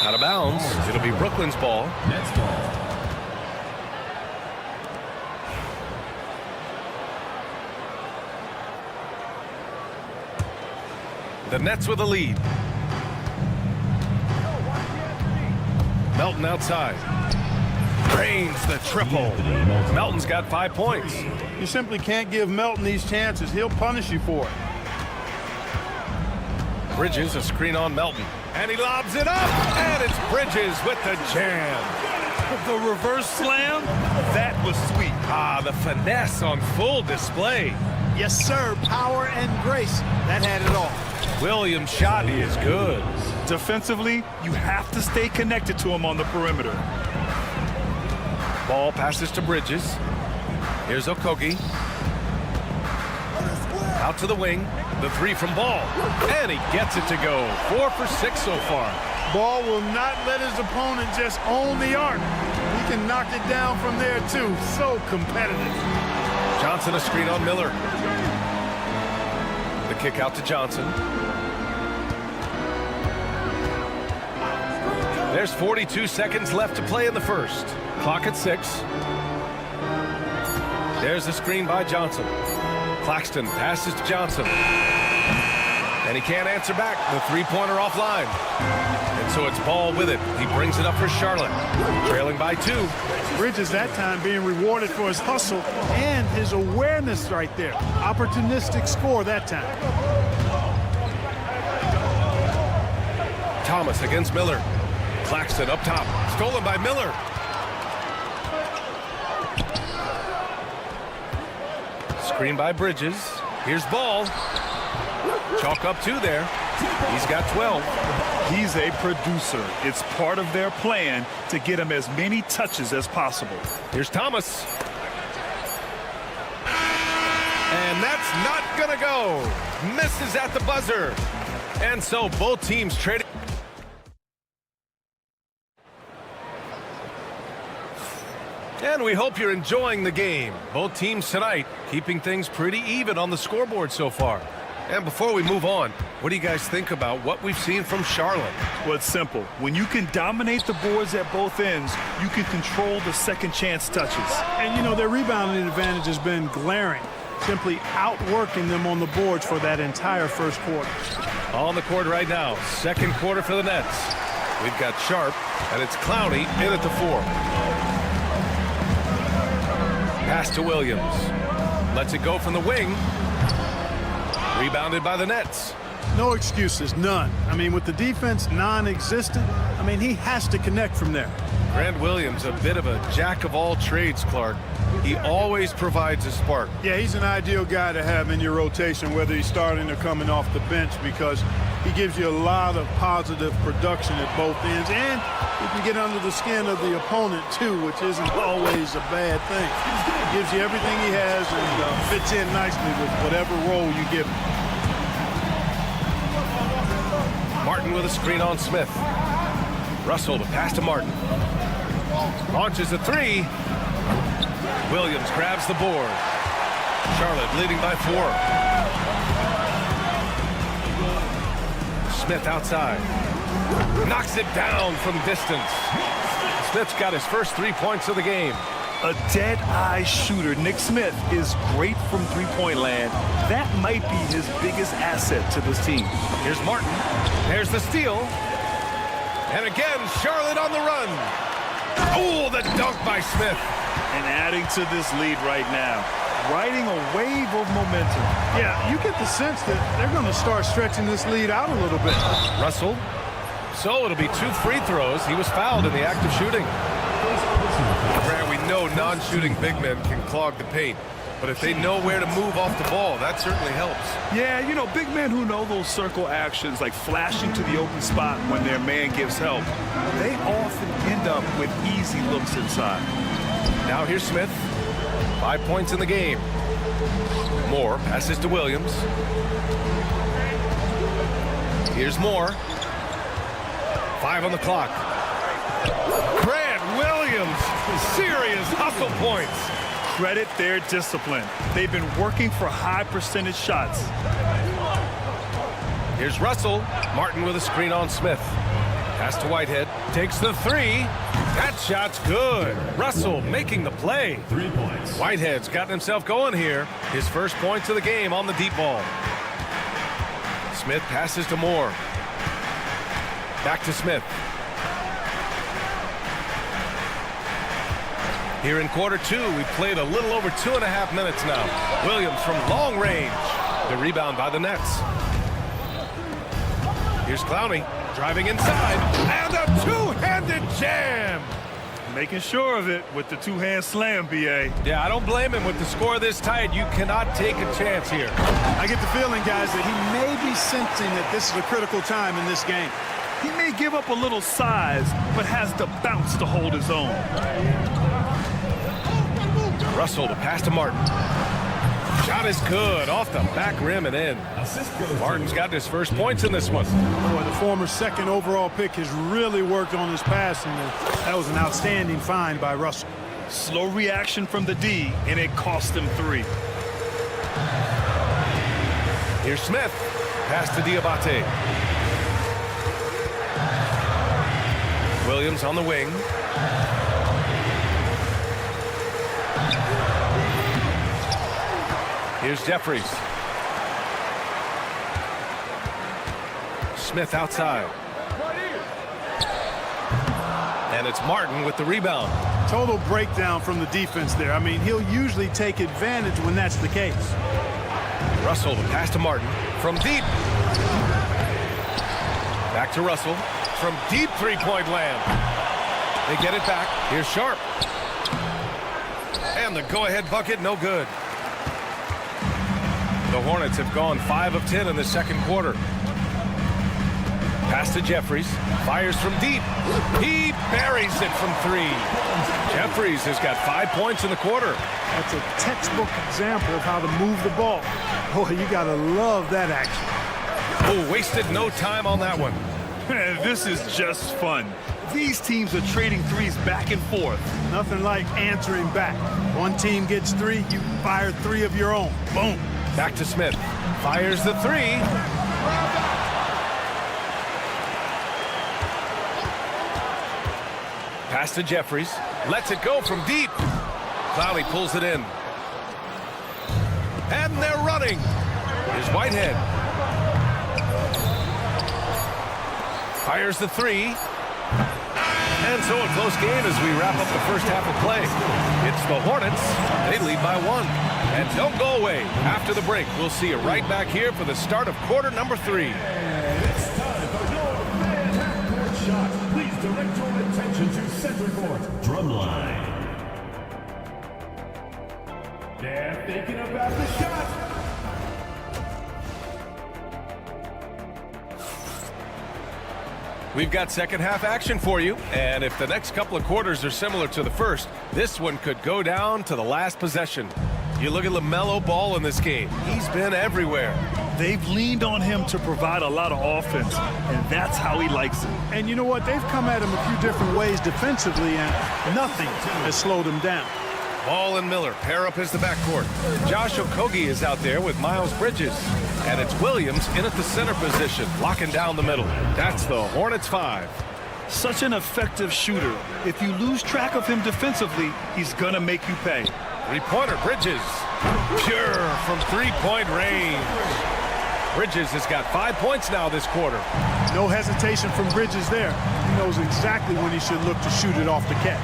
Out of bounds. It'll be Brooklyn's ball. Next ball. The Nets with a lead. Melton outside. Drains the triple. Melton's got 5 points. You simply can't give Melton these chances. He'll punish you for it. Bridges, a screen on Melton. And he lobs it up. And it's Bridges with the jam. The reverse slam, that was sweet. Ah, the finesse on full display. Yes, sir. Power and grace. That had it all. Williams' shot is good. Defensively, you have to stay connected to him on the perimeter. Ball passes to Bridges. Here's Okogie. Out to the wing. The 3 from Ball. And he gets it to go. 4 for 6 so far. Ball will not let his opponent just own the arc. He can knock it down from there, too. So competitive. Johnson a screen on Miller. The kick out to Johnson. There's 42 seconds left to play in the first. Clock at 6. There's the screen by Johnson. Claxton passes to Johnson. And he can't answer back. The three-pointer offline. And so it's Ball with it. He brings it up for Charlotte. Trailing by 2. Bridges that time being rewarded for his hustle and his awareness right there. Opportunistic score that time. Thomas against Miller. Claxton up top. Stolen by Miller. Screen by Bridges. Here's Ball. Chalk up 2 there. He's got 12. He's a producer. It's part of their plan to get him as many touches as possible. Here's Thomas. And that's not gonna go. Misses at the buzzer. And so both teams trading. And we hope you're enjoying the game. Both teams tonight keeping things pretty even on the scoreboard so far. And before we move on, what do you guys think about what we've seen from Charlotte? Well, it's simple. When you can dominate the boards at both ends, you can control the second chance touches. And, you know, their rebounding advantage has been glaring, simply outworking them on the boards for that entire first quarter. On the court right now, second quarter for the Nets. We've got Sharp, and it's Clowney in at the 4. Pass to Williams. Lets it go from the wing. Rebounded by the Nets. No excuses, none. I mean, with the defense non-existent, I mean, he has to connect from there. Grant Williams, a bit of a jack of all trades, Clark. He always provides a spark. Yeah, he's an ideal guy to have in your rotation, whether he's starting or coming off the bench, because he gives you a lot of positive production at both ends, and he can get under the skin of the opponent too, which isn't always a bad thing. He gives you everything he has and fits in nicely with whatever role you give him. Martin with a screen on Smith. Russell to pass to Martin. Launches a 3. Williams grabs the board. Charlotte leading by 4. Smith outside. Knocks it down from distance. Smith's got his first 3 points of the game. A dead-eye shooter. Nick Smith is great from three-point land. That might be his biggest asset to this team. Here's Martin. There's the steal. And again, Charlotte on the run. Oh, the dunk by Smith. And adding to this lead right now. Riding a wave of momentum. Yeah, you get the sense that they're going to start stretching this lead out a little bit. Russell. So it'll be 2 free throws. He was fouled in the act of shooting. Grant, we know non-shooting big men can clog the paint. But if they know where to move off the ball, that certainly helps. Yeah, you know, big men who know those circle actions, like flashing to the open spot when their man gives help, they often end up with easy looks inside. Now here's Smith. 5 points in the game. Moore passes to Williams. Here's Moore. 5 on the clock. Grant Williams, serious hustle points. Credit their discipline. They've been working for high percentage shots. Here's Russell. Martin with a screen on Smith. Pass to Whitehead. Takes the 3. That shot's good. Russell making the play. 3 points. Whitehead's gotten himself going here. His first points of the game on the deep ball. Smith passes to Moore. Back to Smith. Here in quarter 2, we played a little over 2.5 minutes now. Williams from long range. The rebound by the Nets. Here's Clowney driving inside. And a two-handed jam. Making sure of it with the two-hand slam, B.A. Yeah, I don't blame him with the score this tight. You cannot take a chance here. I get the feeling, guys, that he may be sensing that this is a critical time in this game. He may give up a little size, but has the bounce to hold his own. Russell to pass to Martin. Shot is good, off the back rim and in. Martin's got his first points in this one. Boy, the former second overall pick has really worked on his passing. That was an outstanding find by Russell. Slow reaction from the D, and it cost him 3. Here's Smith. Pass to Diabate. Williams on the wing. Here's Jeffries. Smith outside. And it's Martin with the rebound. Total breakdown from the defense there. I mean, he'll usually take advantage when that's the case. Russell to pass to Martin from deep. Back to Russell from deep three-point land. They get it back. Here's Sharp. And the go-ahead bucket, no good. The Hornets have gone 5 of 10 in the second quarter. Pass to Jeffries. Fires from deep. He buries it from 3. Jeffries has got 5 points in the quarter. That's a textbook example of how to move the ball. Boy, you got to love that action. Oh, wasted no time on that one. This is just fun. These teams are trading threes back and forth. Nothing like answering back. One team gets 3, you fire 3 of your own. Boom. Back to Smith. Fires the 3. Pass to Jeffries. Lets it go from deep. Clowney pulls it in. And they're running. Here's Whitehead. Fires the 3. And so a close game as we wrap up the first half of play. It's the Hornets. They lead by 1. And don't go away. After the break, we'll see you right back here for the start of quarter number 3. It's time for your fan half-court shot. Please direct your attention to center court. Drumline. They're thinking about the shot. We've got second half action for you, and if the next couple of quarters are similar to the first, this one could go down to the last possession. You look at LaMelo Ball in this game. He's been everywhere. They've leaned on him to provide a lot of offense, and that's how he likes it. And you know what? They've come at him a few different ways defensively, and nothing has slowed him down. Ball and Miller pair up as the backcourt. Josh Okogie is out there with Miles Bridges. And it's Williams in at the center position, locking down the middle. That's the Hornets 5. Such an effective shooter. If you lose track of him defensively, he's going to make you pay. Three-pointer, Bridges. Pure from three-point range. Bridges has got 5 points now this quarter. No hesitation from Bridges there. He knows exactly when he should look to shoot it off the catch.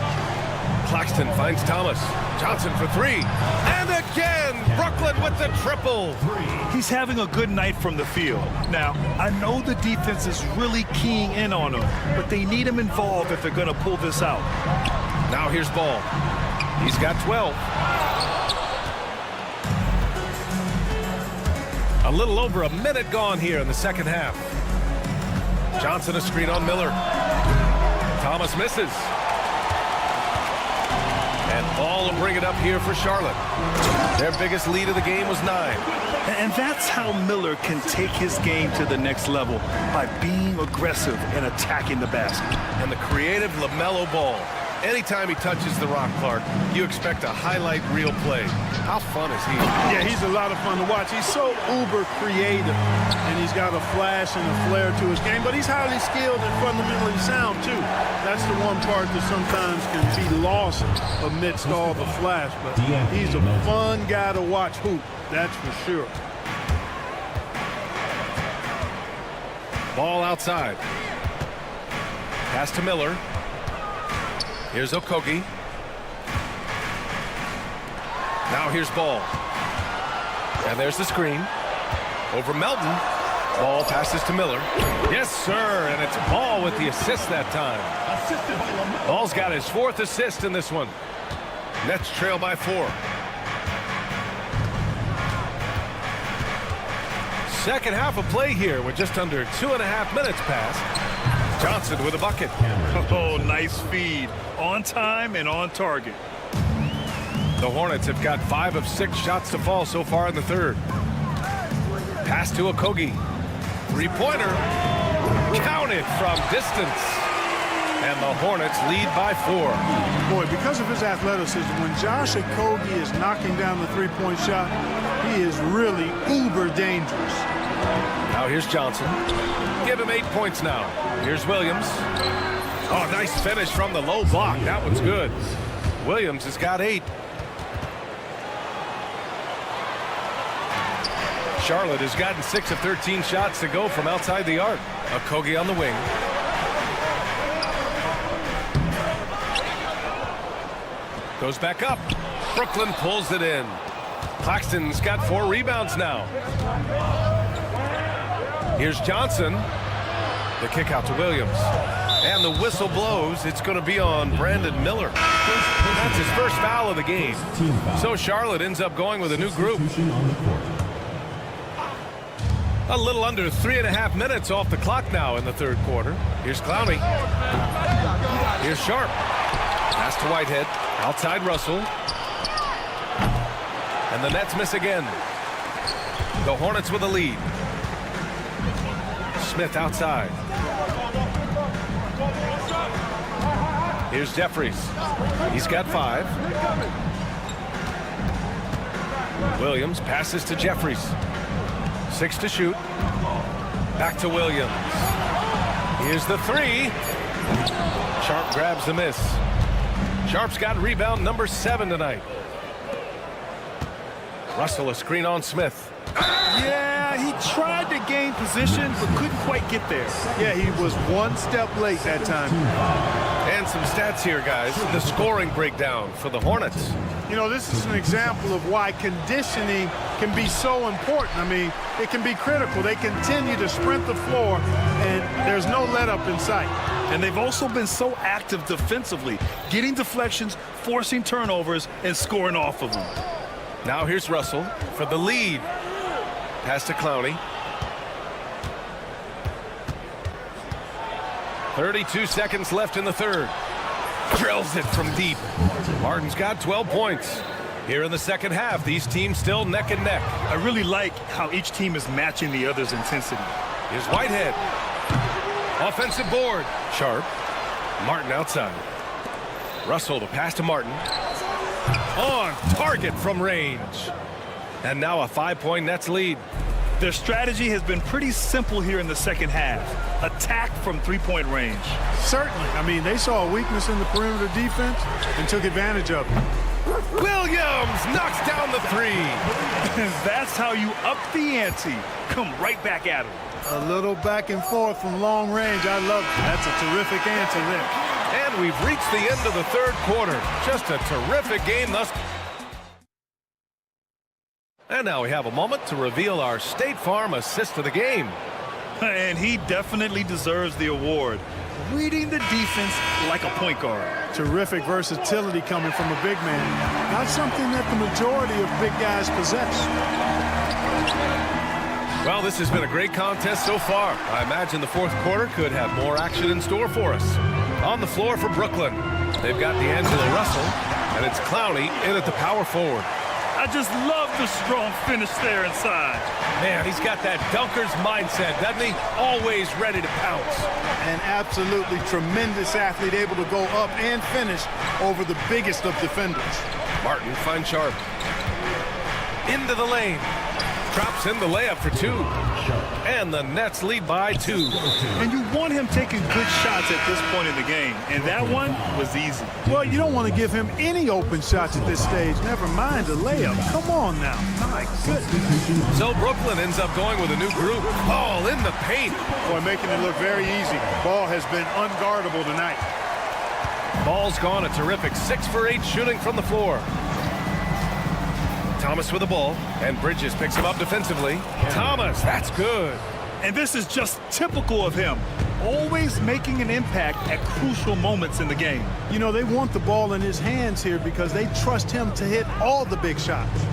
Claxton finds Thomas. Johnson for 3. And again, Brooklyn with the triple. He's having a good night from the field. Now, I know the defense is really keying in on him, but they need him involved if they're going to pull this out. Now here's Ball. He's got 12. A little over a minute gone here in the second half. Johnson a screen on Miller. Thomas misses. And Ball will bring it up here for Charlotte. Their biggest lead of the game was 9. And that's how Miller can take his game to the next level, by being aggressive and attacking the basket. And the creative LaMelo Ball. Anytime he touches the rock, Clark, you expect a highlight reel play. How fun is he? Yeah, he's a lot of fun to watch. He's so uber creative, and he's got a flash and a flair to his game, but he's highly skilled and fundamentally sound, too. That's the one part that sometimes can be lost amidst all the flash, but he's a fun guy to watch hoop, that's for sure. Ball outside. Pass to Miller. Here's Okogie. Now here's Ball. And there's the screen. Over Melton. Ball passes to Miller. Yes, sir. And it's Ball with the assist that time. Ball's got his 4th assist in this one. Nets trail by 4. Second half of play here with just under 2.5 minutes passed. Johnson with a bucket. Oh, nice feed. On time and on target. The Hornets have got 5 of 6 shots to fall so far in the third. Pass to Okogie. Three-pointer. Counted from distance. And the Hornets lead by 4. Boy, because of his athleticism, when Josh Okogie is knocking down the three-point shot, he is really uber dangerous. Now here's Johnson. Give him 8 points now. Here's Williams. Oh, nice finish from the low block. That one's good. Williams has got 8. Charlotte has gotten 6 of 13 shots to go from outside the arc. Okogie on the wing. Goes back up. Brooklyn pulls it in. Claxton's got 4 rebounds now. Here's Johnson. The kick out to Williams. And the whistle blows. It's going to be on Brandon Miller. That's his first foul of the game. So Charlotte ends up going with a new group. A little under 3.5 minutes off the clock now in the third quarter. Here's Clowney. Here's Sharp. Pass to Whitehead. Outside Russell. And the Nets miss again. The Hornets with a lead. Smith outside. Here's Jeffries. He's got 5. Williams passes to Jeffries. 6 to shoot. Back to Williams. Here's the 3. Sharp grabs the miss. Sharp's got rebound number 7 tonight. Russell a screen on Smith. Yeah, he tried to gain position, but couldn't quite get there. Yeah, he was one step late that time. And some stats here, guys. The scoring breakdown for the Hornets. You know, this is an example of why conditioning can be so important. I mean, it can be critical. They continue to sprint the floor, and there's no let up in sight. And they've also been so active defensively, getting deflections, forcing turnovers, and scoring off of them. Now here's Russell for the lead. Pass to Clowney. 32 seconds left in the third. Drills it from deep. Martin's got 12 points. Here in the second half, these teams still neck and neck. I really like how each team is matching the other's intensity. Here's Whitehead. Offensive board. Sharp. Martin outside. Russell to pass to Martin. On target from range. And now a 5-point Nets lead. Their strategy has been pretty simple here in the second half. Attack from three-point range. Certainly. I mean, they saw a weakness in the perimeter defense and took advantage of it. Williams knocks down the 3. That's how you up the ante. Come right back at him. A little back and forth from long range. I love it. That's a terrific answer there. And we've reached the end of the third quarter. Just a terrific game thus. And now we have a moment to reveal our State Farm assist of the game. And he definitely deserves the award. Reading the defense like a point guard. Terrific versatility coming from a big man. Not something that the majority of big guys possess. Well, this has been a great contest so far. I imagine the fourth quarter could have more action in store for us. On the floor for Brooklyn, they've got D'Angelo Russell, and it's Clowney in at the power forward. I just love the strong finish there inside. Man, he's got that dunker's mindset, doesn't he? Always ready to pounce. An absolutely tremendous athlete, able to go up and finish over the biggest of defenders. Martin finds Sharp. Into the lane. Drops in the layup for 2. And the Nets lead by 2. And you want him taking good shots at this point in the game. And that one was easy. Well, you don't want to give him any open shots at this stage. Never mind a layup. Come on now. My goodness. So Brooklyn ends up going with a new group. Ball in the paint. Boy, making it look very easy. Ball has been unguardable tonight. Ball's gone a terrific 6 for 8 shooting from the floor. Thomas with the ball, and Bridges picks him up defensively. Thomas, that's good. And this is just typical of him. Always making an impact at crucial moments in the game. You know, they want the ball in his hands here because they trust him to hit all the big shots.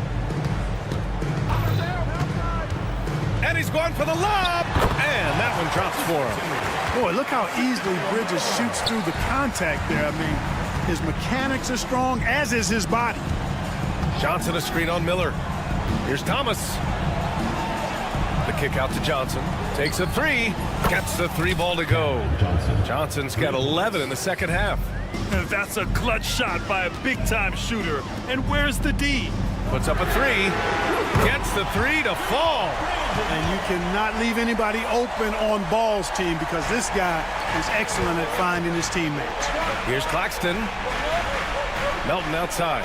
And he's going for the lob, and that one drops for him. Boy, look how easily Bridges shoots through the contact there. I mean, his mechanics are strong, as is his body. Johnson a screen on Miller. Here's Thomas. The kick out to Johnson. Takes a 3. Gets the 3 ball to go. Johnson's got 11 in the second half. That's a clutch shot by a big-time shooter. And where's the D? Puts up a 3. Gets the 3 to fall. And you cannot leave anybody open on Ball's team because this guy is excellent at finding his teammates. Here's Claxton. Melton outside.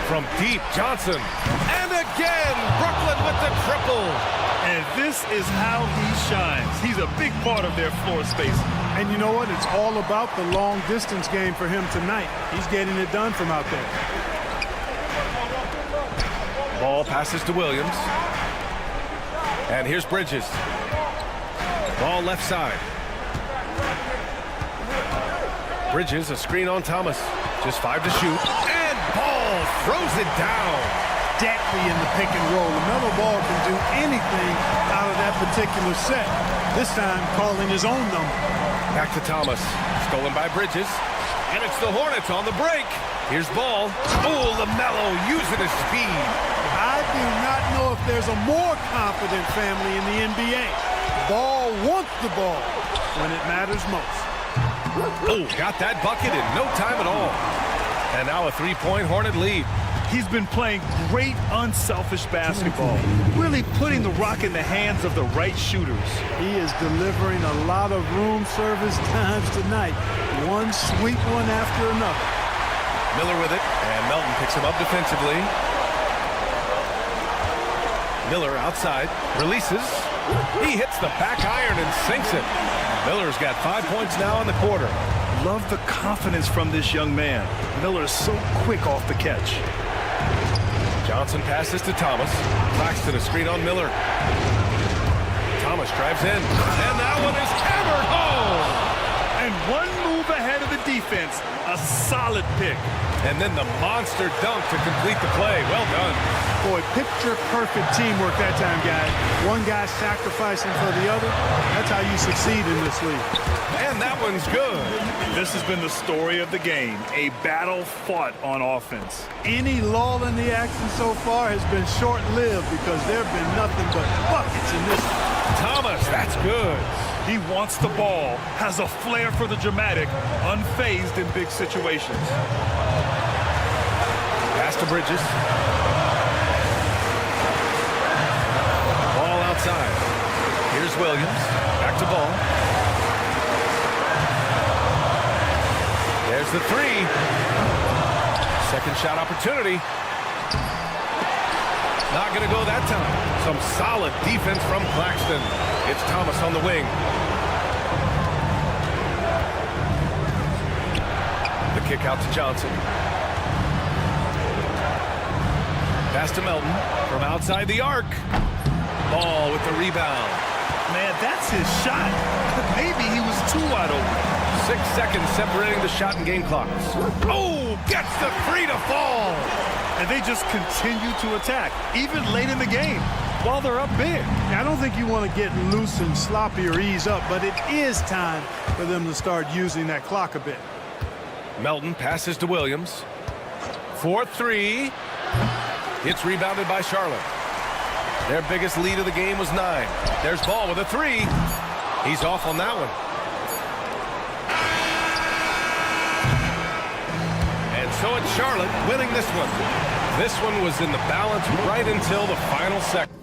From deep, Johnson. And again, Brooklyn with the triple. And this is how he shines. He's a big part of their floor space. And you know what? It's all about the long distance game for him tonight. He's getting it done from out there. Ball passes to Williams. And here's Bridges. Ball left side. Bridges, a screen on Thomas. Just 5 to shoot. And Ball throws it down. Deadly in the pick and roll. LaMelo Ball can do anything out of that particular set. This time calling his own number. Back to Thomas. Stolen by Bridges. And it's the Hornets on the break. Here's Ball. Oh, LaMelo using his speed. I do not know if there's a more confident family in the NBA. Ball wants the ball when it matters most. Oh, got that bucket in no time at all. And now a three-point Hornet lead. He's been playing great, unselfish basketball, really putting the rock in the hands of the right shooters. He is delivering a lot of room service times tonight. One sweet one after another. Miller with it, and Melton picks him up defensively. Miller outside, releases. He hits the back iron and sinks it. Miller's got 5 points now in the quarter. Love the confidence from this young man. Miller is so quick off the catch. Johnson passes to Thomas. Claxton a screen on Miller. Thomas drives in, and that one is hammered home. And one move ahead of the defense. A solid pick. And then the monster dunk to complete the play. Well done. Boy, picture-perfect teamwork that time, guys. One guy sacrificing for the other. That's how you succeed in this league. And that one's good. This has been the story of the game. A battle fought on offense. Any lull in the action so far has been short-lived because there have been nothing but buckets in this one. Thomas, that's good. He wants the ball, has a flair for the dramatic, unfazed in big situations. Pass to Bridges. Ball outside. Here's Williams. Back to Ball. There's the three. Second shot opportunity. Not going to go that time. Some solid defense from Claxton. It's Thomas on the wing. The kick out to Johnson. Pass to Melton from outside the arc. Ball with the rebound. Man, that's his shot. Maybe he was too wide open. 6 seconds separating the shot and game clocks. Oh, gets the three to fall. And they just continue to attack, even late in the game, while they're up big. I don't think you want to get loose and sloppy or ease up, but it is time for them to start using that clock a bit. Melton passes to Williams. 4-3. It's rebounded by Charlotte. Their biggest lead of the game was 9. There's Ball with a three. He's off on that one. And so it's Charlotte winning this one. This one was in the balance right until the final second.